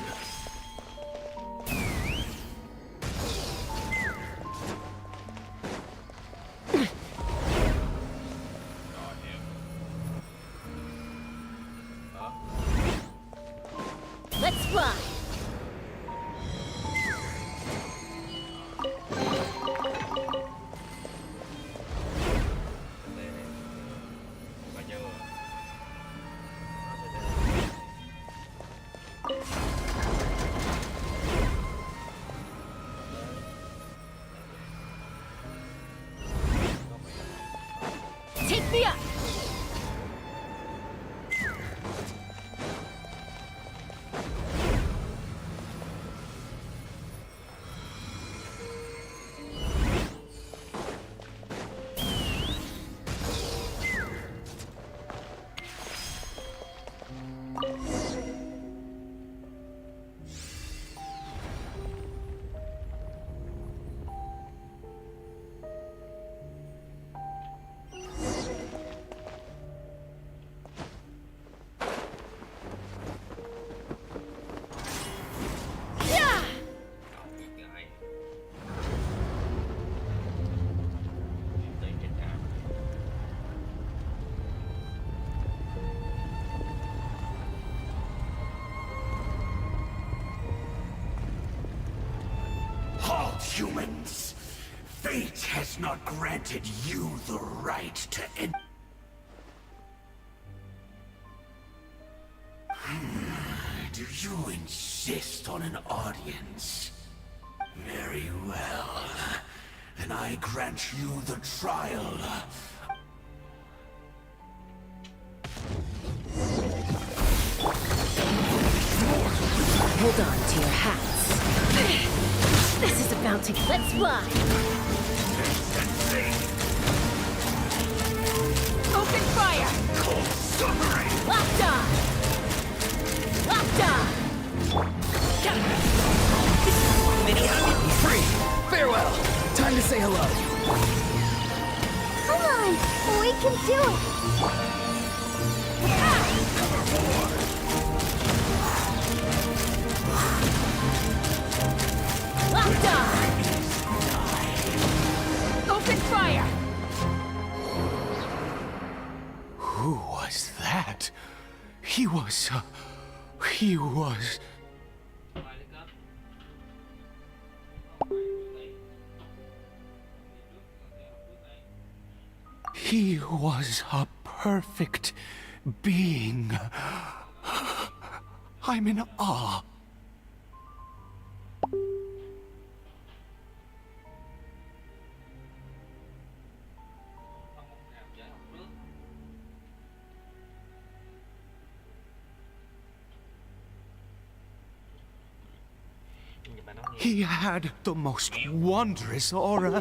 Let's fly! Take me up! Halt, humans! Fate has not granted you the right to end. Do you insist on an audience? Very well. Then I grant you the trial. Hold on to your hats. This is about to... Let's fly! Open fire! Locked on! Locked on! Free! Farewell! Time to say hello! Come on! We can do it! Locked on! Open fire! Who was that? He was... He was a perfect being. I'm in awe. He had the most wondrous aura,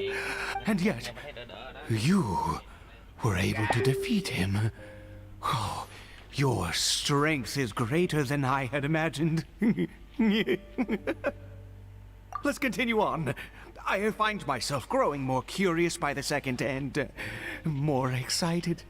and yet you were able to defeat him. Oh, your strength is greater than I had imagined. Let's continue on. I find myself growing more curious by the second and more excited.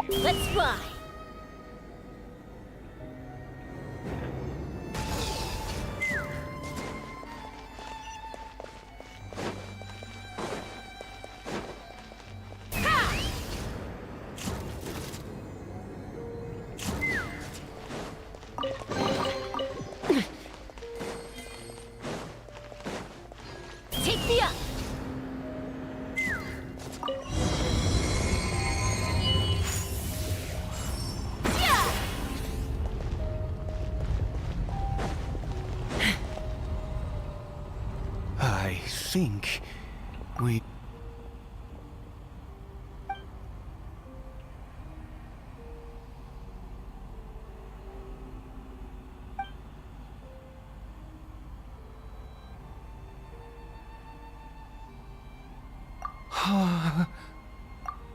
Let's fly. Take me up. I think we...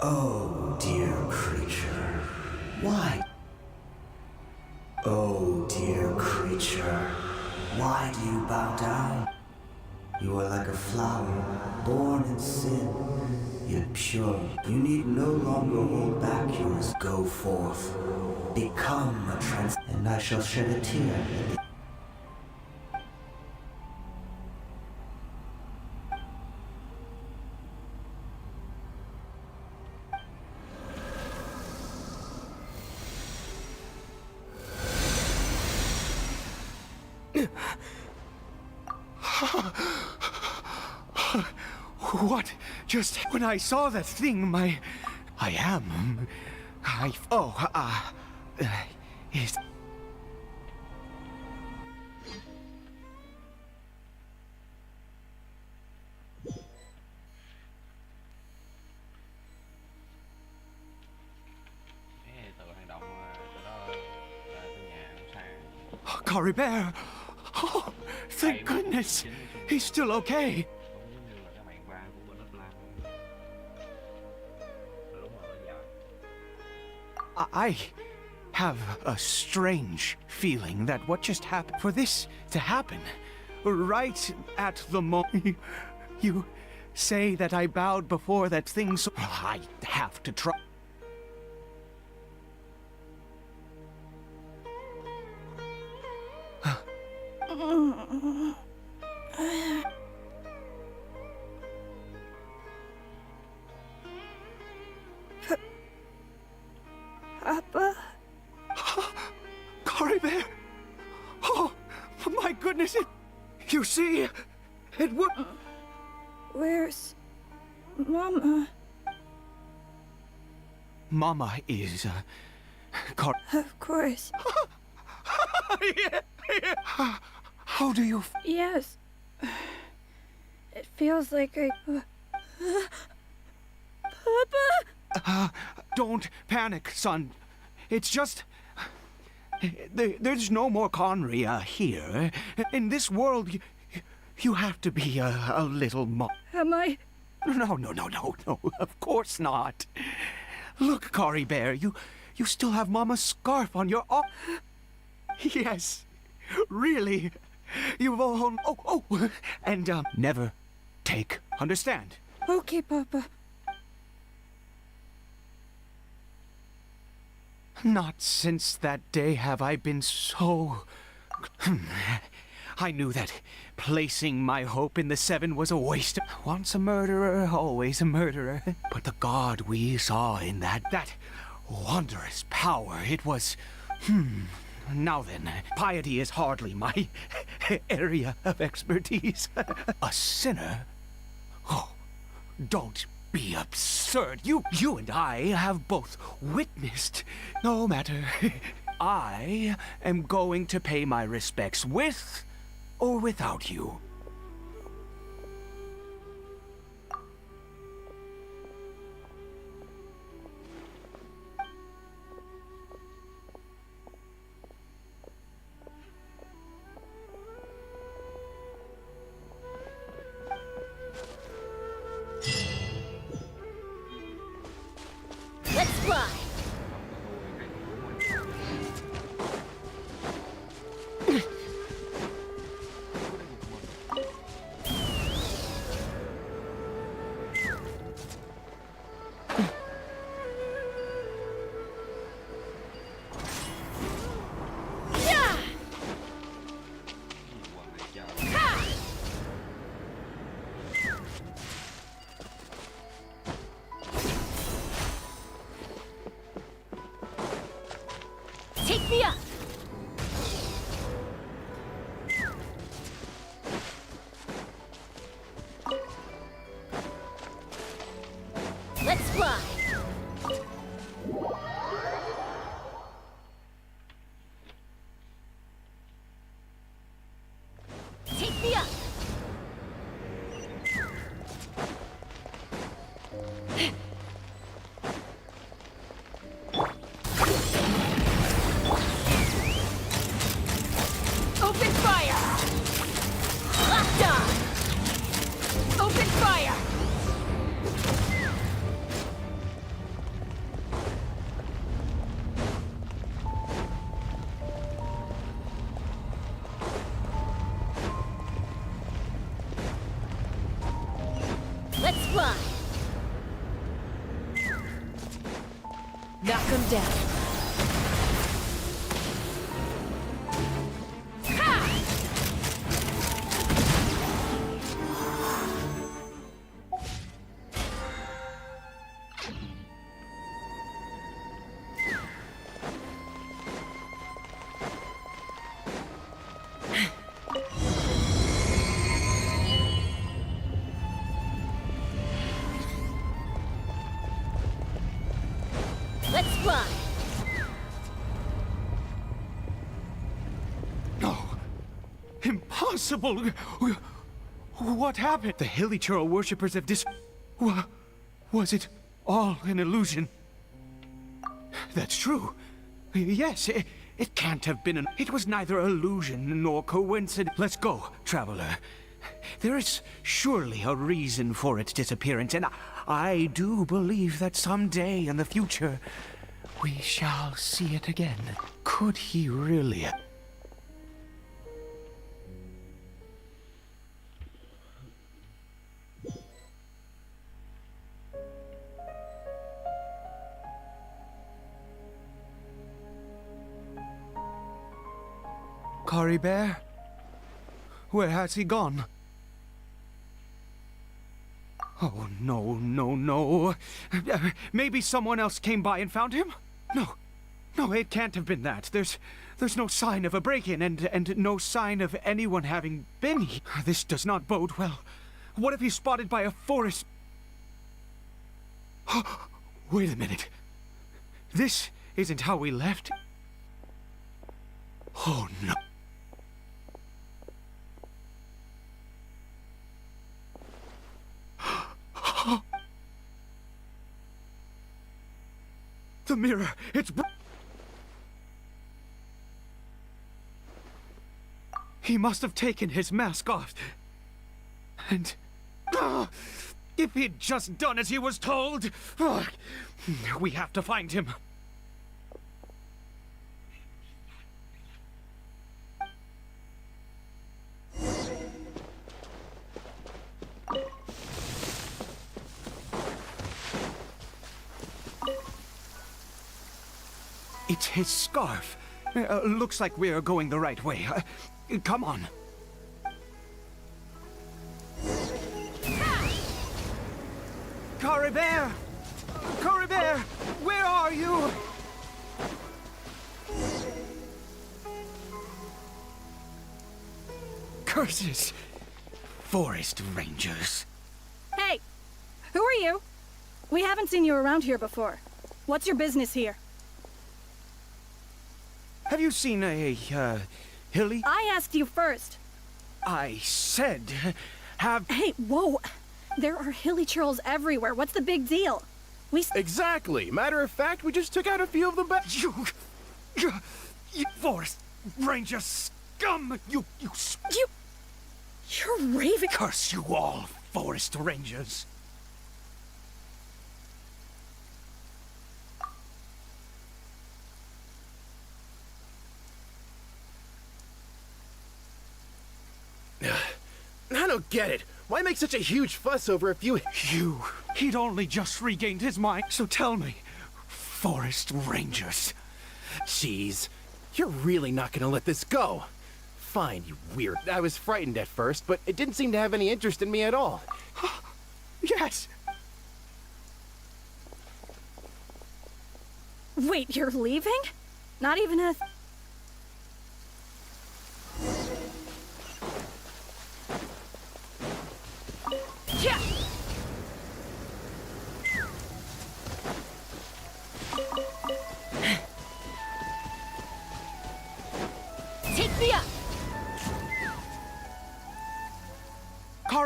Oh, dear creature. Why? Oh, dear creature. Why do you bow down? You are like a flower, born in sin, yet pure. You need no longer hold back yours. Go forth, become a trans... and I shall shed a tear. What? Just when I saw that thing, is... Cory Bear! Oh, thank goodness! He's still okay! I have a strange feeling that what just happened, for this to happen, right at the moment you say that I bowed before that thing, so I have to try. Papa? Cory Bear! Oh, my goodness! You see, it would... Where's Mama? Mama is, Of course. How do you... Yes. It feels like I... Papa? Don't panic, son. It's just... There's no more Conry here. In this world, you have to be a little more... Am I... No, of course not. Look, Cory Bear, you still have Mama's scarf on your arm. Yes, really. You've all... Oh, and, never take. Understand? Okay, Papa. Not since that day have I been so... I knew that placing my hope in the Seven was a waste. Once a murderer, always a murderer. But the god we saw in that wondrous power, it was... Now then, piety is hardly my area of expertise. A sinner? Oh, don't be absurd. You and I have both witnessed. No matter. I am going to pay my respects with or without you. Let's fly. me up! Let's fly! Take me up! Open fire! Locked on! Open fire! Let's fly! Knock him down. Let's fly! No! Impossible! What happened? The Hilly Churl worshippers have Was it all an illusion? That's true. Yes, it can't have been It was neither illusion nor coincidence. Let's go, traveler. There is surely a reason for its disappearance, and I do believe that someday in the future, we shall see it again. Could he really? Cory Bear? Where has he gone? Oh, no, no, no. Maybe someone else came by and found him? No, it can't have been that. There's no sign of a break-in and no sign of anyone having been here. This does not bode well. What if he's spotted by a forest? Wait a minute. This isn't how we left? Oh, no. The mirror, it's... He must have taken his mask off. And... if he'd just done as he was told... we have to find him. It's his scarf. Looks like we're going the right way. Come on. Cory Bear! Cory Bear! Where are you? Curses! Forest Rangers. Hey! Who are you? We haven't seen you around here before. What's your business here? Have you seen a, Hilly? I asked you first. I said, have... Hey, whoa! There are Hilly Churls everywhere. What's the big deal? Exactly. Matter of fact, we just took out a few of them back. You Forest Ranger scum! You're raving. Curse you all, Forest Rangers. I don't get it. Why make such a huge fuss over a few... He'd only just regained his mind, so tell me, Forest Rangers. Jeez, you're really not gonna let this go. Fine, you weird. I was frightened at first, but it didn't seem to have any interest in me at all. Yes! Wait, you're leaving? Not even a...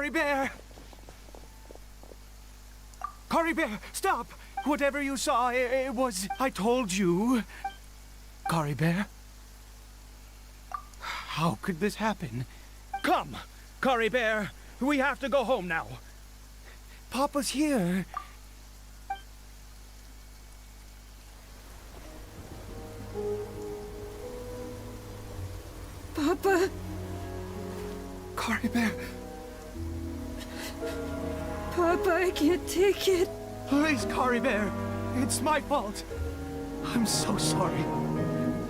Cory Bear! Cory Bear, stop! Whatever you saw, it was... I told you. Cory Bear? How could this happen? Come, Cory Bear. We have to go home now. Papa's here. Papa. Cory Bear. Papa, I can't take it. Please, Cory Bear. It's my fault. I'm so sorry.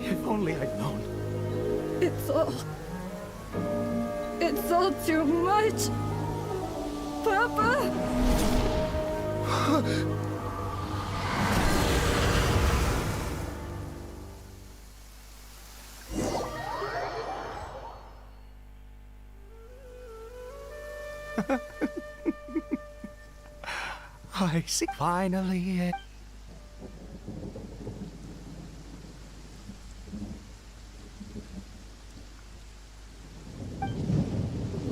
If only I'd known. It's all too much. Papa! I see. Finally.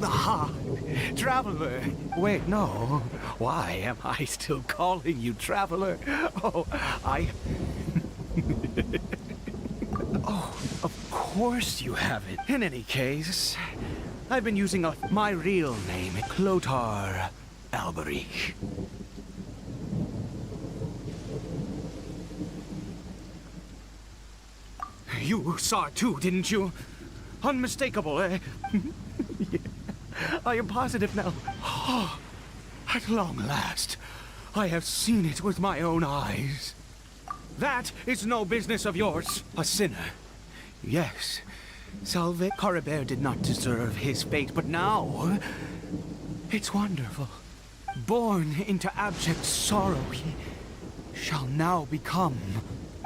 Ah, Traveler. Wait, no. Why am I still calling you Traveler? Oh, Oh, of course you haven't. In any case, I've been using my real name, Clothar Alberich. You saw it too, didn't you? Unmistakable, eh? Yeah. I am positive now. Oh, at long last, I have seen it with my own eyes. That is no business of yours. A sinner. Yes, Salve Cory Bear did not deserve his fate, but now... it's wonderful. Born into abject sorrow, he shall now become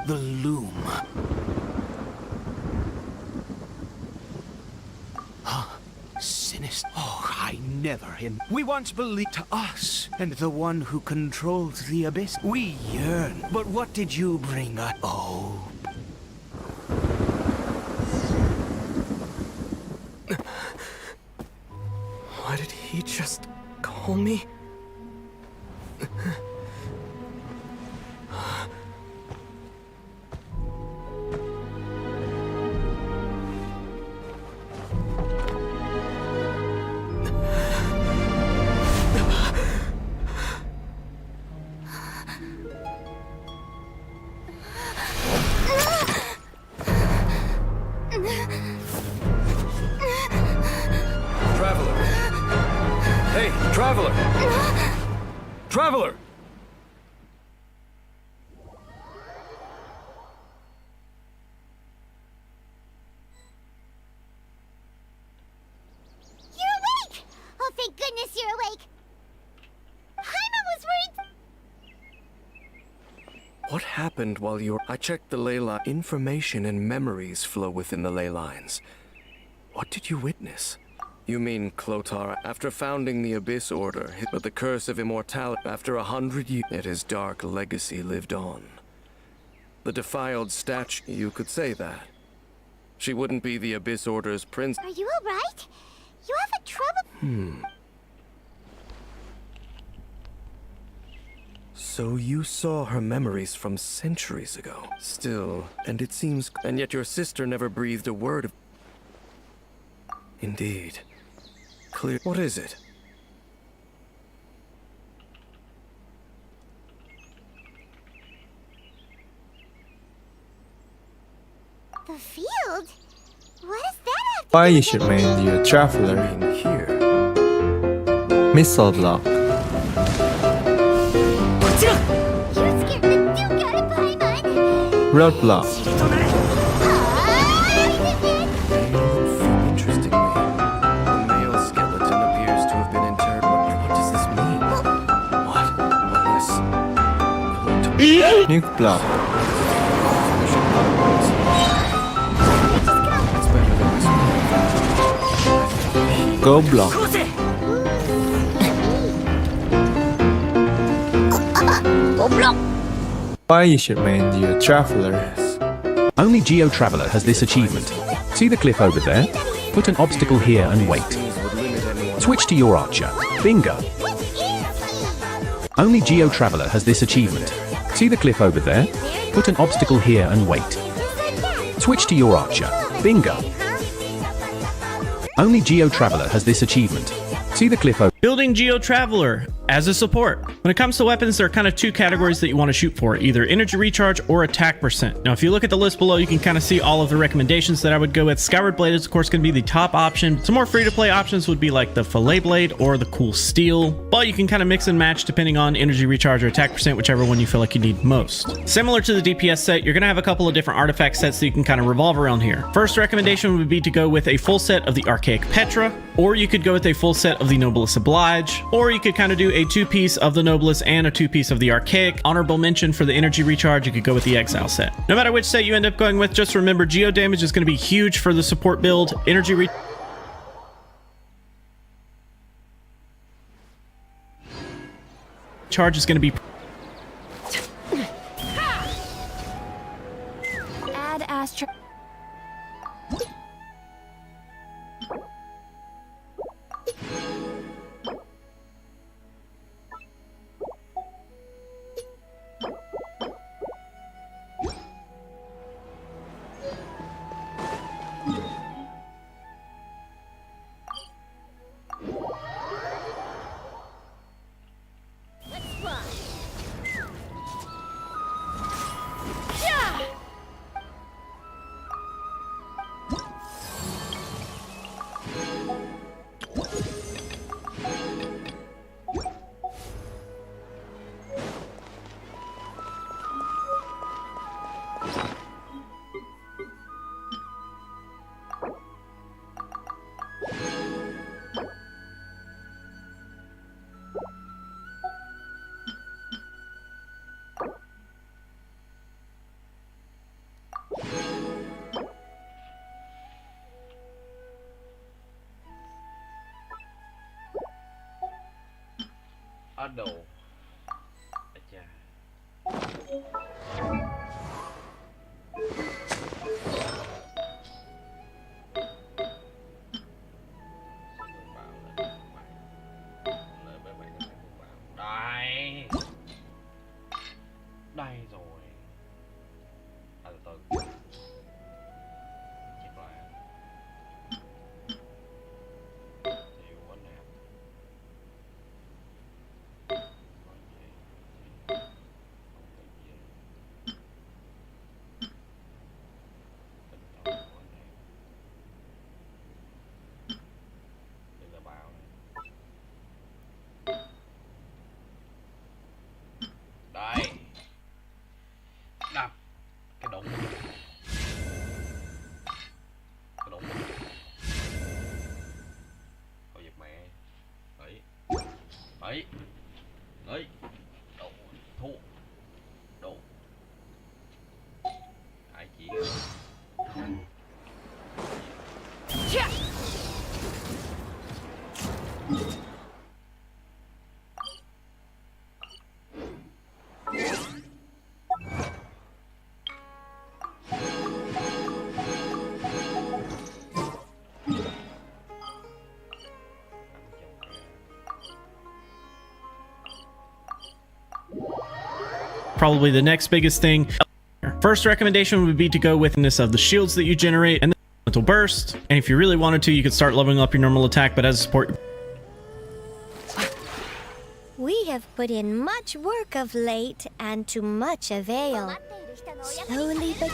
the Loom. Sinister. Oh, I never him. We once believed to us, and the one who controls the abyss. We yearn. But what did you bring us? Oh. Why did he just call me? Traveler! Traveler! You're awake! Oh, thank goodness you're awake! Hyma was worried... What happened while you were... I checked the ley line. Information and memories flow within the ley lines. What did you witness? You mean Clothar, after founding the Abyss Order, but the curse of immortality, after 100 years, yet his dark legacy lived on. The defiled statue, you could say that. She wouldn't be the Abyss Order's prince. Are you alright? You having trouble? So you saw her memories from centuries ago. Still, and it seems... And yet your sister never breathed a word of... Indeed. Clear. What is it? The field? What is that? Why you should remain the traveler? Here. Missile block. Roadblock. Nuke block. Go block. Go block. Why you should remain the traveler? Only Geo Traveler has this achievement. See the cliff over there? Put an obstacle here and wait. Switch to your archer. Bingo. Only Geo Traveler has this achievement. See the cliff over there? Put an obstacle here and wait. Switch to your archer. Bingo. Only Geo Traveler has this achievement. See the cliff over. Building Geo Traveler as a support. When it comes to weapons, there are kind of two categories that you want to shoot for, either energy recharge or attack percent. Now, if you look at the list below, you can kind of see all of the recommendations that I would go with. Skyward Blade is, of course, going to be the top option. Some more free-to-play options would be like the Fillet Blade or the Cool Steel, but you can kind of mix and match depending on energy recharge or attack percent, whichever one you feel like you need most. Similar to the DPS set, you're going to have a couple of different artifact sets that you can kind of revolve around here. First recommendation would be to go with a full set of the Archaic Petra, or you could go with a full set of the Noblest Oblige, or you could kind of do a two-piece of the Noblest and a two-piece of the Archaic. Honorable mention for the energy recharge, you could go with the Exile set. No matter which set you end up going with, just remember Geo damage is going to be huge for the support build. Energy recharge is going to be... Add Astra. Ở đồ. Chà. Đây. Đây rồi. À, từ từ. Chết lại. Nhiều quá nè. Đây. Đập cái đụng. Cái đụng. Thôi giật mẹ. Đấy. Đấy. Đấy. Đồ. Thua. Đồ. Ai chỉ. Probably the next biggest thing. First recommendation would be to go with this of the shields that you generate and the elemental burst. And if you really wanted to, you could start leveling up your normal attack, but as a support, We have put in much work of late, and to much avail. Slowly but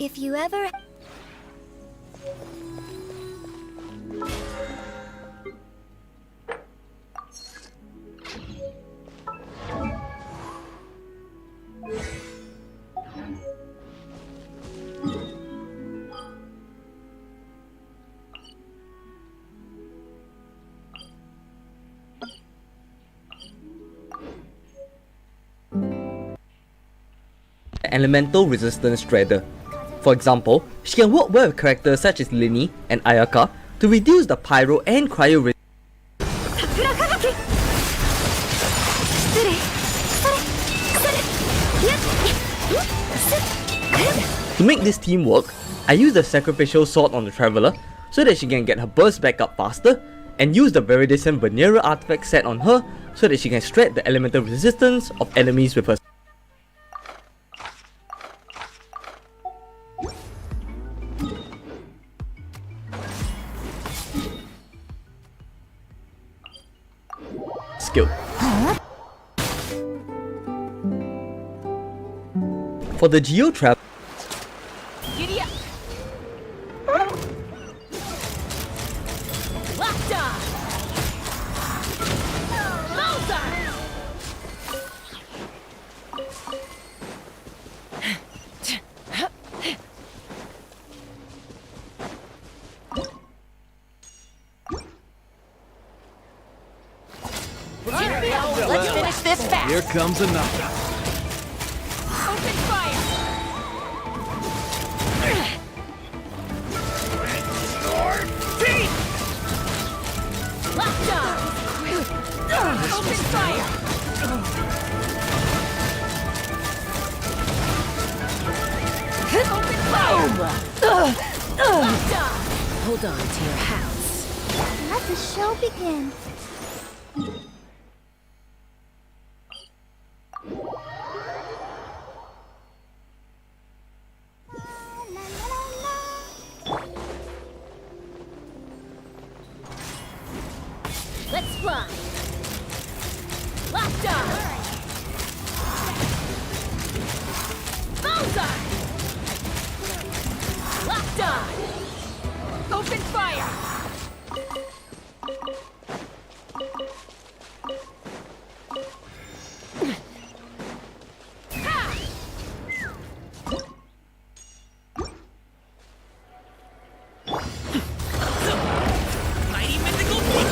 If you ever... Elemental resistance shredder. For example, she can work well with characters such as Linny and Ayaka to reduce the pyro and cryo resistance. To make this team work, I use the sacrificial sword on the Traveler so that she can get her burst back up faster, and use the Viridescent Veneer artifact set on her so that she can shred the elemental resistance of enemies with her. Skill. For the Geo Trap, Giddy up. Locked on. Bullseye. Let's finish this fast. Here comes another. Open fire. Locked on. Open fire. Open fire. Locked on. Hold on to your house. Let the show begin. Let's fly. Locked on. Bullseye. Locked on. Open fire.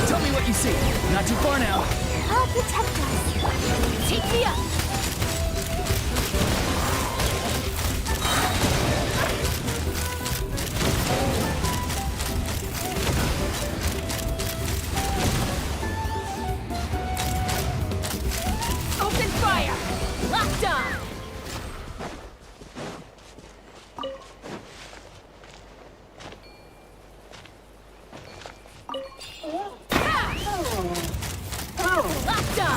Tell me what you see. Not too far now. I'll protect us. Take me up. Open fire. Locked on. Locked on.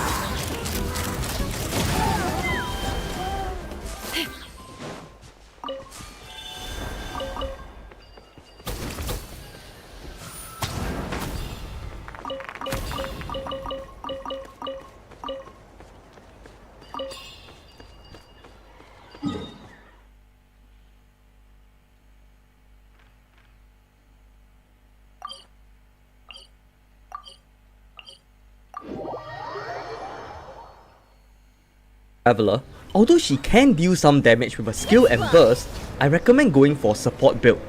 Traveler, although she can deal some damage with her skill and burst, I recommend going for support build.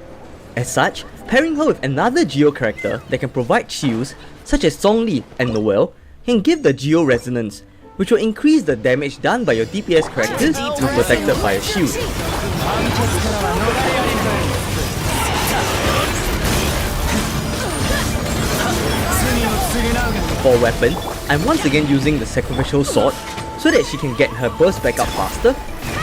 As such, pairing her with another Geo character that can provide shields, such as Songli and Noelle, can give the Geo resonance, which will increase the damage done by your DPS characters when protected by a shield. For a weapon, I'm once again using the sacrificial sword so that she can get her burst back up faster,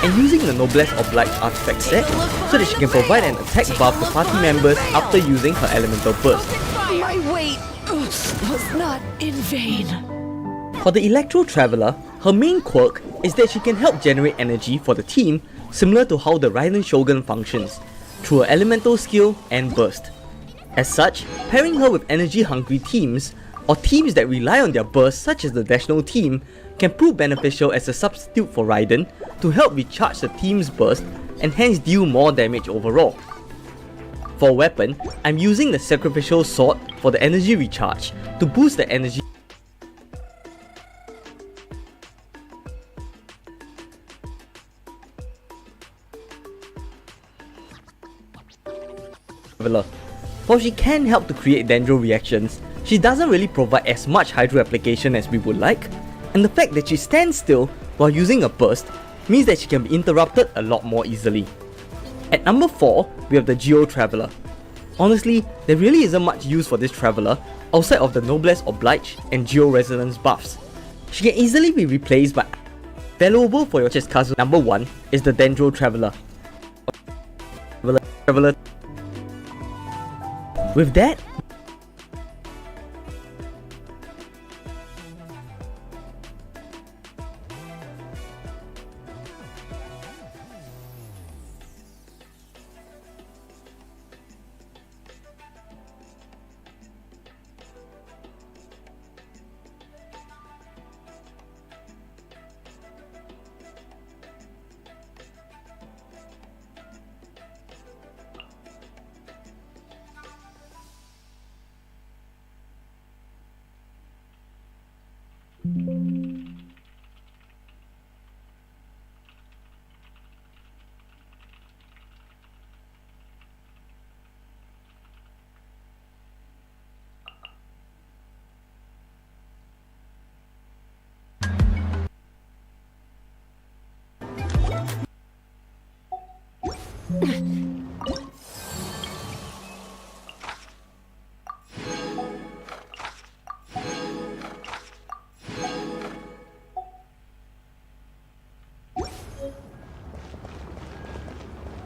and using the Noblesse Oblige artifact set so that she can provide an attack buff to party members after using her elemental burst. My wait was not in vain. For the Electro Traveler, her main quirk is that she can help generate energy for the team, similar to how the Raiden Shogun functions, through her elemental skill and burst. As such, pairing her with energy-hungry teams, or teams that rely on their burst such as the National team, can prove beneficial as a substitute for Raiden to help recharge the team's burst and hence deal more damage overall. For weapon, I'm using the sacrificial sword for the energy recharge to boost the energy traveler. While she can help to create dendro reactions, she doesn't really provide as much hydro application as we would like, and the fact that she stands still while using a burst means that she can be interrupted a lot more easily. At number 4, we have the Geo Traveler. Honestly, there really isn't much use for this traveler outside of the Noblesse Oblige and Geo Resonance buffs. She can easily be replaced by valuable for your chest Kazu. Number 1 is the Dendro Traveler. With that,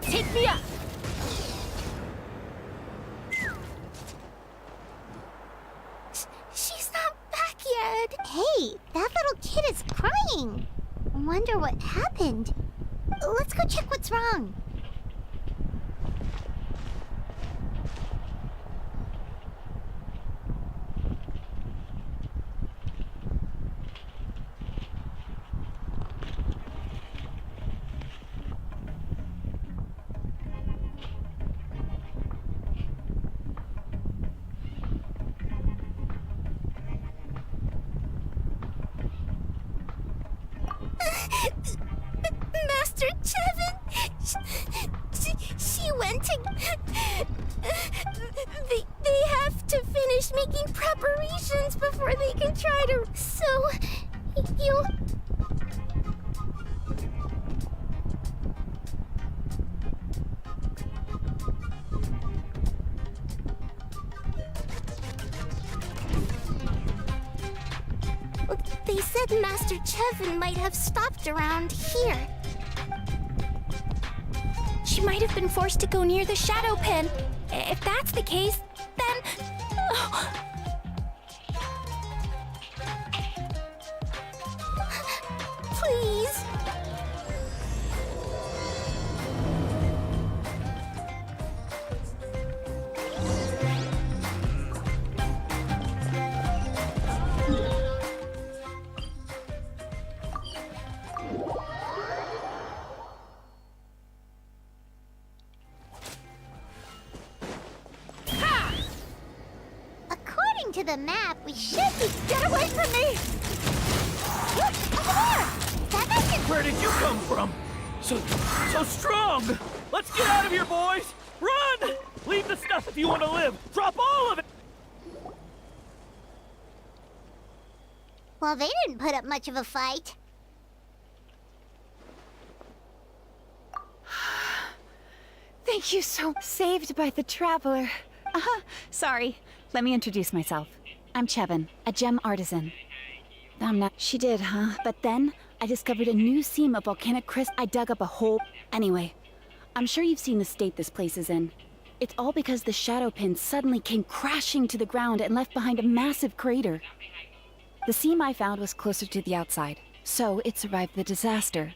Take me up! She's not back yet. Hey, that little kid is crying. Wonder what happened. Let's go check what's wrong. Master Chevin, she went to... They have to finish making preparations before they can try to... So, you... They said Master Chevin might have stopped around here. She might have been forced to go near the shadow pen. If that's the case, then... Please. According to the map, we should be... Get away from me! Look, over there! That must... Where did you come from? So strong! Let's get out of here, boys! Run! Leave the stuff if you want to live! Drop all of it! Well, they didn't put up much of a fight. Thank you so... Saved by the Traveler. Sorry. Let me introduce myself. I'm Chevin, a gem artisan. I'm not... She did, huh? But then, I discovered a new seam of volcanic crystal. I dug up a hole... Anyway, I'm sure you've seen the state this place is in. It's all because the shadow pin suddenly came crashing to the ground and left behind a massive crater. The seam I found was closer to the outside, so it survived the disaster.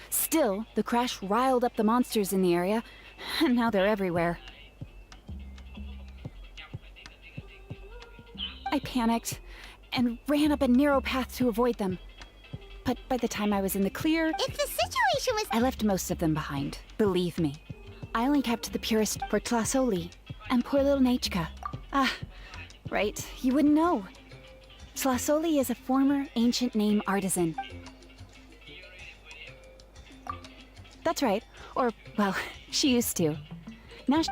Still, the crash riled up the monsters in the area, and now they're everywhere. I panicked and ran up a narrow path to avoid them. But by the time I was in the clear... If the situation was... I left most of them behind, believe me. I only kept the purest for Tlasoli and poor little Nechka. Ah, right, you wouldn't know. Tlasoli is a former ancient name artisan. That's right. Or, well, she used to. Now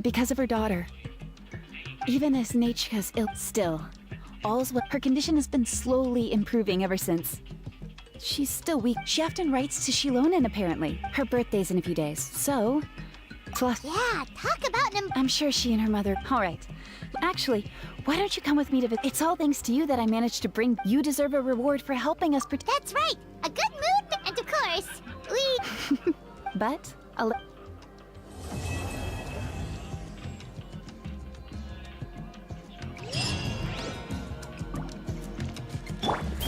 because of her daughter. Even as Nechka's ill still, all's well. Her condition has been slowly improving ever since. She's still weak. She often writes to Shilonen, apparently. Her birthday's in a few days, so... Yeah, talk about them. I'm sure she and her mother... All right. Actually, why don't you come with me to visit? It's all thanks to you that I managed to bring... You deserve a reward for helping us protect... That's right. A good mood, and of course, we... But...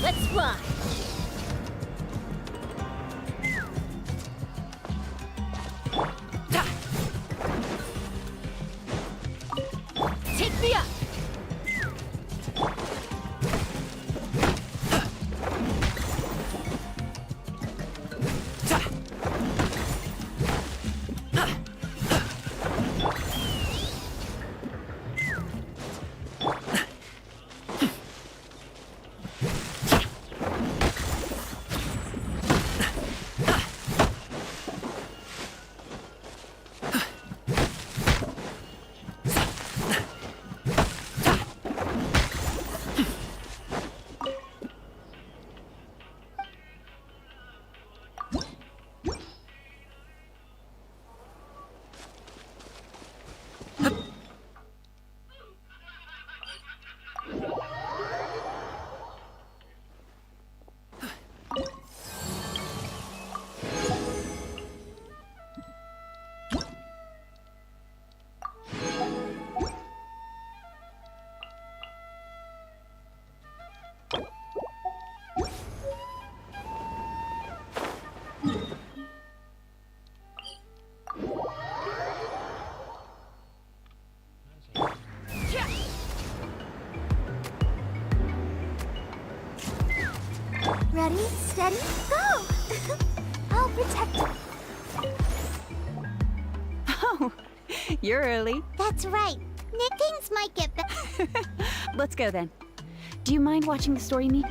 Let's fly. Take me up. Ready, steady, go! I'll protect you. Oh, you're early. That's right. Things might get better. Let's go then. Do you mind watching the story me?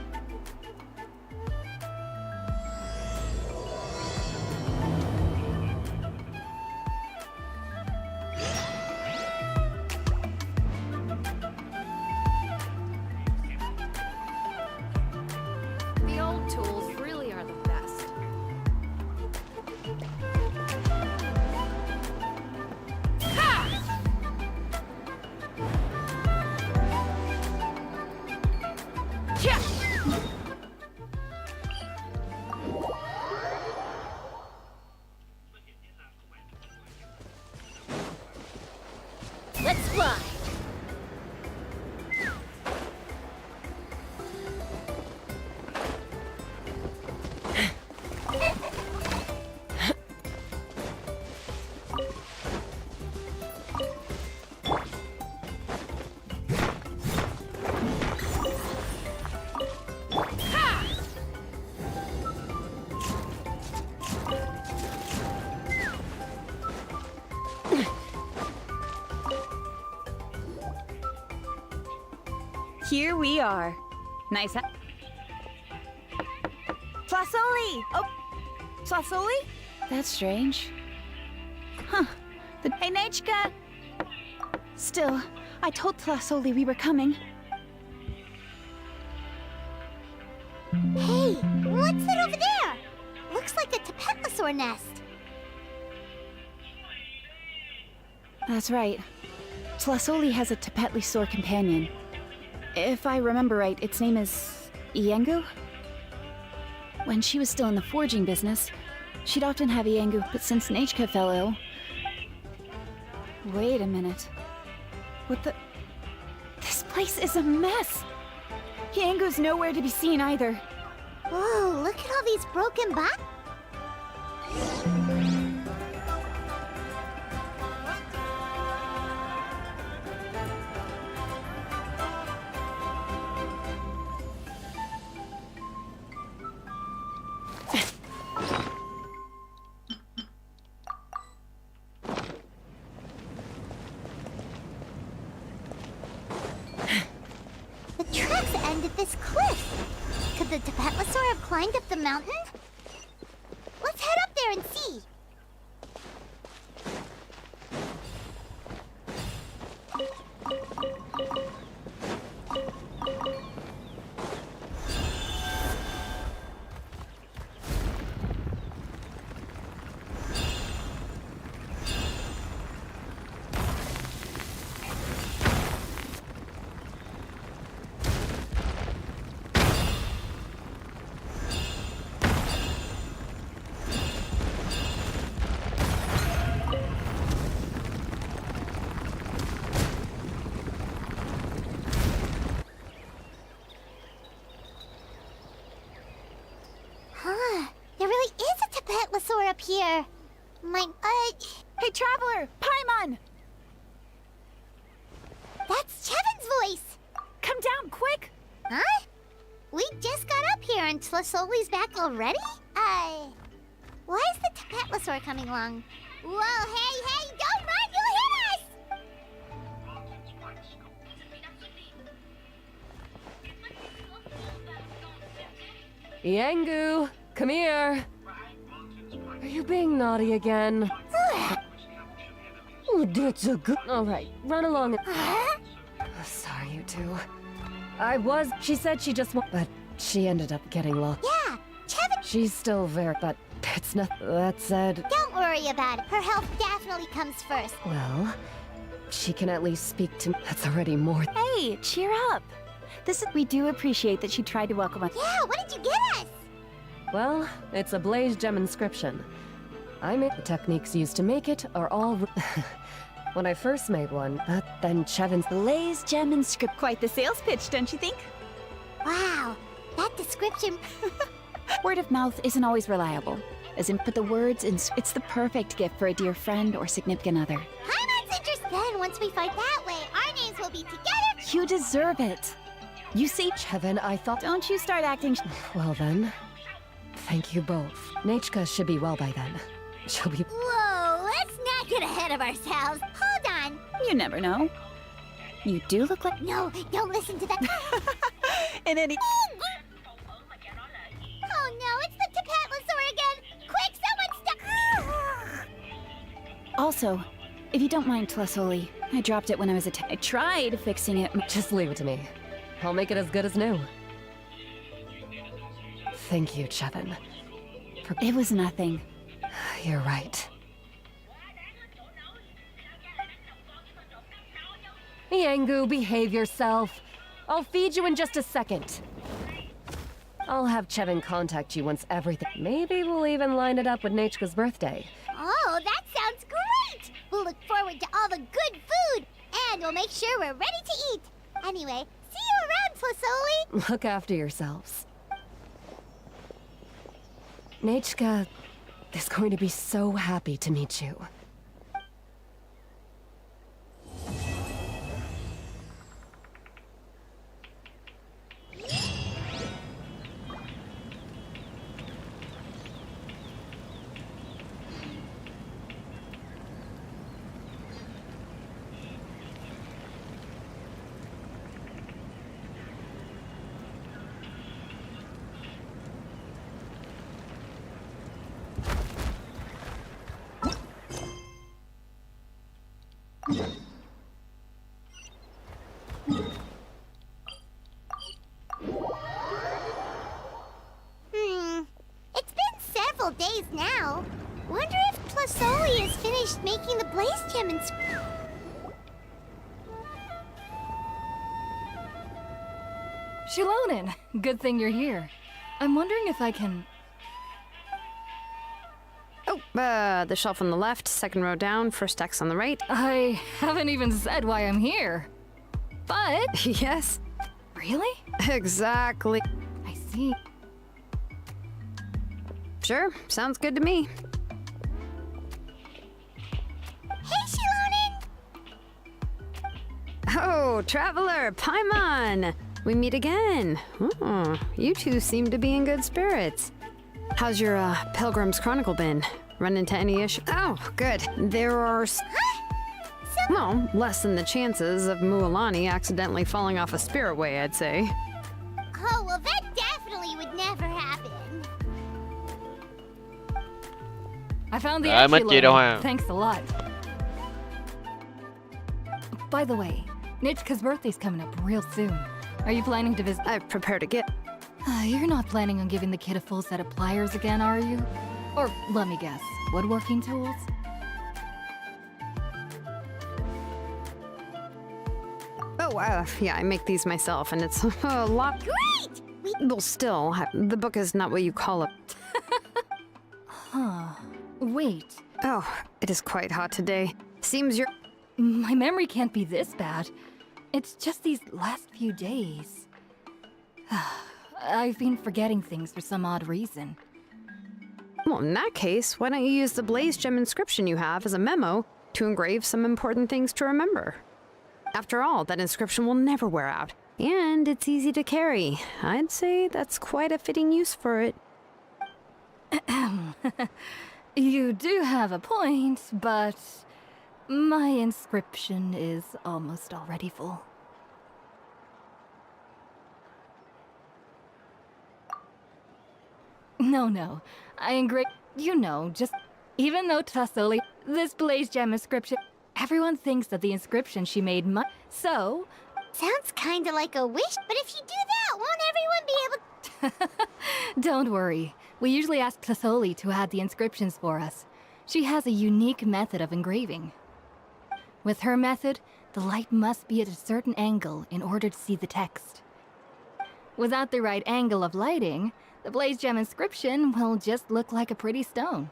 The old tools really are the best. Let's fly. Here we are. Nice, huh? Tlasoli! Oh, Tlasoli? That's strange. Huh. Hey, Nechka! Still, I told Tlasoli we were coming. Hey, what's that over there? Looks like a Tepetlosaur nest. That's right. Tlasoli has a Tepetlosaur companion. If I remember right, its name is Iengu? When she was still in the forging business, she'd often have Iengu, but since Nechka fell ill... Wait a minute. What the... This place is a mess! Iengu's nowhere to be seen either. Whoa, look at all these broken boxes. Could the Teyvat have climbed up the mountain? Let's head up there and see. Up here. Hey, Traveler! Paimon! That's Chevin's voice! Come down, quick! Huh? We just got up here and Tlasoli's back already? Why is the Teyvat coming along? Whoa, hey, don't run! You'll hit us! Yangu, come here. Are you being naughty again? Oh, that's a good. All right, run along. Sorry, you two. She said she just but she ended up getting lost. Yeah, Chevin. She's still there, but it's not. That said. Don't worry about it. Her health definitely comes first. Well, she can at least speak to me. That's already more. Hey, cheer up. We do appreciate that she tried to welcome us. Yeah, what did you get us? Well, it's a blaze gem inscription. I made the techniques used to make it are all when I first made one, but then Chevin's blaze gem inscription. Quite the sales pitch, don't you think? Wow, that description. Word of mouth isn't always reliable. But the words it's the perfect gift for a dear friend or significant other. Paimon's interested. Then once we fight that way, our names will be together. You deserve it. You see, Chevin, I thought. Don't you start acting. Well then. Thank you both. Nachka should be well by then. She'll be. Whoa, let's not get ahead of ourselves. Hold on. You never know. You do look like. No, don't listen to that. In any. Oh no, it's the Teyvat again. Quick, someone stop. Also, if you don't mind, Tlasoli, I dropped it when I was I tried fixing it. Just leave it to me. I'll make it as good as new. Thank you, Chevin. It was nothing. You're right. Yangu, behave yourself. I'll feed you in just a second. I'll have Chevin contact you once everything. Maybe we'll even line it up with Nachka's birthday. Oh, that sounds great! We'll look forward to all the good food, and we'll make sure we're ready to eat. Anyway, see you around, Tlasoli. Look after yourselves. Nachka is going to be so happy to meet you. It's been several days now. Wonder if Tlasoli has finished making the blaze gem and... Shilonin, good thing you're here. I'm wondering if I can... Oh, the shelf on the left, second row down, first X on the right. I haven't even said why I'm here. But... Yes. Really? Exactly. I see. Sure, sounds good to me. Hey, Shilonin! Oh, Traveler, Paimon! We meet again. Oh, you two seem to be in good spirits. How's your Pilgrim's Chronicle been? Run into any issue? Oh, good. There are... Well, less than the chances of Mualani accidentally falling off a spirit way, I'd say. Oh, well, that definitely would I found the Mất gì đâu ha. Thanks a lot. By the way, Nichka's birthday's coming up real soon. Are you planning to visit? I've prepared a gift. You're not planning on giving the kid a full set of pliers again, are you? Or, let me guess, woodworking tools? Oh, yeah, I make these myself, and it's a lot. Great! Well, still, the book is not what you call it. Huh. Wait. Oh, it is quite hot today. Seems you're... My memory can't be this bad. It's just these last few days. I've been forgetting things for some odd reason. Well, in that case, why don't you use the blaze gem inscription you have as a memo to engrave some important things to remember? After all, that inscription will never wear out, and it's easy to carry. I'd say that's quite a fitting use for it. You do have a point, but my inscription is almost already full. No, I engrave, just even though Tasoli, this blaze gem inscription, everyone thinks that the inscription she made so... Sounds kinda like a wish, but if you do that, won't everyone be able... Don't worry. We usually ask Tasoli to add the inscriptions for us. She has a unique method of engraving. With her method, the light must be at a certain angle in order to see the text. Without the right angle of lighting, the blaze gem inscription will just look like a pretty stone.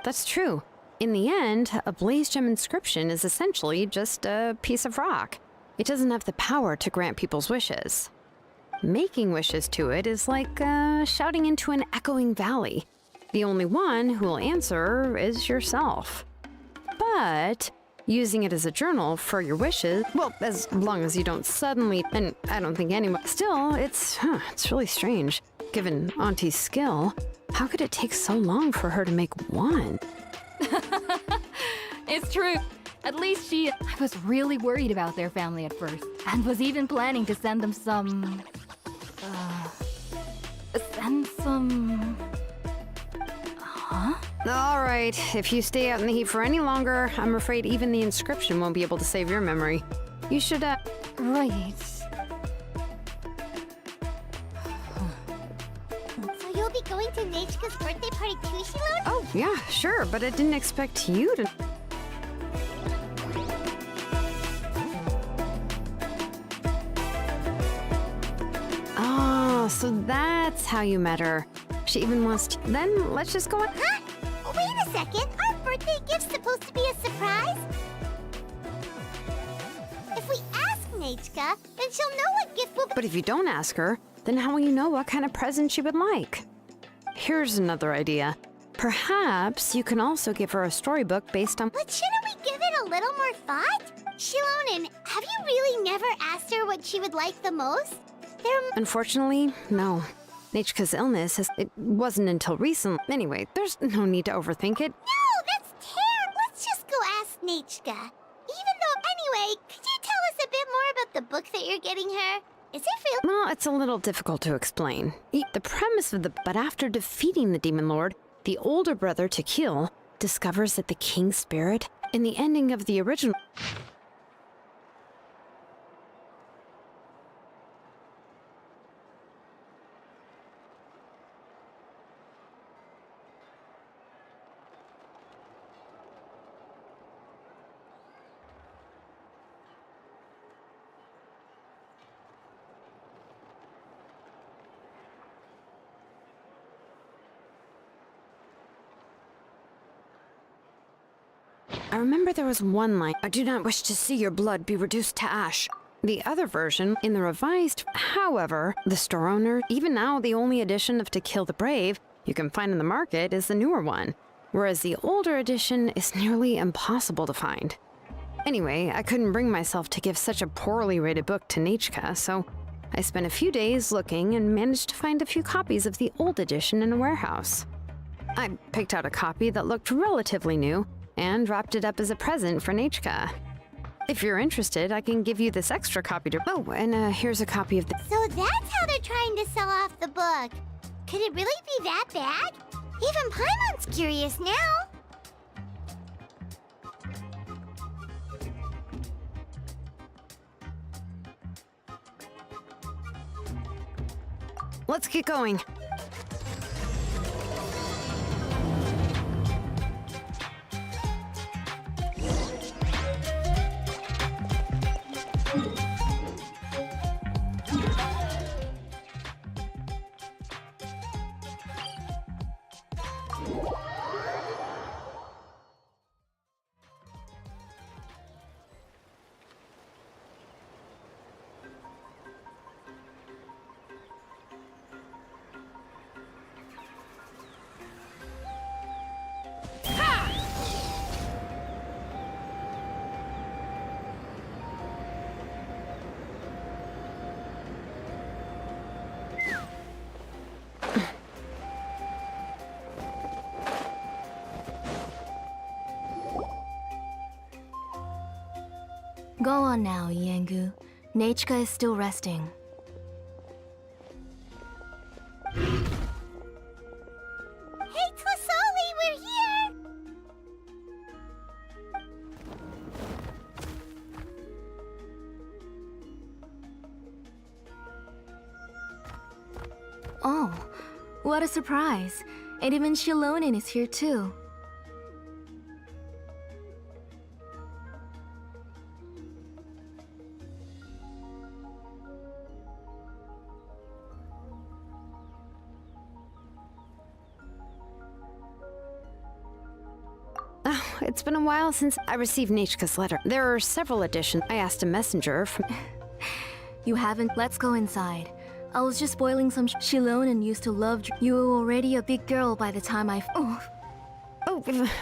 That's true. In the end, a blaze gem inscription is essentially just a piece of rock. It doesn't have the power to grant people's wishes. Making wishes to it is like shouting into an echoing valley. The only one who will answer is yourself. But using it as a journal for your wishes, well, as long as you don't suddenly, and I don't think anyone, still, it's really strange. Given Auntie's skill, how could it take so long for her to make one? It's true. At least I was really worried about their family at first, and was even planning to send them some... Huh? All right, if you stay out in the heat for any longer, I'm afraid even the inscription won't be able to save your memory. You should, Right. So you'll be going to Nechka's birthday party too, Shilon? Oh, yeah, sure, but I didn't expect you to... Oh, so that's how you met her. She even wants to... Then let's just go on... Huh? Wait a second, aren't birthday gifts supposed to be a surprise? If we ask Nechka, then she'll know what gift will be... But if you don't ask her, then how will you know what kind of present she would like? Here's another idea. Perhaps you can also give her a storybook based on... But shouldn't we give it a little more thought? Shilonen, have you really never asked her what she would like the most? Unfortunately, no. Nechka's illness it wasn't until recently. Anyway, there's no need to overthink it. No, that's terrible. Let's just go ask Nechka. Even though, anyway, could you tell us a bit more about the book that you're getting her? Is it real? Well, it's a little difficult to explain. The premise of but after defeating the Demon Lord, the older brother Tequil discovers that the King's spirit in the ending of the original... I remember there was one line, I do not wish to see your blood be reduced to ash. The other version, in the revised, however, the store owner, even now the only edition of To Kill the Brave you can find in the market is the newer one, whereas the older edition is nearly impossible to find. Anyway, I couldn't bring myself to give such a poorly rated book to Nechka, so I spent a few days looking and managed to find a few copies of the old edition in a warehouse. I picked out a copy that looked relatively new, and wrapped it up as a present for Nechka. If you're interested, I can give you this extra copy to... Oh, and here's a copy of the... So that's how they're trying to sell off the book. Could it really be that bad? Even Paimon's curious now. let's get going. Go on now, Đ氨NG. Nechka is still resting. Hey, Tlasoli, we're here! Oh, what a surprise. And even Shilonin is here too. It's been a while since I received Nechka's letter. There are several editions. I asked a messenger from... You haven't? Let's go inside. I was just boiling some Shilonin used to love. You were already a big girl by the time I... Oh,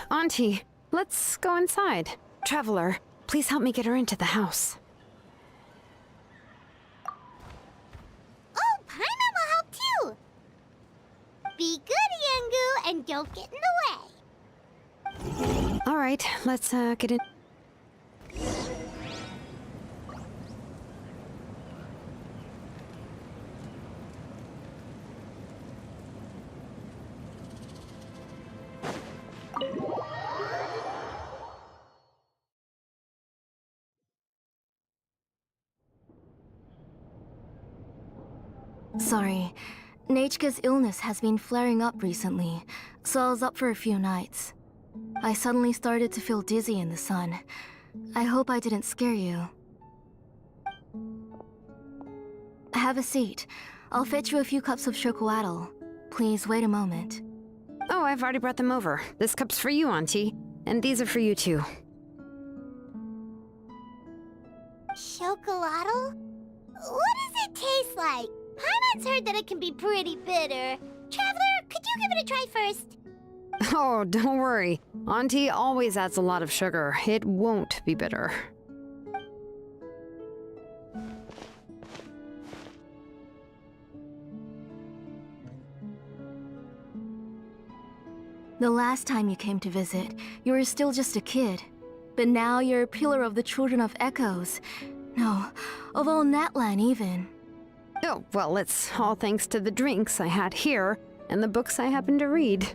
Auntie, let's go inside. Traveler, please help me get her into the house. Oh, Paimon will help too! Be good, Đ氨and don't get in the way. All right, let's get in. Sorry. Nechka's illness has been flaring up recently, so I was up for a few nights. I suddenly started to feel dizzy in the sun. I hope I didn't scare you. Have a seat. I'll fetch you a few cups of chocolatl. Please wait a moment. Oh, I've already brought them over. This cup's for you, Auntie. And these are for you too. Chocolatl? What does it taste like? Paimon's heard that it can be pretty bitter. Traveler, could you give it a try first? Oh, don't worry. Auntie always adds a lot of sugar. It won't be bitter. The last time you came to visit, you were still just a kid. But now you're a pillar of the Children of Echoes. No, of all Natlan even. Oh, well, it's all thanks to the drinks I had here and the books I happened to read.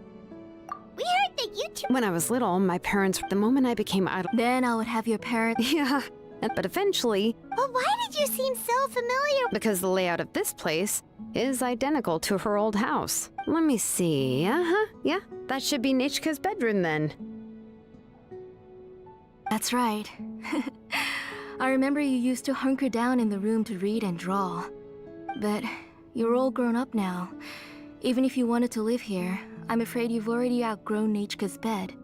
We heard that you two... When I was little, my parents, the moment I became idle... Then I would have your parents... Yeah, but eventually... But why did you seem so familiar? Because the layout of this place is identical to her old house. Let me see, yeah, that should be Nechka's bedroom then. That's right. I remember you used to hunker down in the room to read and draw. But you're all grown up now. Even if you wanted to live here, I'm afraid you've already outgrown Nechka's bed.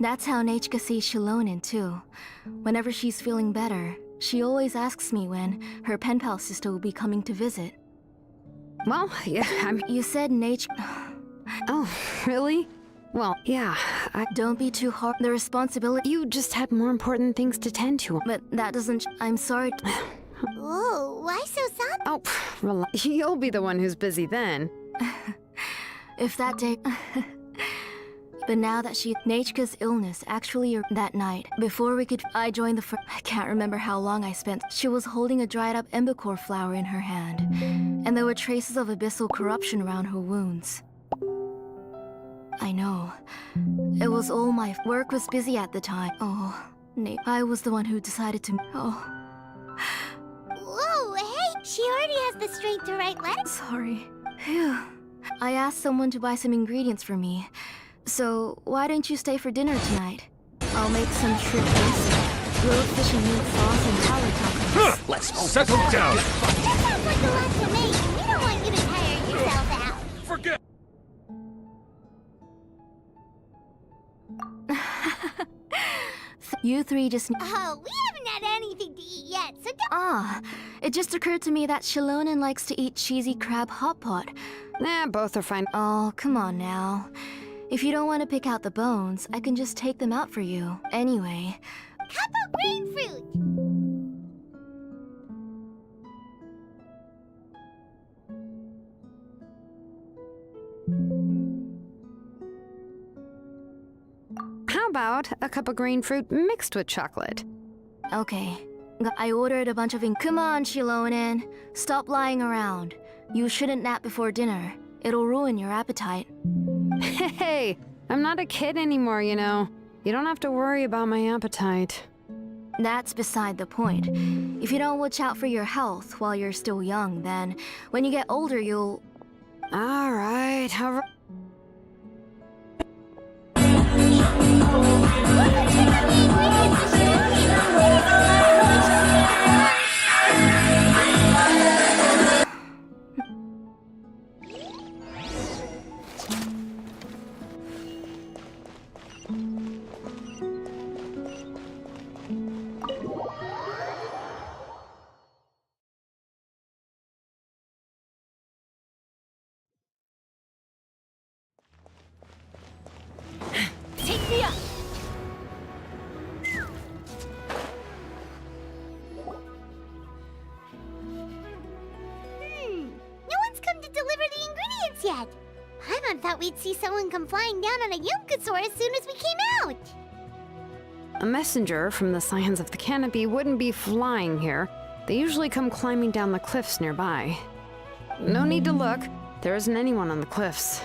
That's how Nechka sees Shilonin too. Whenever she's feeling better, she always asks me when her pen pal sister will be coming to visit. Well, yeah, You said Nechka... Oh, really? Well, yeah, Don't be too hard. The responsibility... You just had more important things to tend to. But that doesn't... I'm sorry... Whoa, why so sad? Oh, relax. You'll be the one who's busy then. If that day... But now that Nechka's illness actually that night, before we could, I joined the I can't remember how long I spent. She was holding a dried up embercore flower in her hand, and there were traces of abyssal corruption around her wounds. I know. It was all my work was busy at the time. Oh, I was the one who decided to. Oh. Whoa, hey! She already has the strength to write letters. Sorry. Phew. I asked someone to buy some ingredients for me. So, why don't you stay for dinner tonight? I'll make some shrimp paste, grilled fish and meat sauce, and powder tacos. Let's settle down! That sounds like a lot to me. We don't want you to tire yourself out. Forget! You three just... Oh, we haven't had anything to eat yet, so don't... Ah, it just occurred to me that Shilonen likes to eat cheesy crab hot pot. Nah, both are fine. Oh, come on now. If you don't want to pick out the bones, I can just take them out for you. Anyway... Cup of green fruit! How about a cup of green fruit mixed with chocolate? Okay. I ordered a bunch of Come on, Shilonen. Stop lying around. You shouldn't nap before dinner. It'll ruin your appetite. Hey, I'm not a kid anymore, you know. You don't have to worry about my appetite. That's beside the point. If you don't watch out for your health while you're still young, then when you get older, you'll... All right. Take me up! No one's come to deliver the ingredients yet. Paimon thought we'd see someone come flying down on a Yunkasaur as soon as we came out. A messenger from the Scions of the Canopy wouldn't be flying here. They usually come climbing down the cliffs nearby. No need to look. There isn't anyone on the cliffs.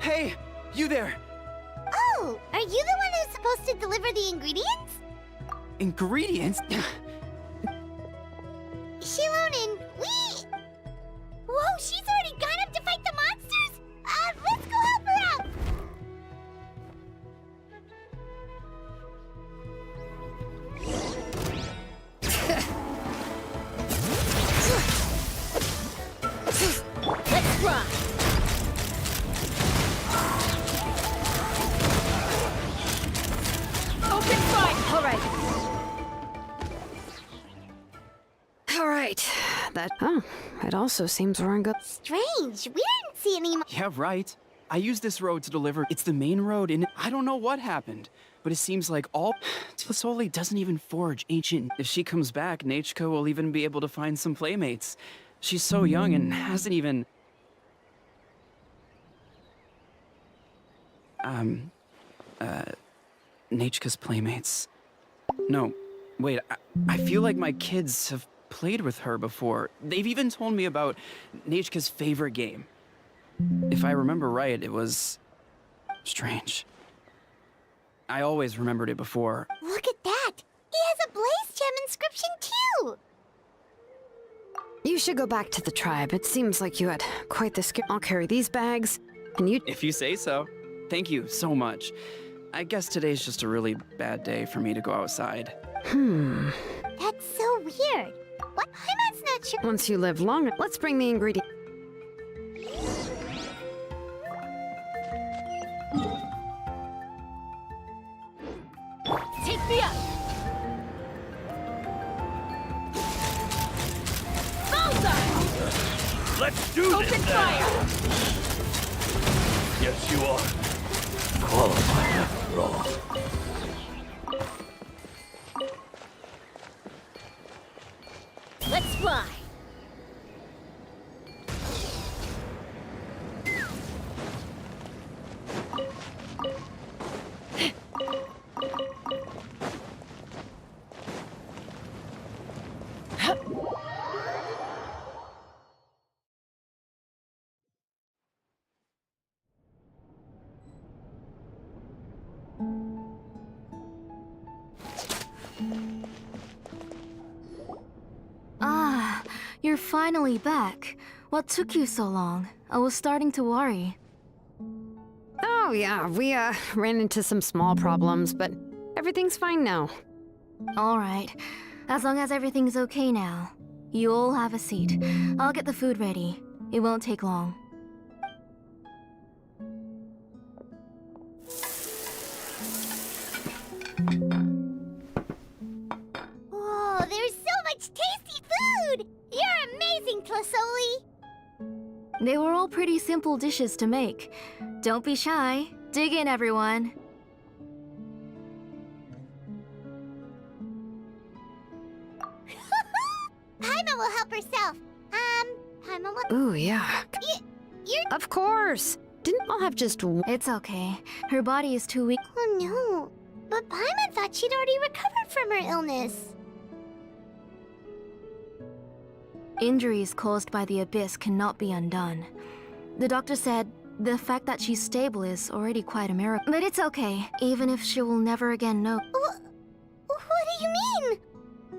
Hey, you there! Oh, are you the one who's supposed to deliver the ingredients? Ingredients? Shilonen, Whoa, she's already gone up to fight the monsters? Let's go help her out! Let's run! Open fire! All right. Oh, it also seems we're in good... Strange, we didn't see any... Yeah, right. I used this road to deliver. It's the main road, and I don't know what happened. But it seems like Teyvat doesn't even forge ancient. If she comes back, Nechka will even be able to find some playmates. She's so young and hasn't even... Nechka's playmates. No, wait, I feel like my kids have played with her before. They've even told me about Nechka's favorite game. If I remember right, it was... strange. I always remembered it before. Look at that! He has a blaze gem inscription too! You should go back to the tribe. It seems like you had quite the skill. I'll carry these bags, and you... If you say so. Thank you so much. I guess today's just a really bad day for me to go outside. That's so weird. What? Paimon's not sure... Once you live long, let's bring the ingredient... do this Open fire! Yes, you are. Qualified after all. Let's fly. Ah, you're finally back. What took you so long? I was starting to worry. Oh yeah, we ran into some small problems, but everything's fine now. All right. As long as everything's okay now. You all have a seat. I'll get the food ready. It won't take long. Whoa, there's so much tasty food! You're amazing, Tlasoli! They were all pretty simple dishes to make. Don't be shy. Dig in, everyone. Paimon will help herself. Paimon will... Ooh, yeah. You're... Of course! Didn't all have just It's okay. Her body is too weak. Oh no. But Paimon thought she'd already recovered from her illness. Injuries caused by the abyss cannot be undone. The doctor said the fact that she's stable is already quite a miracle. But it's okay, even if she will never again know. What do you mean?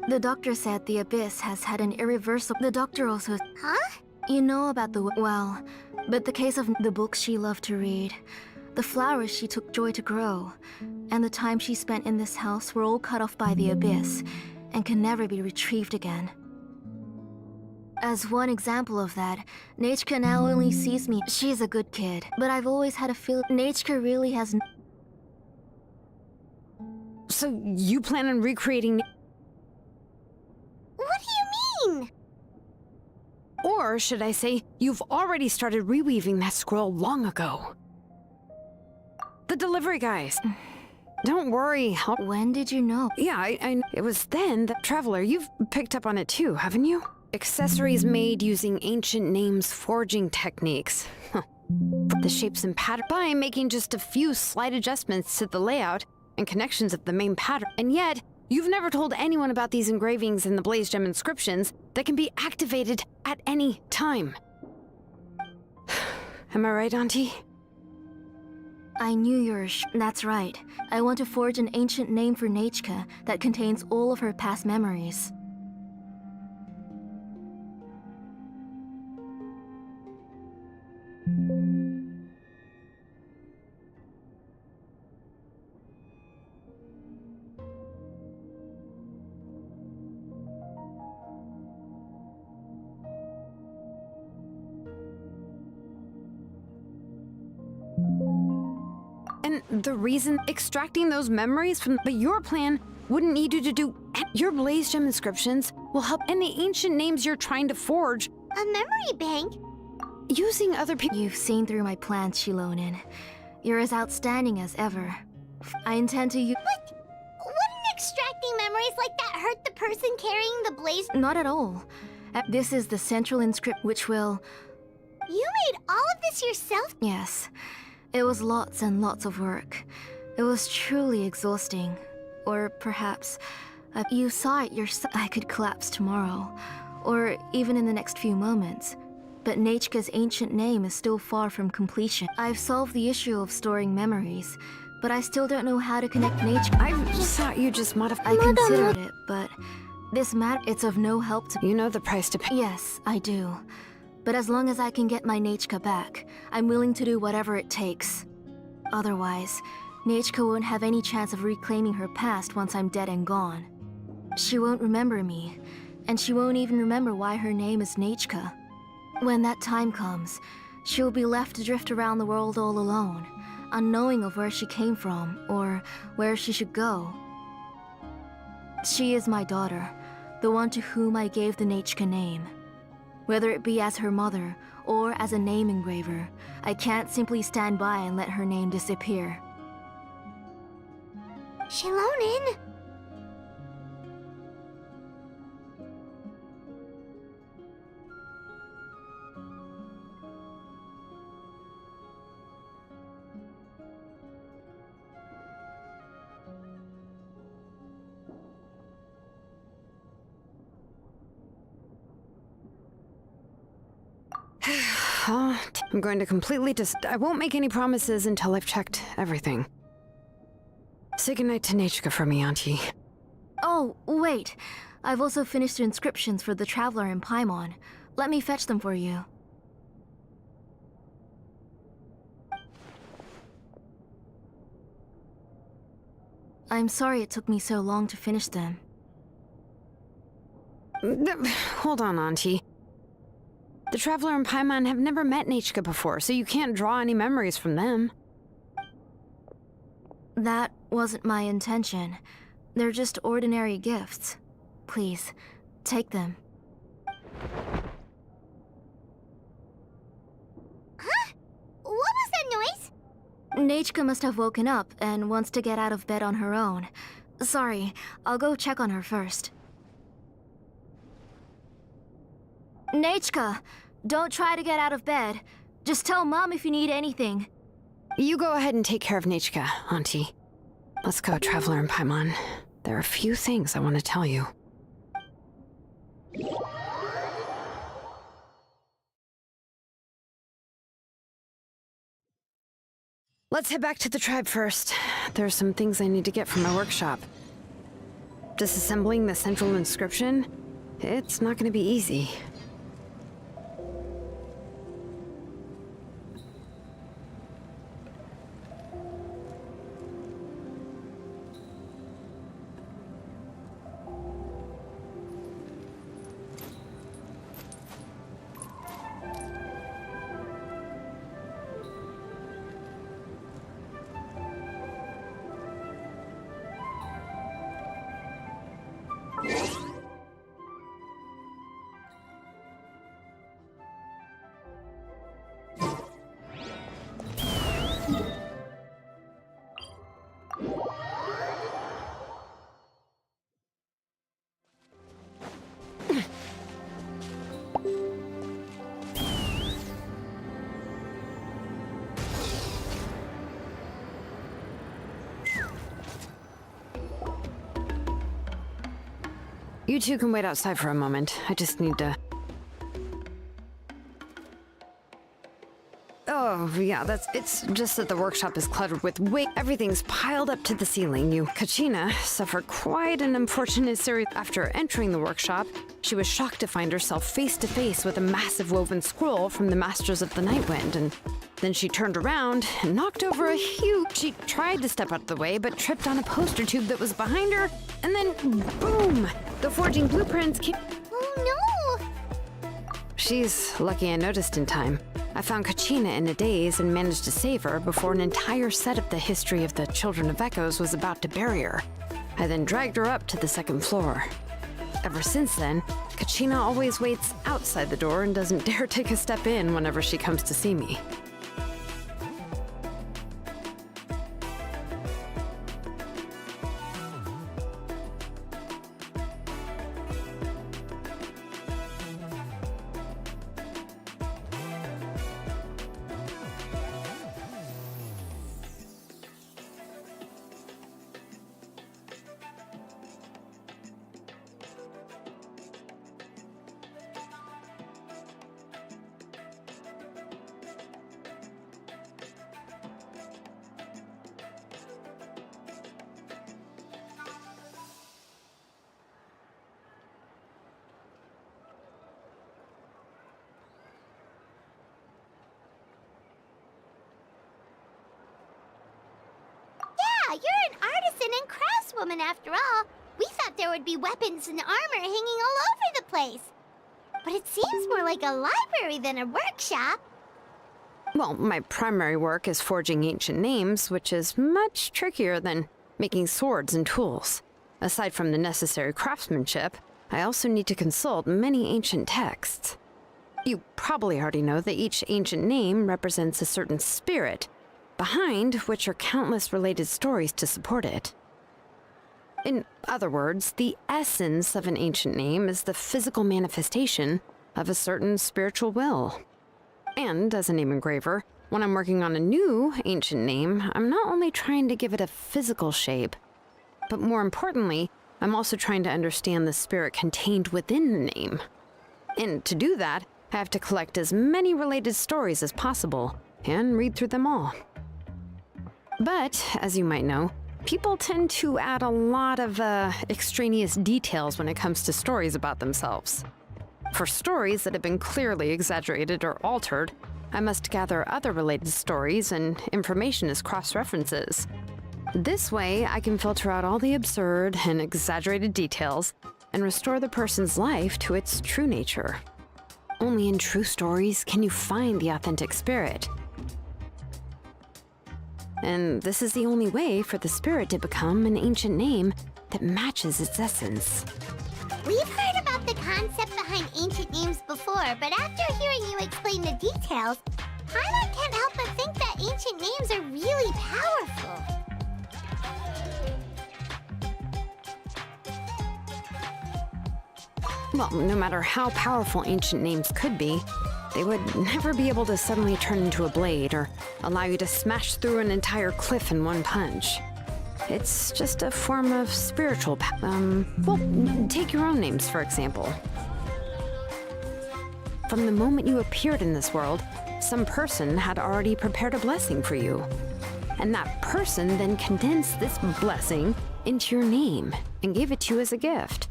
The doctor said the abyss has had an irreversible... The doctor also... Huh? You know about the... Well, but the case of the books she loved to read, the flowers she took joy to grow, and the time she spent in this house were all cut off by the abyss and can never be retrieved again. As one example of that, Nechka now only sees me. She's a good kid, but I've always had a feel Nechka really has... So you plan on recreating... What do you mean? Or should I say, you've already started reweaving that scroll long ago. The delivery guys. Don't worry. When did you know? Yeah, it was then that Traveler, you've picked up on it too, haven't you? Accessories made using ancient names forging techniques. The shapes and pattern by making just a few slight adjustments to the layout and connections of the main pattern. And yet, you've never told anyone about these engravings and the Blaze Gem inscriptions that can be activated at any time. Am I right, Auntie? I knew that's right. I want to forge an ancient name for Nechka that contains all of her past memories. And the reason extracting those memories from... But your plan wouldn't need you to do... Your Blaze Gem inscriptions will help any ancient names you're trying to forge. A memory bank? Using other people... You've seen through my plans, Shilonin. You're as outstanding as ever. I intend to use... But wouldn't extracting memories like that hurt the person carrying the blaze? Not at all. This is the central inscription which will... You made all of this yourself? Yes. It was lots and lots of work. It was truly exhausting. Or perhaps... you saw it yourself. I could collapse tomorrow. Or even in the next few moments. But Nechka's ancient name is still far from completion. I've solved the issue of storing memories, but I still don't know how to connect Nechka. I thought you just modified... I considered it, but this matter, it's of no help to... You know the price to pay. Yes, I do. But as long as I can get my Nechka back, I'm willing to do whatever it takes. Otherwise, Nechka won't have any chance of reclaiming her past once I'm dead and gone. She won't remember me, and she won't even remember why her name is Nechka. When that time comes, she'll be left to drift around the world all alone, unknowing of where she came from or where she should go. She is my daughter, the one to whom I gave the Nechka name. Whether it be as her mother or as a name engraver. I can't simply stand by and let her name disappear. Shilonin! I'm going to completely I won't make any promises until I've checked everything. Say goodnight to Nechka for me, Auntie. Oh, wait. I've also finished the inscriptions for the Traveler in Paimon. Let me fetch them for you. I'm sorry it took me so long to finish them. Hold on, Auntie. The Traveler and Paimon have never met Nechka before, so you can't draw any memories from them. That wasn't my intention. They're just ordinary gifts. Please, take them. Huh? What was that noise? Nechka must have woken up and wants to get out of bed on her own. Sorry, I'll go check on her first. Nechka, don't try to get out of bed. Just tell Mom if you need anything. You go ahead and take care of Nechka, Auntie. Let's go, Traveler and Paimon. There are a few things I want to tell you. Let's head back to the tribe first. There are some things I need to get from my workshop. Disassembling the central inscription? It's not going to be easy. You two can wait outside for a moment. I just need to... Oh, yeah, it's just that the workshop is cluttered with weight. Everything's piled up to the ceiling. Kachina suffered quite an unfortunate series. After entering the workshop, she was shocked to find herself face to face with a massive woven scroll from the Masters of the Nightwind, and then she turned around and knocked over a huge... She tried to step out of the way, but tripped on a poster tube that was behind her, and then boom! The forging blueprints came... Oh no! She's lucky I noticed in time. I found Kachina in a daze and managed to save her before an entire set of the history of the Children of Echoes was about to bury her. I then dragged her up to the second floor. Ever since then, Kachina always waits outside the door and doesn't dare take a step in whenever she comes to see me. Yeah, you're an artisan and craftswoman after all. We thought there would be weapons and armor hanging all over the place. But it seems more like a library than a workshop. Well, my primary work is forging ancient names, which is much trickier than making swords and tools. Aside from the necessary craftsmanship, I also need to consult many ancient texts. You probably already know that each ancient name represents a certain spirit, behind which are countless related stories to support it. In other words, the essence of an ancient name is the physical manifestation of a certain spiritual will. And as a name engraver, when I'm working on a new ancient name, I'm not only trying to give it a physical shape, but more importantly, I'm also trying to understand the spirit contained within the name. And to do that, I have to collect as many related stories as possible and read through them all. But, as you might know, people tend to add a lot of extraneous details when it comes to stories about themselves. For stories that have been clearly exaggerated or altered, I must gather other related stories and information as cross-references. This way, I can filter out all the absurd and exaggerated details and restore the person's life to its true nature. Only in true stories can you find the authentic spirit. And this is the only way for the spirit to become an ancient name that matches its essence. We've heard about the concept behind ancient names before, but after hearing you explain the details, Paimon can't help but think that ancient names are really powerful. Well, no matter how powerful ancient names could be, they would never be able to suddenly turn into a blade or allow you to smash through an entire cliff in one punch. It's just a form of spiritual well, take your own names, for example. From the moment you appeared in this world, some person had already prepared a blessing for you. And that person then condensed this blessing into your name and gave it to you as a gift.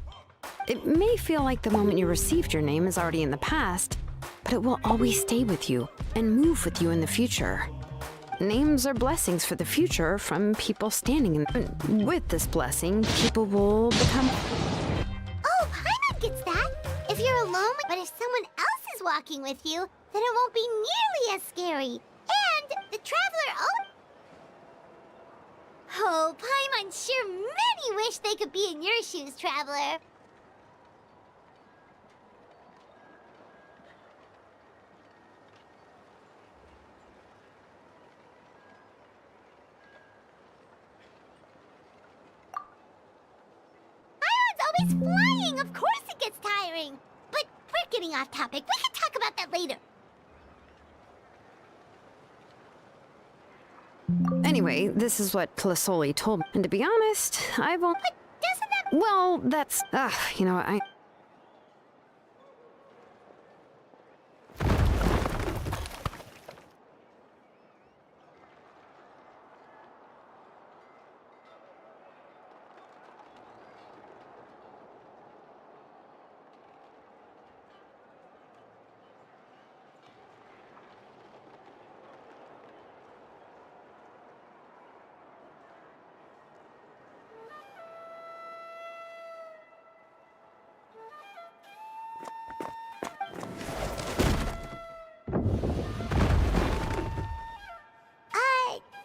It may feel like the moment you received your name is already in the past, but it will always stay with you and move with you in the future. Names are blessings for the future from people standing in. With this blessing, people will become. Oh, Paimon gets that. If you're alone, but if someone else is walking with you, then it won't be nearly as scary. And the traveler. Oh, Paimon sure many wish they could be in your shoes, traveler. Always flying, of course it gets tiring. But we're getting off topic. We can talk about that later. Anyway, this is what Plisoli told me. And to be honest, I won't. But doesn't that... Well, that's... you know, I...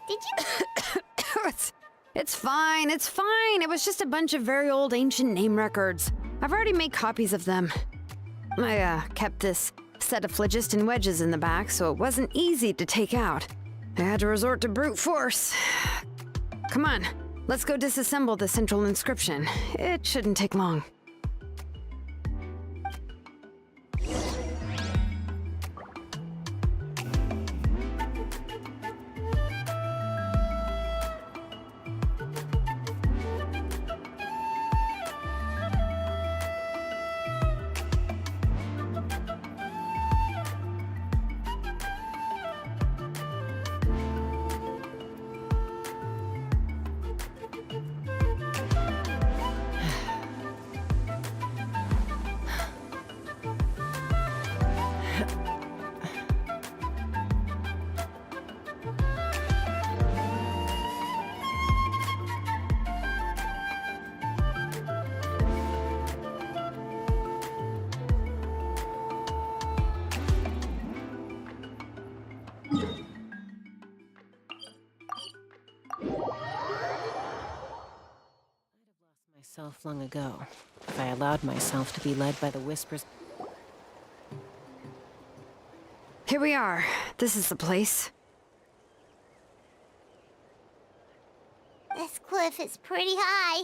Did you... It's fine, it's fine. It was just a bunch of very old ancient name records. I've already made copies of them. I, kept this set of phlogiston wedges in the back, so it wasn't easy to take out. I had to resort to brute force. Come on, let's go disassemble the central inscription. It shouldn't take long. Myself long ago, if I allowed myself to be led by the whispers. here we are. This is the place. This cliff is pretty high.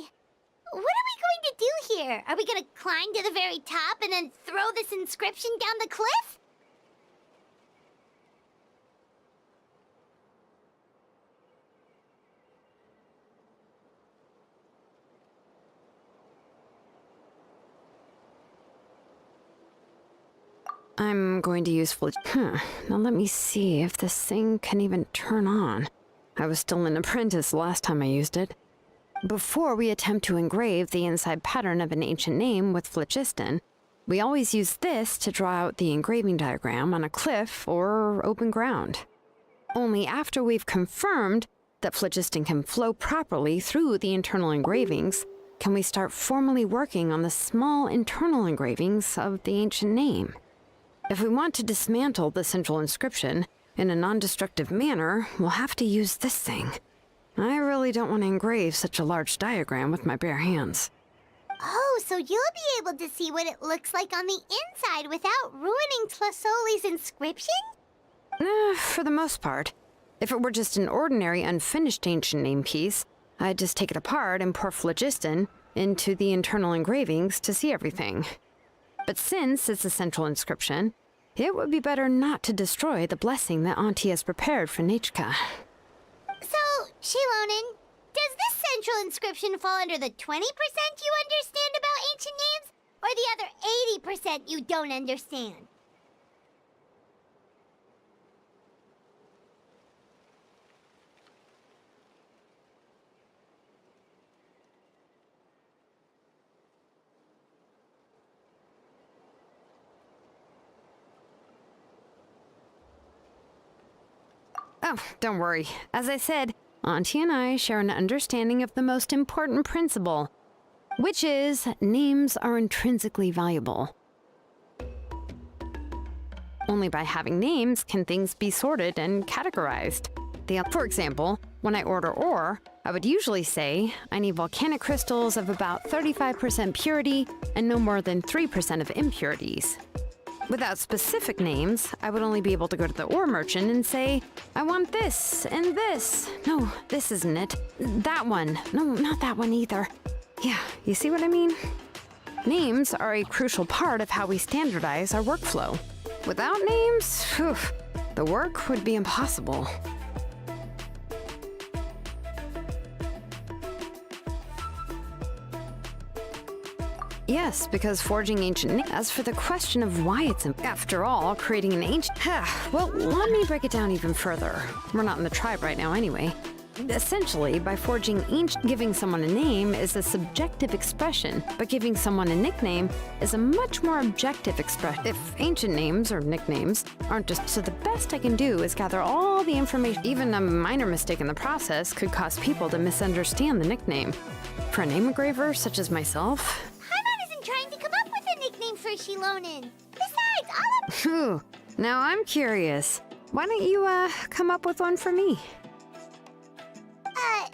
What are we going to do here? Are we going to climb to the very top and then throw this inscription down the cliff? I'm going to use Now let me see if this thing can even turn on. I was still an apprentice last time I used it. Before we attempt to engrave the inside pattern of an ancient name with phlogiston, we always use this to draw out the engraving diagram on a cliff or open ground. Only after we've confirmed that phlogiston can flow properly through the internal engravings, can we start formally working on the small internal engravings of the ancient name. If we want to dismantle the central inscription in a non-destructive manner, we'll have to use this thing. I really don't want to engrave such a large diagram with my bare hands. Oh, so you'll be able to see what it looks like on the inside without ruining Tlasoli's inscription? For the most part. If it were just an ordinary unfinished ancient name piece, I'd just take it apart and pour phlogiston into the internal engravings to see everything. But since it's a central inscription, it would be better not to destroy the blessing that Auntie has prepared for Nechka. So, Shilonen, does this central inscription fall under the 20% you understand about ancient names, or the other 80% you don't understand? Oh, don't worry. As I said, Auntie and I share an understanding of the most important principle, which is names are intrinsically valuable. Only by having names can things be sorted and categorized. For example, when I order ore, I would usually say I need volcanic crystals of about 35% purity and no more than 3% of impurities. Without specific names, I would only be able to go to the ore merchant and say, I want this and this. No, this isn't it. That one. No, not that one either. Yeah, you see what I mean? Names are a crucial part of how we standardize our workflow. Without names, the work would be impossible. Yes, because forging ancient names. As for the question of why it's after all, creating an ancient... well, let me break it down even further. We're not in the tribe right now anyway. Essentially, by forging ancient, giving someone a name is a subjective expression, but giving someone a nickname is a much more objective expression. If ancient names or nicknames aren't just... So the best I can do is gather all the information. Even a minor mistake in the process could cause people to misunderstand the nickname. For a name engraver such as myself... Trying to come up with a nickname for Shilonen. Besides, Ooh, now I'm curious. Why don't you, come up with one for me? Are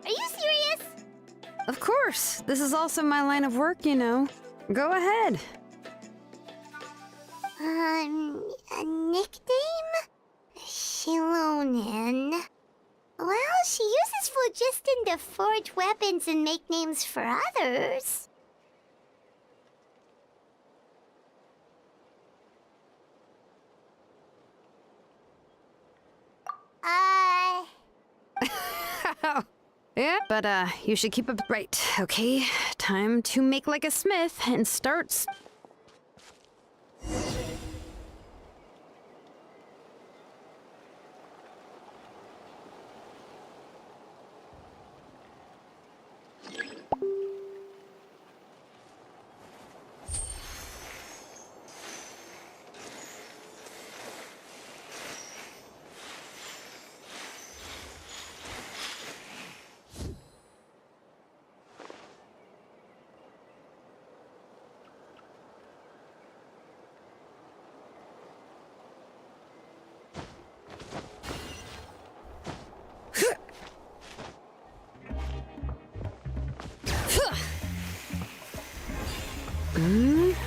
you serious? Of course. This is also my line of work, you know. Go ahead. A nickname? Shilonen. Well, she uses phlogiston to forge weapons and make names for others. Yeah, but you should keep it right. Okay, time to make like a smith and start.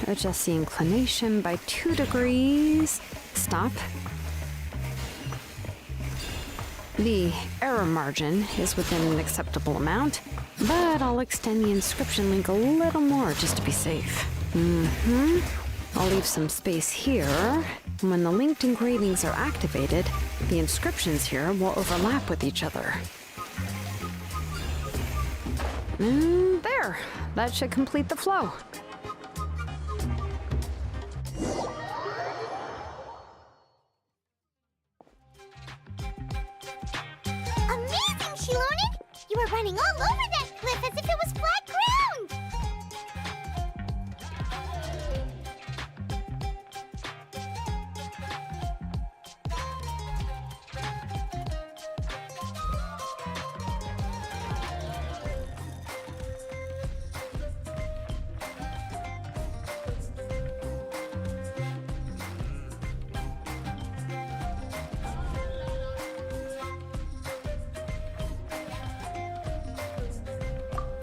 Adjust the inclination by 2 degrees. stop. The error margin is within an acceptable amount, but I'll extend the inscription link a little more just to be safe. I'll leave some space here. When the linked engravings are activated, the inscriptions here will overlap with each other. And there! That should complete the flow. Amazing, Shilonen! You were running all over that cliff as if it was flat ground!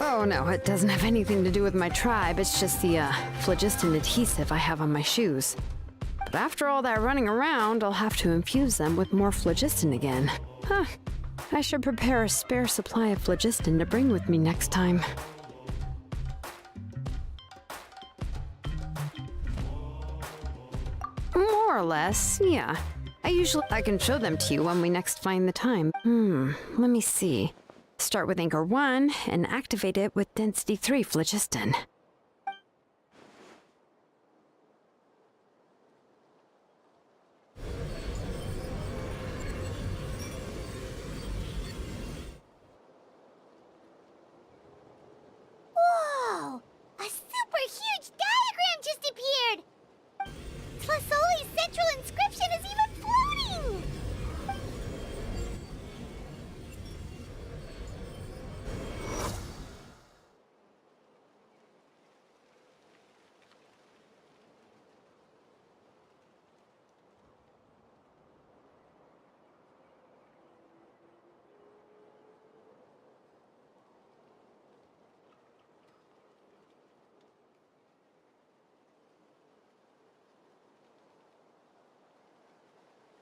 Oh no, it doesn't have anything to do with my tribe. It's just the phlogiston adhesive I have on my shoes. But after all that running around, I'll have to infuse them with more phlogiston again. Huh. I should prepare a spare supply of phlogiston to bring with me next time. More or less, yeah. I can show them to you when we next find the time. Let me see. Start with anchor 1 and activate it with density 3 phlogiston. Whoa! A super huge diagram just appeared! Tlasoli's central inscription is even floating!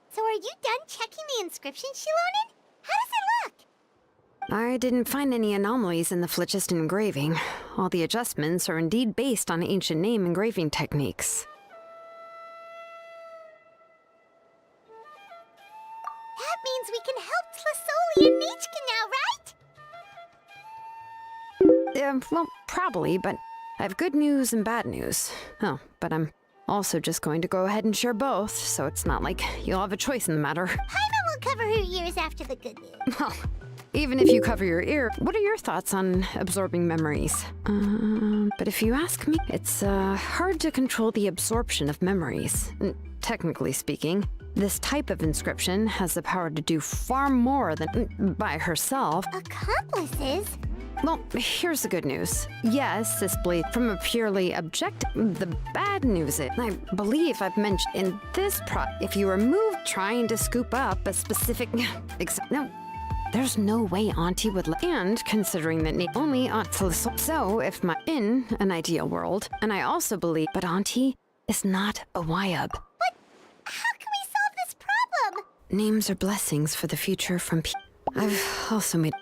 So are you done checking the inscription, Shilonen? How does it look? I didn't find any anomalies in the phlogiston engraving. All the adjustments are indeed based on ancient name engraving techniques. That means we can help Tlasoli and Nichka now, right? Well, probably, but I have good news and bad news. Oh, but I'm also just going to go ahead and share both, so it's not like you'll have a choice in the matter. Paimon will cover her ears after the good news. Well, even if you cover your ear, what are your thoughts on absorbing memories? But if you ask me, it's hard to control the absorption of memories. Technically speaking, this type of inscription has the power to do far more than by herself. Accomplices? Well, here's the good news. Yes, this blade from a purely objective. The bad news is, I believe I've mentioned in this if you remove trying to scoop up a specific, no, there's no way Auntie would and considering that only so if in an ideal world, and I also believe, but Auntie is not a Wyab. But how can we solve this problem? Names are blessings for the future from I've also made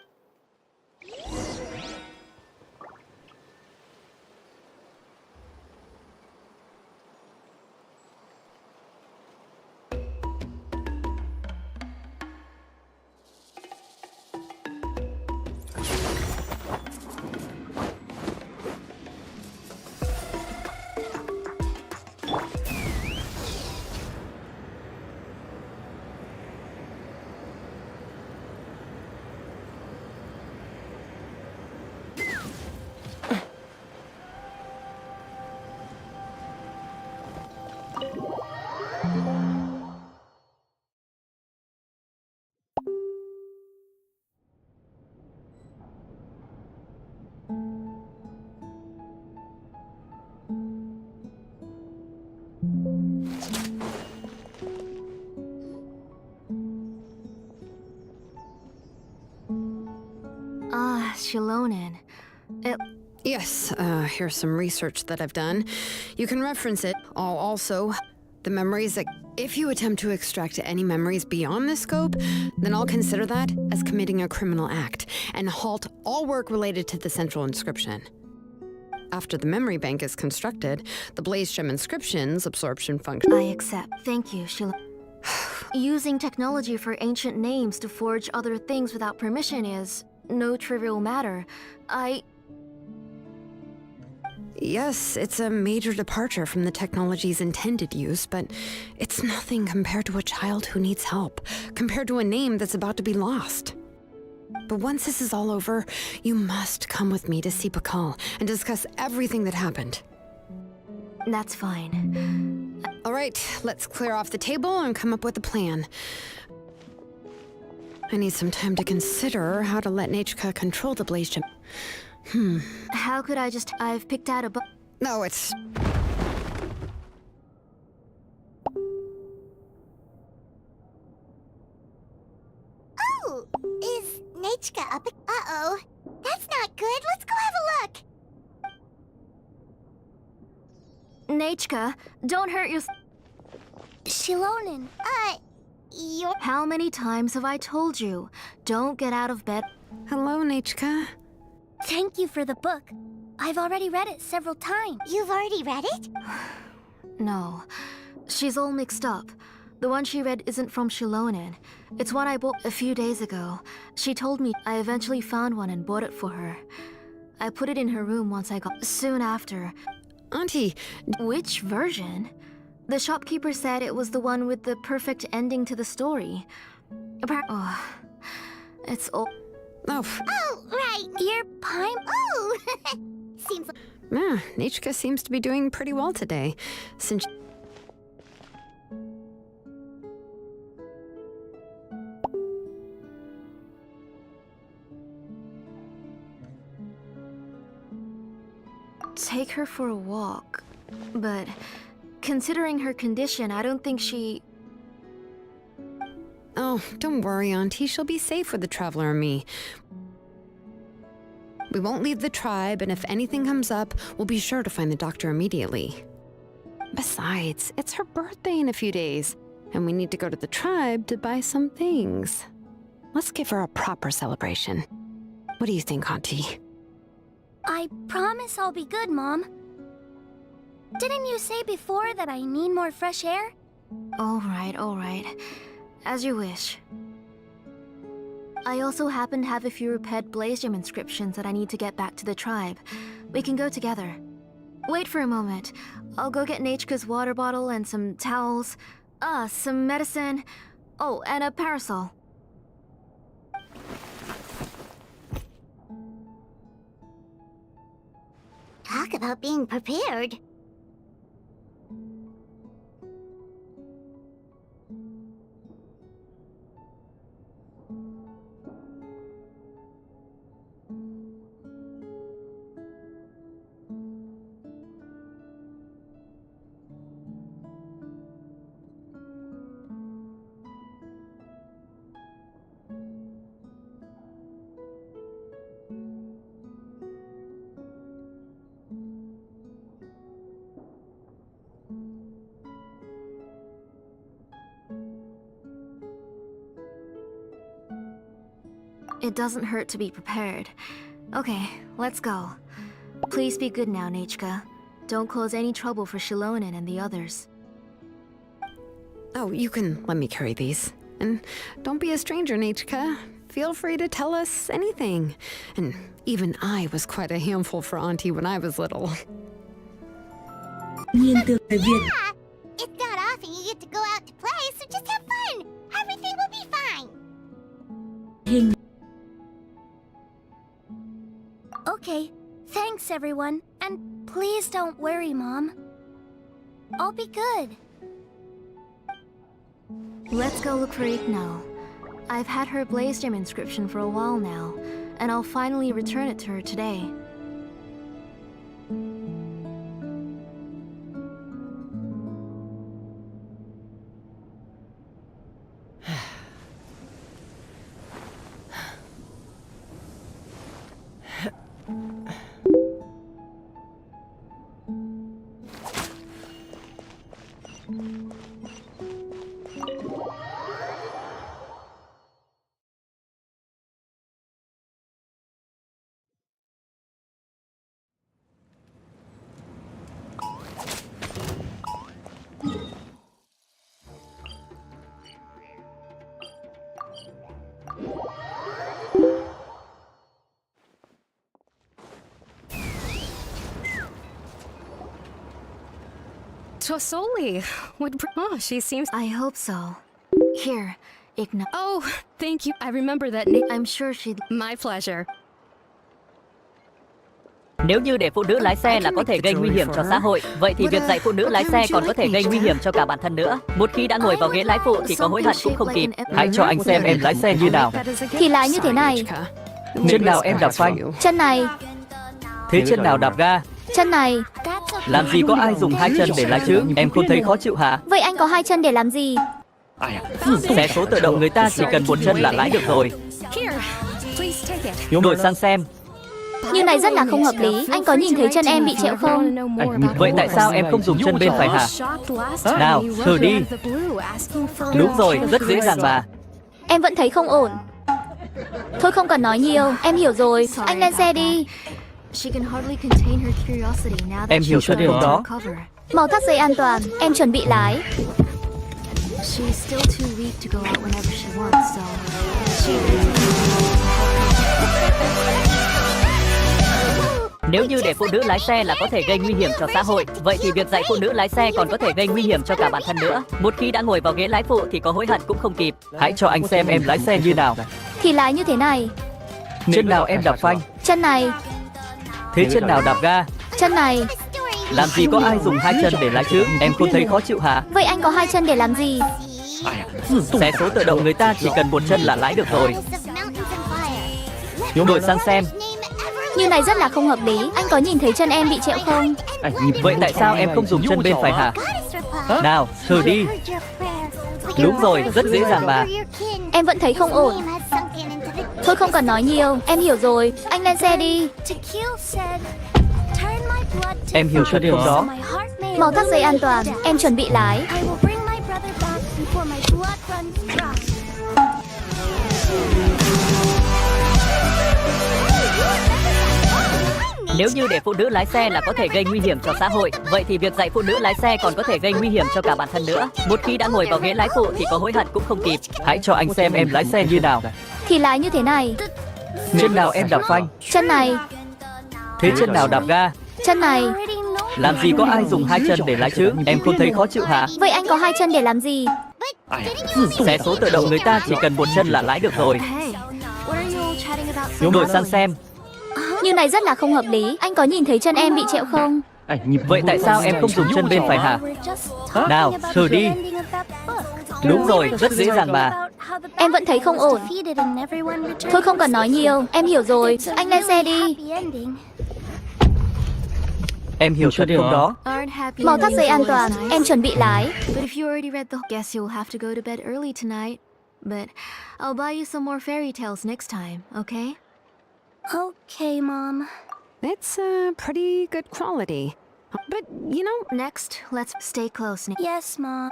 Shilonen. Yes, here's some research that I've done. You can reference it. I'll also The memories that... If you attempt to extract any memories beyond this scope, then I'll consider that as committing a criminal act and halt all work related to the central inscription. After the memory bank is constructed, the Blaze Gem inscription's absorption function... I accept. Thank you, Sheila. Using technology for ancient names to forge other things without permission is no trivial matter. Yes, it's a major departure from the technology's intended use, but it's nothing compared to a child who needs help, compared to a name that's about to be lost. But once this is all over, you must come with me to see Pakal and discuss everything that happened. That's fine. All right, let's clear off the table and come up with a plan. I need some time to consider how to let Nechka control the Blaze Gem. How could I just... I've picked out a book. No, it's... Oh, is Nechka up? Uh-oh. That's not good. Let's go have a look. Nechka, don't hurt yourself. Shilonen, you're... How many times have I told you? Don't get out of bed. Hello, Nechka. Thank you for the book. I've already read it several times. You've already read it? No. She's all mixed up. The one she read isn't from Shilonen. It's one I bought a few days ago. She told me. I eventually found one and bought it for her. I put it in her room once I got... Soon after. Auntie... Which version? The shopkeeper said it was the one with the perfect ending to the story. It's all... Oh, right. Dear Pine... Oh! Seems like... Nechka seems to be doing pretty well today, since... Take her for a walk. But considering her condition, I don't think she... Oh, don't worry, Auntie. She'll be safe with the Traveler and me. We won't leave the tribe, and if anything comes up, we'll be sure to find the doctor immediately. Besides, it's her birthday in a few days, and we need to go to the tribe to buy some things. Let's give her a proper celebration. What do you think, Auntie? I promise I'll be good, Mom. Didn't you say before that I need more fresh air? All right. As you wish. I also happen to have a few repaired Blaze Gem inscriptions that I need to get back to the tribe. We can go together. Wait for a moment. I'll go get Nechka's water bottle and some towels. Some medicine. Oh, and a parasol. Talk about being prepared. It doesn't hurt to be prepared. Okay, let's go. Please be good now, Nechka. Don't cause any trouble for Shilonen and the others. Oh, you can let me carry these. And don't be a stranger, Nechka. Feel free to tell us anything. And even I was quite a handful for Auntie when I was little. Yeah! It's not often you get to go out to play, so just have fun! Everything will be fine! Okay, thanks everyone. And please don't worry, Mom. I'll be good. Let's go look for Igno. I've had her Blaze Gem inscription for a while now, and I'll finally return it to her today. Tosoli would. Oh, she seems. I hope so. Here, ignore. Oh, thank you. I remember that. I'm sure she'd. My pleasure. Nếu như để phụ nữ lái xe là có thể gây nguy hiểm cho xã hội, vậy thì việc dạy phụ nữ lái xe còn có thể gây nguy hiểm cho cả bản thân nữa. Một khi đã ngồi vào ghế lái phụ thì có hối hận cũng không kịp. Hãy cho anh xem em lái xe như nào. Thì lái như thế này. Chân nào em đạp phanh? Chân này. Thế chân nào đạp ga? Chân này. Làm gì có ai dùng hai chân để lái chứ? Em không thấy khó chịu hả? Vậy anh có hai chân để làm gì? Xe số tự động người ta chỉ cần một chân là lái được rồi. Đổi sang xem. Như này rất là không hợp lý. Anh có nhìn thấy chân em bị trẹo không? Vậy tại sao em không dùng chân bên phải hả? Nào, thử đi. Đúng rồi, rất dễ dàng mà. Em vẫn thấy không ổn. Thôi không cần nói nhiều, em hiểu rồi. Anh lên xe đi. Em hiểu cho điều đó. Mau thắt dây an toàn, em chuẩn bị lái. Nếu như để phụ nữ lái xe là có thể gây nguy hiểm cho xã hội, vậy thì việc dạy phụ nữ lái xe còn có thể gây nguy hiểm cho cả bản thân nữa. Một khi đã ngồi vào ghế lái phụ thì có hối hận cũng không kịp. Hãy cho anh xem em lái xe như nào. Thì lái như thế này. Chân nào em đạp phanh? Chân này. Thế chân nào đạp ga? Chân này. Làm gì có ai dùng hai chân để lái chứ? Em không thấy khó chịu hả? Vậy anh có hai chân để làm gì? Xe số tự động người ta chỉ cần một chân là lái được rồi. Đổi sang xem. Như này rất là không hợp lý. Anh có nhìn thấy chân em bị trẹo không? Vậy tại sao em không dùng chân bên phải hả? Nào, thử đi. Đúng rồi, rất dễ dàng mà. Em vẫn thấy không ổn. Thôi không cần nói nhiều, em hiểu rồi. Anh lên xe đi. Em hiểu cho điều đó. Mau thắt dây an toàn, em chuẩn bị lái. Nếu như để phụ nữ lái xe là có thể gây nguy hiểm cho xã hội, vậy thì việc dạy phụ nữ lái xe còn có thể gây nguy hiểm cho cả bản thân nữa. Một khi đã ngồi vào ghế lái phụ thì có hối hận cũng không kịp. Hãy cho anh xem em lái xe như nào. Thì lái như thế này. Chân nào em đạp phanh? Chân này. Thế chân nào đạp ga? Chân này. Làm gì có ai dùng hai chân để lái chứ? Em không thấy khó chịu hả? Vậy anh có hai chân để làm gì? Xe số tự động người ta chỉ cần một chân là lái được rồi. Đổi sang xem. Như này rất là không hợp lý. Anh có nhìn thấy chân em bị trẹo không? Vậy tại sao em không dùng chân bên phải hả? Nào, thử đi. Đúng rồi, rất dễ dàng mà. Em vẫn thấy không ổn. Thôi không cần nói nhiều, em hiểu rồi. Anh lên xe đi. Em hiểu cho điều đó. Mau thắt dây an toàn, em chuẩn bị lái. Guess you'll have to go to bed early tonight. But I'll buy you some more fairy tales next time, okay? Okay, Mom. It's pretty good quality. But, you know... Next, let's stay close. Yes, Mom.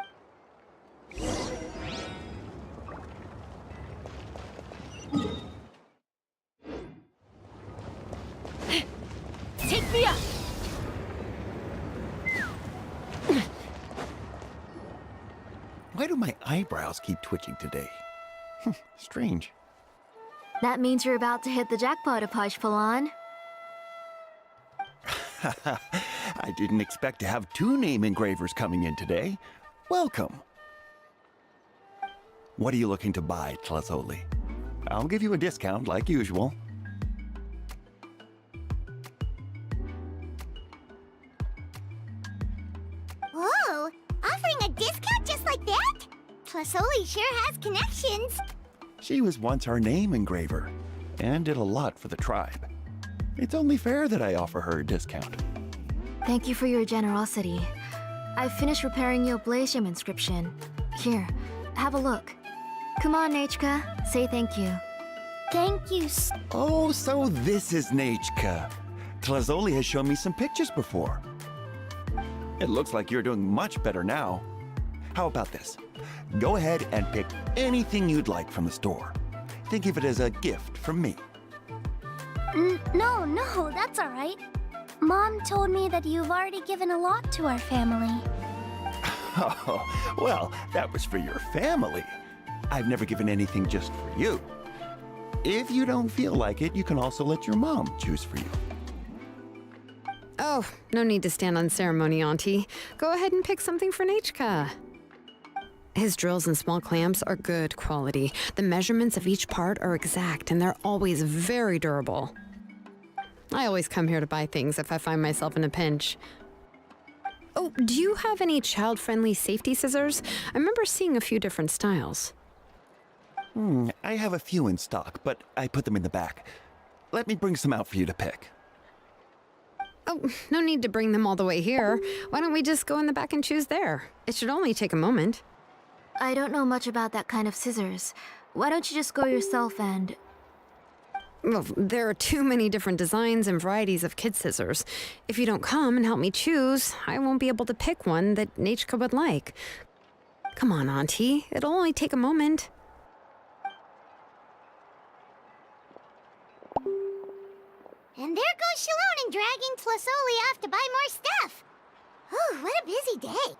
Take me up! Why do my eyebrows keep twitching today? Strange. That means you're about to hit the jackpot, Apajpalan. I didn't expect to have two name engravers coming in today. Welcome. What are you looking to buy, Tlazoli? I'll give you a discount like usual. Whoa! Offering a discount just like that? Tlazoli sure has connections. She was once our name engraver and did a lot for the tribe. It's only fair that I offer her a discount. Thank you for your generosity. I finished repairing your Blasium inscription. Here, have a look. Come on, Nechka, say thank you. Thank you. Oh, so this is Nechka. Tlazoli has shown me some pictures before. It looks like you're doing much better now. How about this? Go ahead and pick anything you'd like from the store. Think of it as a gift from me. No, that's all right. Mom told me that you've already given a lot to our family. Oh, well, that was for your family. I've never given anything just for you. If you don't feel like it, you can also let your mom choose for you. Oh, no need to stand on ceremony, Auntie. Go ahead and pick something for Nechka. His drills and small clamps are good quality. The measurements of each part are exact, and they're always very durable. I always come here to buy things if I find myself in a pinch. Oh, do you have any child-friendly safety scissors? I remember seeing a few different styles. I have a few in stock, but I put them in the back. Let me bring some out for you to pick. Oh, no need to bring them all the way here. Why don't we just go in the back and choose there? It should only take a moment. I don't know much about that kind of scissors. Why don't you just go yourself and... Well, there are too many different designs and varieties of kid scissors. If you don't come and help me choose, I won't be able to pick one that Nechka would like. Come on, Auntie. It'll only take a moment. And there goes Shalon and dragging Tlasoli off to buy more stuff. Oh, what a busy day.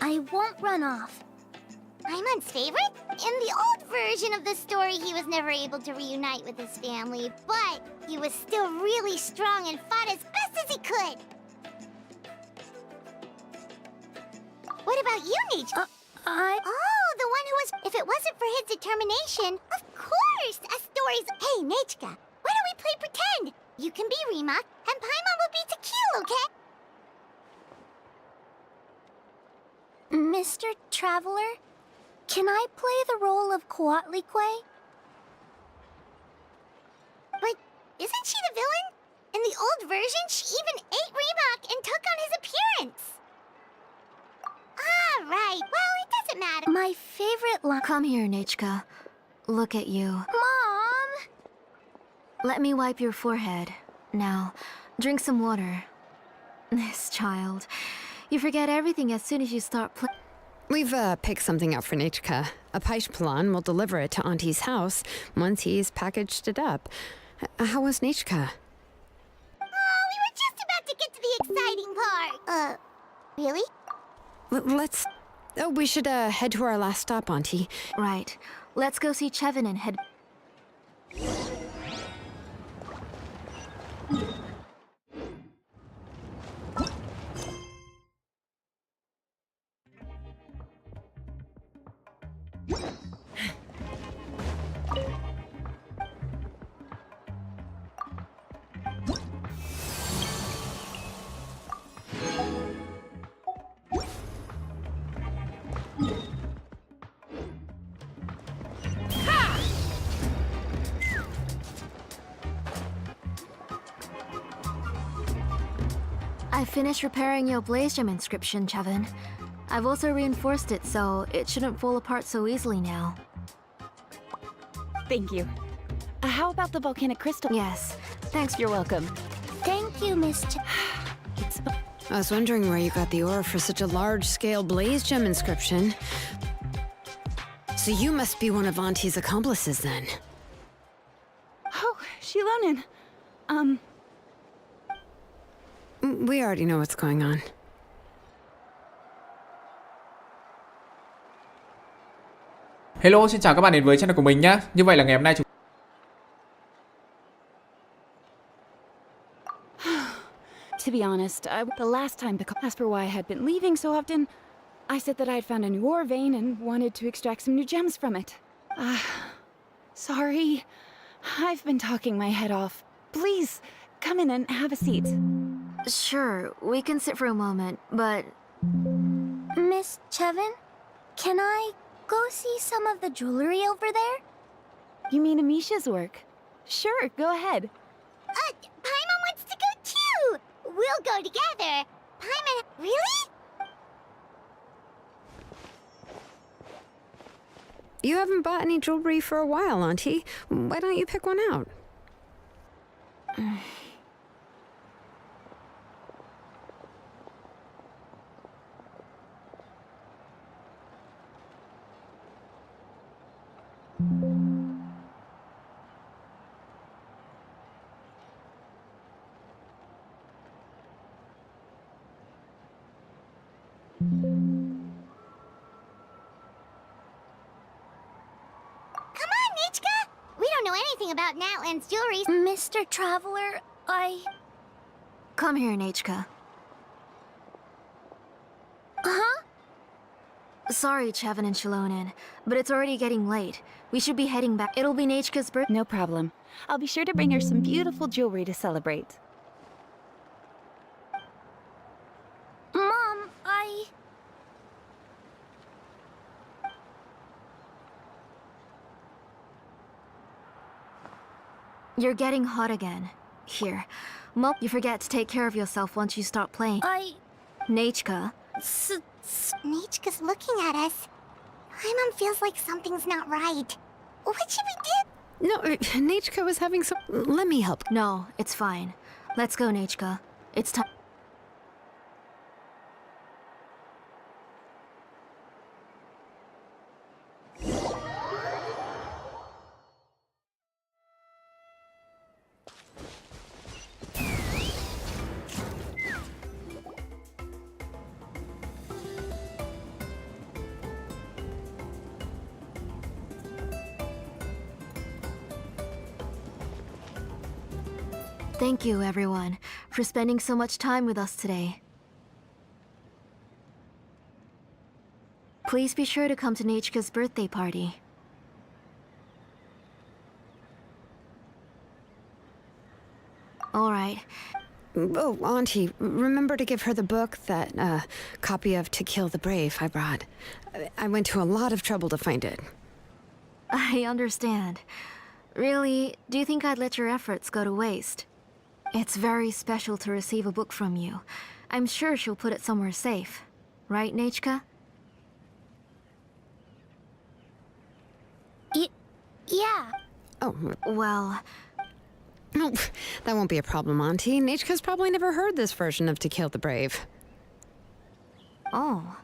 I won't run off. Paimon's favorite? In the old version of the story, he was never able to reunite with his family, but he was still really strong and fought as best as he could. What about you, Nechka? Oh, the one who was... If it wasn't for his determination, of course! A story's... Hey, Nechka, why don't we play pretend? You can be Rima, and Paimon will be Tequila, okay? Mr. Traveler, can I play the role of Coatlicue? But isn't she the villain? In the old version, she even ate Reebok and took on his appearance. Ah, right. Well, it doesn't matter. My favorite line... Come here, Nechka. Look at you. Mom! Let me wipe your forehead. Now, drink some water. This child. You forget everything as soon as you start playing. We've picked something up for Nechka. A Paishpalan will deliver it to Auntie's house once he's packaged it up. How was Nechka? Oh, we were just about to get to the exciting part. Really? Let's... Oh, we should head to our last stop, Auntie. Right. Let's go see Chevin and head... I finished repairing your Blaze Gem inscription, Chevin. I've also reinforced it, so it shouldn't fall apart so easily now. Thank you. How about the volcanic crystal? Yes. Thanks. You're welcome. Thank you, Miss I was wondering where you got the ore for such a large-scale blaze gem inscription. So you must be one of Auntie's accomplices, then. Oh, Shilonen. We already know what's going on. Hello, xin chào các bạn đến với channel của mình nhé. Như vậy là ngày hôm nay chúng To be honest, the last time the asked for why I had been leaving so often, I said that I had found a new ore vein and wanted to extract some new gems from it. Sorry. I've been talking my head off. Please, come in and have a seat. Sure, we can sit for a moment, but... Miss Chevin, can I go see some of the jewelry over there? You mean Amisha's work? Sure, go ahead. Paimon wants to go too! We'll go together. Paimon, really? You haven't bought any jewelry for a while, Auntie. Why don't you pick one out? About Natlan's jewelry. Mr. Traveler, Come here, Nechka. Huh? Sorry, Chevin and Shilonen, but it's already getting late. We should be heading back. It'll be Nechka's birthday. No problem. I'll be sure to bring her some beautiful jewelry to celebrate. Mom, You're getting hot again. Here. Mom, you forget to take care of yourself once you start playing. Nechka. Nechka's looking at us. Paimon feels like something's not right. What should we do? No, Nechka was having some... Let me help. No, it's fine. Let's go, Nechka. It's time. Thank you, everyone, for spending so much time with us today. Please be sure to come to Nechka's birthday party. All right. Oh, Auntie, remember to give her the book, that copy of To Kill the Brave I brought. I went to a lot of trouble to find it. I understand. Really, do you think I'd let your efforts go to waste? It's very special to receive a book from you. I'm sure she'll put it somewhere safe. Right, Nechka? Yeah. Oh, well... Oh, that won't be a problem, Auntie. Nechka's probably never heard this version of To Kill the Brave. Oh.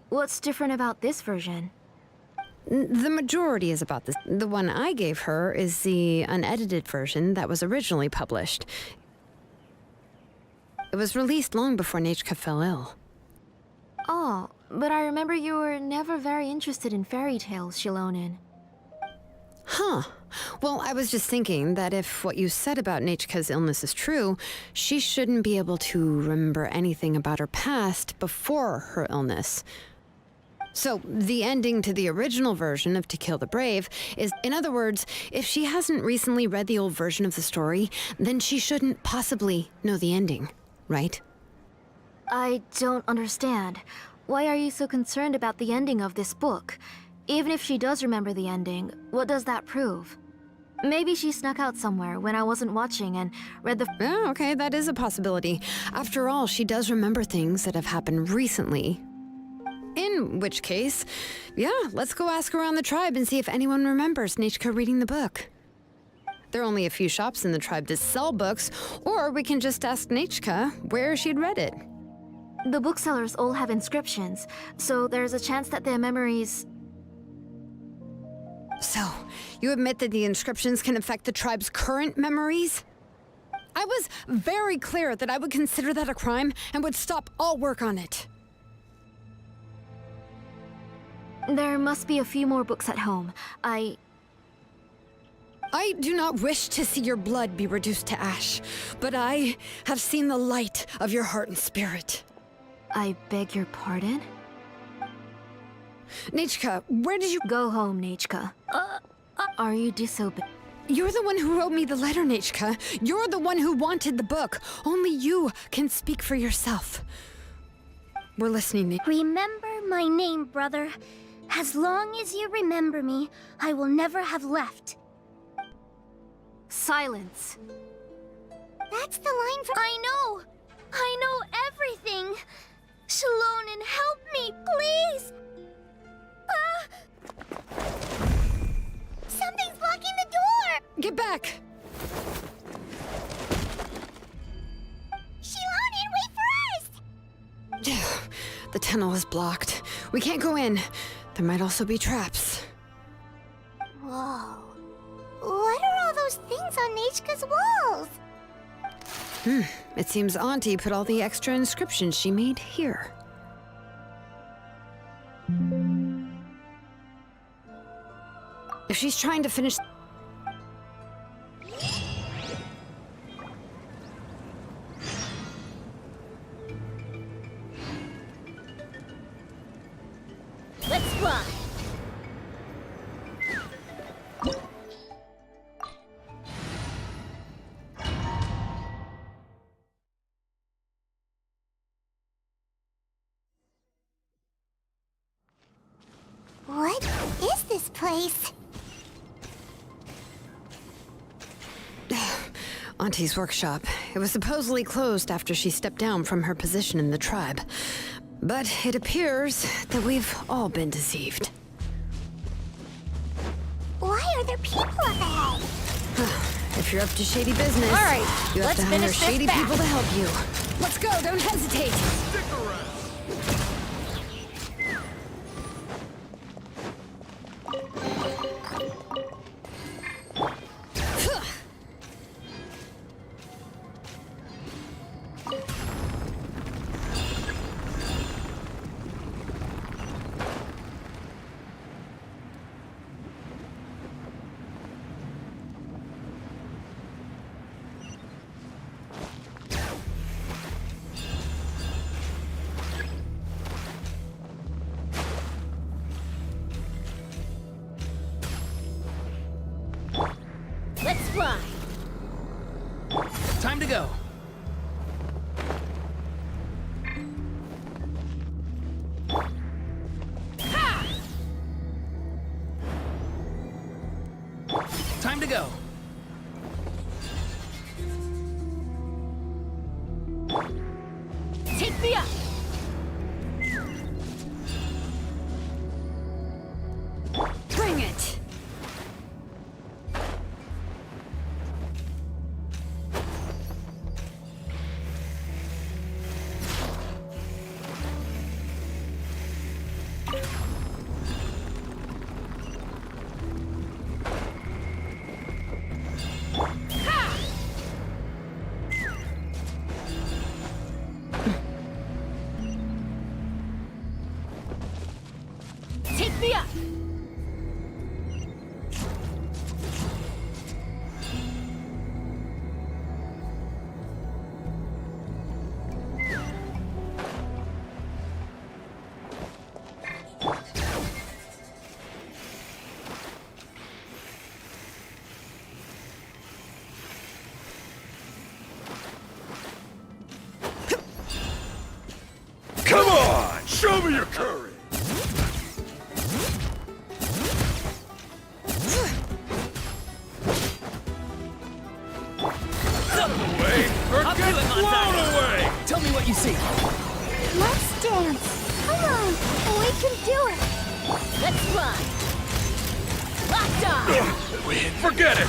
What's different about this version? The majority is about this. The one I gave her is the unedited version that was originally published. It was released long before Nechka fell ill. Oh, but I remember you were never very interested in fairy tales, Shilonen. Huh. Well, I was just thinking that if what you said about Nechka's illness is true, she shouldn't be able to remember anything about her past before her illness. So, the ending to the original version of To Kill the Brave is, in other words, if she hasn't recently read the old version of the story, then she shouldn't possibly know the ending, right? I don't understand. Why are you so concerned about the ending of this book? Even if she does remember the ending, what does that prove? Maybe she snuck out somewhere when I wasn't watching and read the... Oh, okay, that is a possibility. After all, she does remember things that have happened recently. In which case, yeah, let's go ask around the tribe and see if anyone remembers Nechka reading the book. There are only a few shops in the tribe that sell books, or we can just ask Nechka where she'd read it. The booksellers all have inscriptions, so there's a chance that their memories... So, you admit that the inscriptions can affect the tribe's current memories? I was very clear that I would consider that a crime and would stop all work on it. There must be a few more books at home. I do not wish to see your blood be reduced to ash, but I have seen the light of your heart and spirit. I beg your pardon? Nechka, where did you... Go home, Nechka. Are you disobeying? You're the one who wrote me the letter, Nechka. You're the one who wanted the book. Only you can speak for yourself. We're listening, Nechka. Remember my name, brother. As long as you remember me, I will never have left. Silence. That's the line from... I know everything. Shalonen, help me, please. Something's blocking the door. Get back. Shalonen, wait for us. The tunnel is blocked. We can't go in. There might also be traps. Whoa. What are all those things on Nechka's walls? It seems Auntie put all the extra inscriptions she made here. If she's trying to finish... Let's fly. What is this place? Auntie's workshop. It was supposedly closed after she stepped down from her position in the tribe. But it appears that we've all been deceived. Why are there people up ahead? If you're up to shady business, all right, you have let's to hire finish this shady back. people to help you. Let's go, don't hesitate. Stick around. Let's fly. Time to go. Time to go. Take me up. Bring it. Take me up. Come on! Show me your courage! I'll do it, Montague. Tell me what you see. Let's dance. Come on, we can do it. Let's fly. Locked on. Win. Forget it!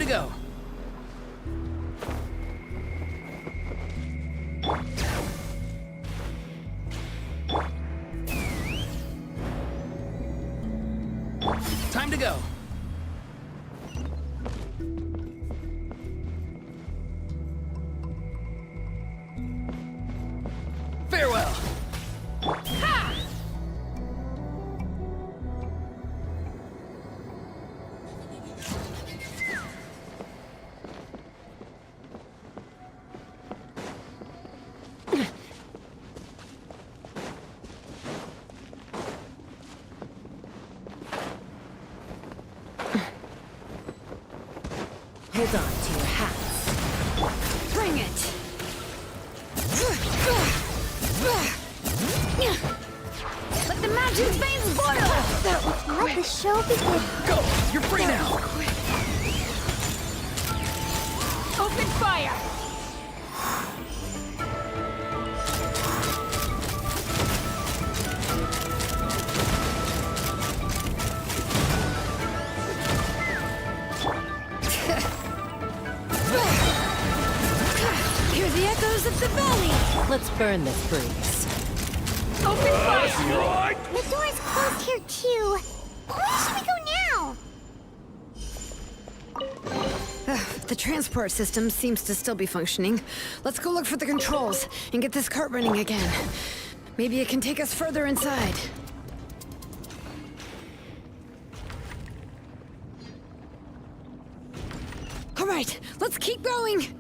to go. Time to go. Farewell. Ha! Hold on to your hats. Bring it! Let the mountain veins boil! That was quick. Let the show begin. Go! You're free now! Open fire! Hear the echoes of the valley! Let's burn this breeze. Open fire! The door's closed here too. Where should we go now? The transport system seems to still be functioning. Let's go look for the controls and get this cart running again. Maybe it can take us further inside. All right, let's keep going!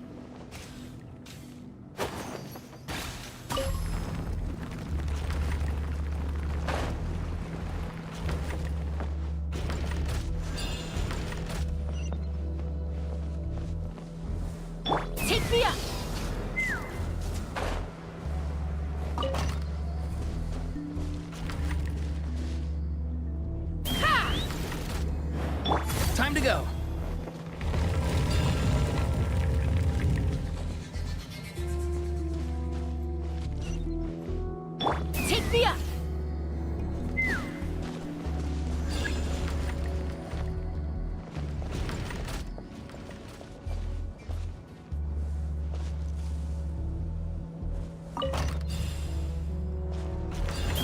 Take me up! Ha! Time to go. Take me up!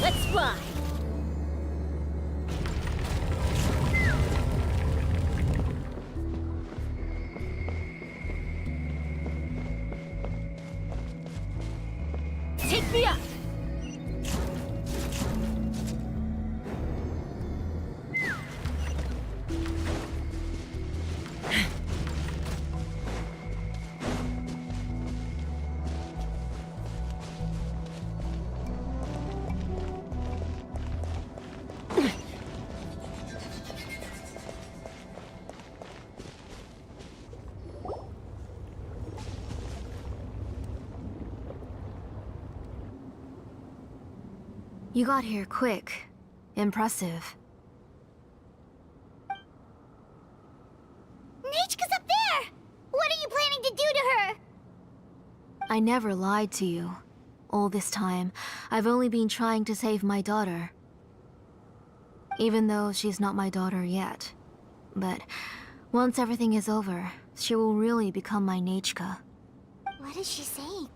Let's fly! Take me up! You got here quick. Impressive. Nechka's up there! What are you planning to do to her? I never lied to you. All this time, I've only been trying to save my daughter. Even though she's not my daughter yet. But once everything is over, she will really become my Nechka. What is she saying?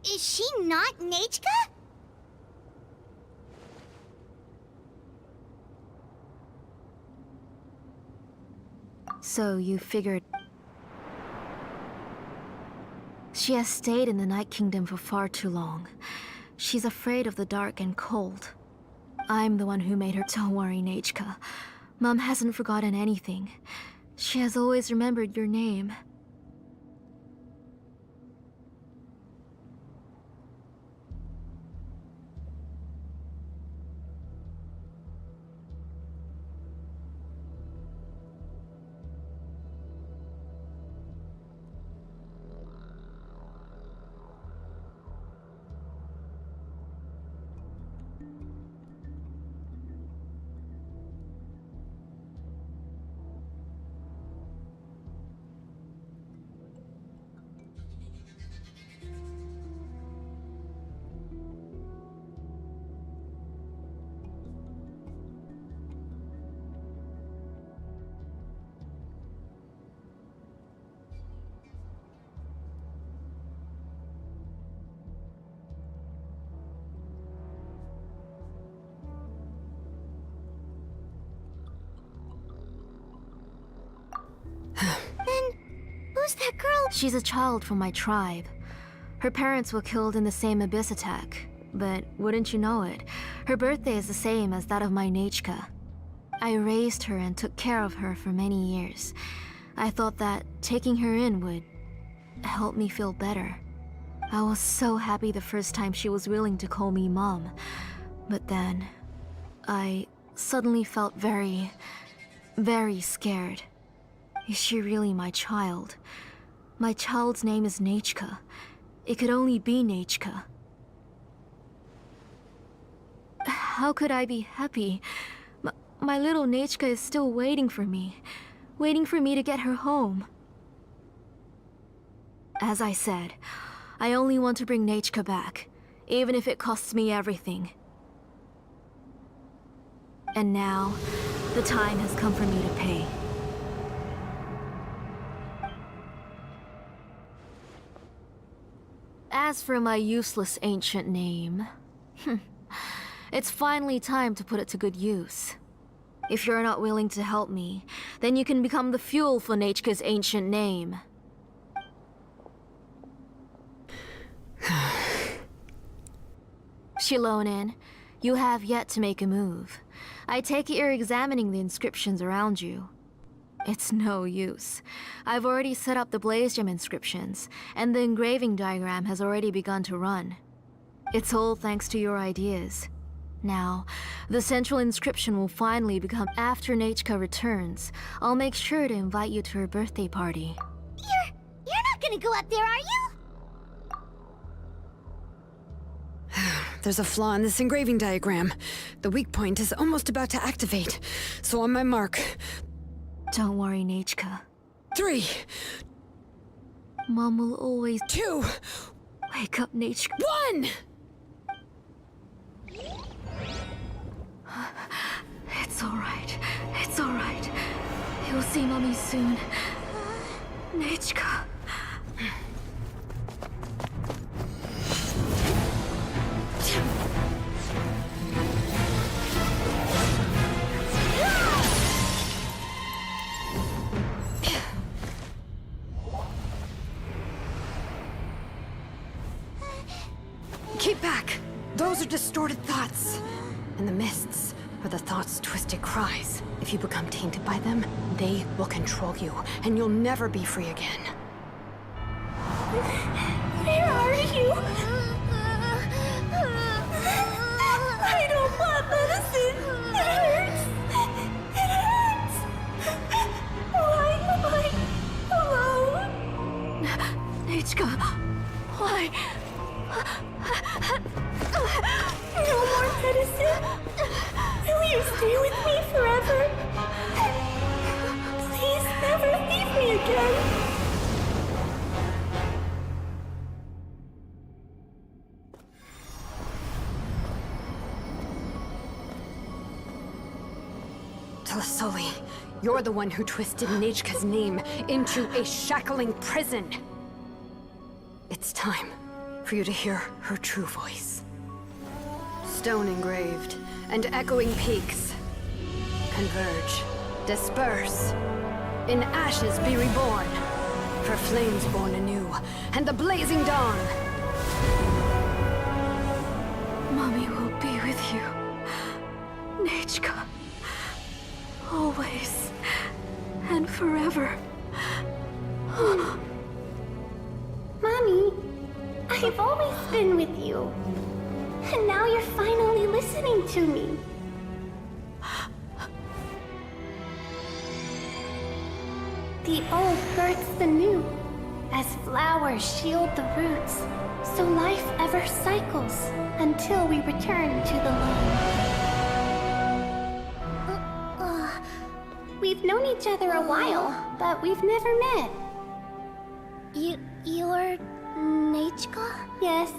Is she not Nechka? So you figured... She has stayed in the Night Kingdom for far too long. She's afraid of the dark and cold. I'm the one who made her. Don't worry, Nechka. Mom hasn't forgotten anything. She has always remembered your name. girl? She's a child from my tribe. Her parents were killed in the same abyss attack. But wouldn't you know it, her birthday is the same as that of my Nechka. I raised her and took care of her for many years. I thought that taking her in would help me feel better. I was so happy the first time she was willing to call me Mom. But then, I suddenly felt very, very scared. Is she really my child? My child's name is Nechka. It could only be Nechka. How could I be happy? My little Nechka is still waiting for me to get her home. As I said, I only want to bring Nechka back, even if it costs me everything. And now, the time has come for me to pay. As for my useless ancient name, it's finally time to put it to good use. If you're not willing to help me, then you can become the fuel for Nechka's ancient name. Shilonin, you have yet to make a move. I take it you're examining the inscriptions around you. It's no use. I've already set up the blaze gem inscriptions, and the engraving diagram has already begun to run. It's all thanks to your ideas. Now, the central inscription will finally become after Nechka returns. I'll make sure to invite you to her birthday party. You're not gonna go up there, are you? There's a flaw in this engraving diagram. The weak point is almost about to activate. So on my mark. Don't worry, Nechka. 3. Mom will always... 2. Wake up, Nechka. 1! It's alright. It's alright. You'll see Mommy soon. Nechka. Keep back! Those are distorted thoughts. And the mists are the thoughts' twisted cries. If you become tainted by them, they will control you, and you'll never be free again. Where are you? I don't want medicine. It hurts. It hurts. Why am I alone? Nechka, why? No more medicine. Will you stay with me forever? Please never leave me again. Telasoli, you're the one who twisted Nechka's name into a shackling prison. It's time for you to hear her true voice. Stone engraved and echoing peaks converge, disperse, in ashes be reborn, for flames born anew, and the blazing dawn. Mommy will be with you, Nechka, always and forever. Mommy, I've always been with you. And now you're finally listening to me. The old births the new, as flowers shield the roots, so life ever cycles until we return to the land. We've known each other a while, but we've never met. You're Nechka? Yes,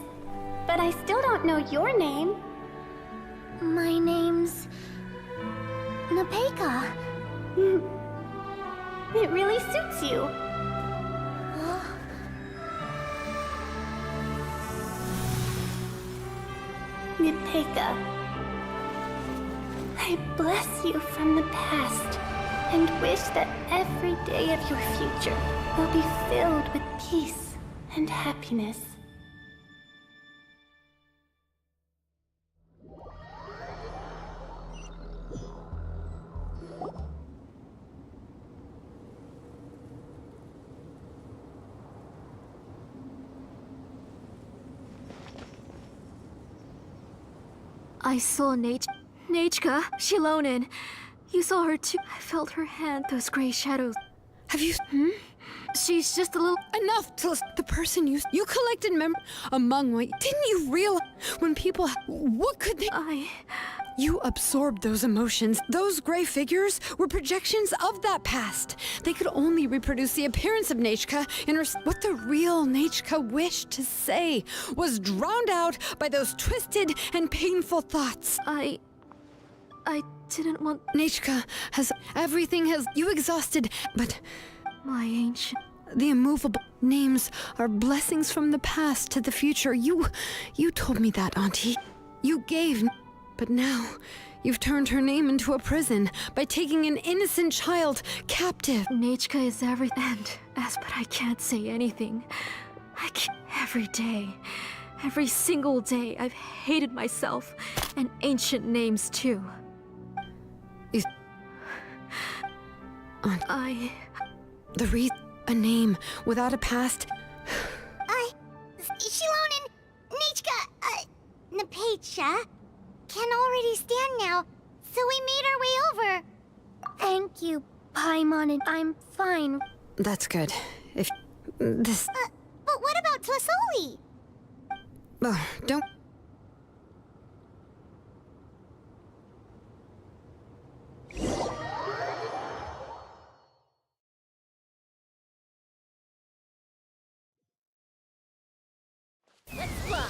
but I still don't know your name. My name's Nepeka. It really suits you. Nepeka, I bless you from the past and wish that every day of your future will be filled with peace and happiness. I saw Nechka, Shilonen. You saw her too. I felt her hand, those gray shadows. Have you... She's just a little... Enough to the person you collected among what... Didn't you realize when people... What could they... You absorbed those emotions. Those gray figures were projections of that past. They could only reproduce the appearance of Nechka and what the real Nechka wished to say was drowned out by those twisted and painful thoughts. I didn't want... Nechka has... Everything has... You exhausted, but... My ancient... The immovable names are blessings from the past to the future. You told me that, Auntie. You gave... But now, you've turned her name into a prison by taking an innocent child captive. Nechka is everything, but I can't say anything. Every day, every single day, I've hated myself, and ancient names too. The reason a name without a past... Shilonen, Nechka, Napecha can already stand now, so we made our way over. Thank you, Paimon, and I'm fine. That's good. If this... But what about Tlasoli? Oh, don't... Let's fly.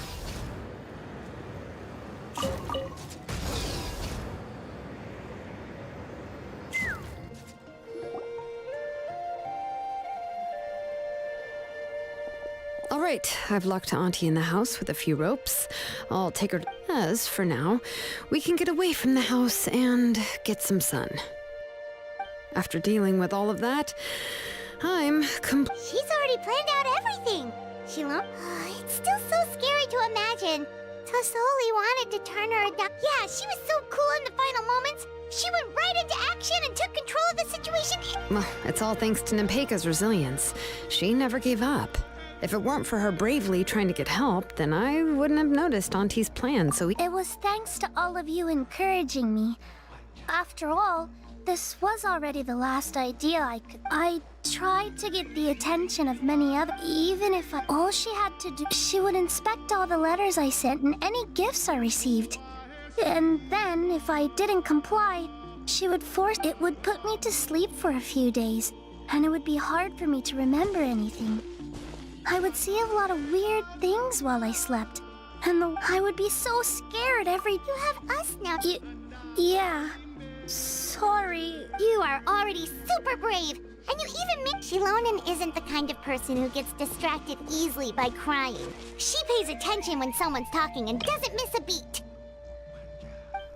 All right, I've locked Auntie in the house with a few ropes. I'll take her as, for now, we can get away from the house and get some sun. After dealing with all of that, I'm She's already planned out everything. It's still so scary to imagine. Tlasoli wanted to turn her Yeah, she was so cool in the final moments. She went right into action and took control of the situation. Well, it's all thanks to Nempeka's resilience. She never gave up. If it weren't for her bravely trying to get help, then I wouldn't have noticed Auntie's plan, so It was thanks to all of you encouraging me. After all, this was already the last idea I tried to get the attention of many others, even if all she had to do, she would inspect all the letters I sent and any gifts I received. And then, if I didn't comply, it would put me to sleep for a few days, and it would be hard for me to remember anything. I would see a lot of weird things while I slept, and I would be so scared every... You have us now. Yeah. Sorry. You are already super brave, and you even make... Shilonen isn't the kind of person who gets distracted easily by crying. She pays attention when someone's talking and doesn't miss a beat.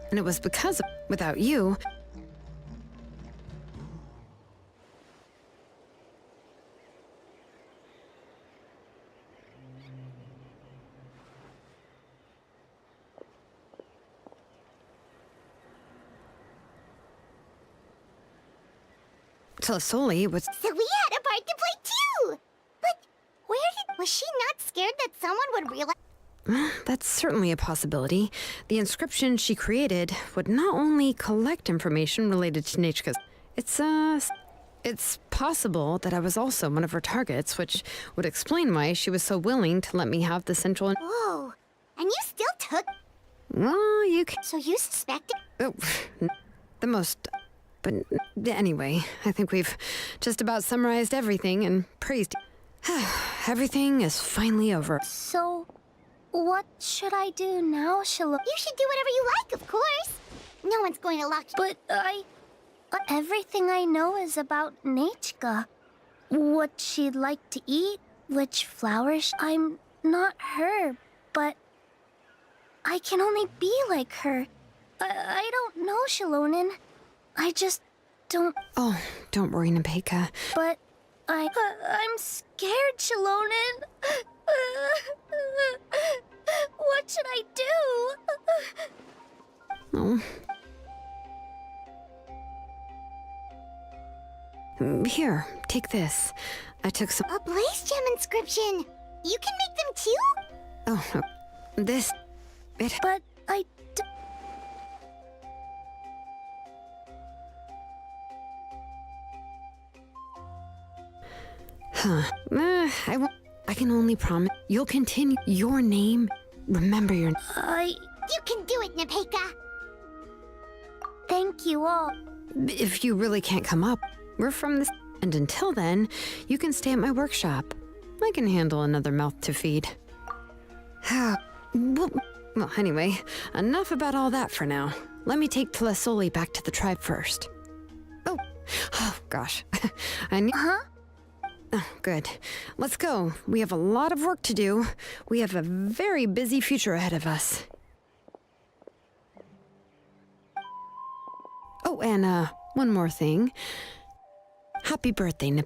And it was because of... Without you... Tlasoli was... So we had a part to play too! But was she not scared that someone would realize... That's certainly a possibility. The inscription she created would not only collect information related to Nechka's... It's possible that I was also one of her targets, which would explain why she was so willing to let me have the central... Whoa! And you still took... Well, you can... So you suspected... Oh, the most... But anyway, I think we've just about summarized everything and praised... Everything is finally over. So, what should I do now, Shiloh? You should do whatever you like, of course. No one's going to lock you. But everything I know is about Nechka. What she'd like to eat, which flowers... I'm not her, but I can only be like her. I don't know, Shilonen. I just don't... Oh, don't worry, Nepeka. But I'm scared, Chalonin. What should I do? Oh. Here, take this. I took some... A blaze gem inscription! You can make them too? Oh, this... It... But Huh. I won't... I can only promise you'll continue your name. Remember your... You can do it, Nepeka! Thank you all. If you really can't come up, we're from this... And until then, you can stay at my workshop. I can handle another mouth to feed. Well, anyway, enough about all that for now. Let me take Tlasoli back to the tribe first. Oh gosh. I need... Huh? Oh, good. Let's go. We have a lot of work to do. We have a very busy future ahead of us. Oh, and one more thing. Happy birthday, Nip.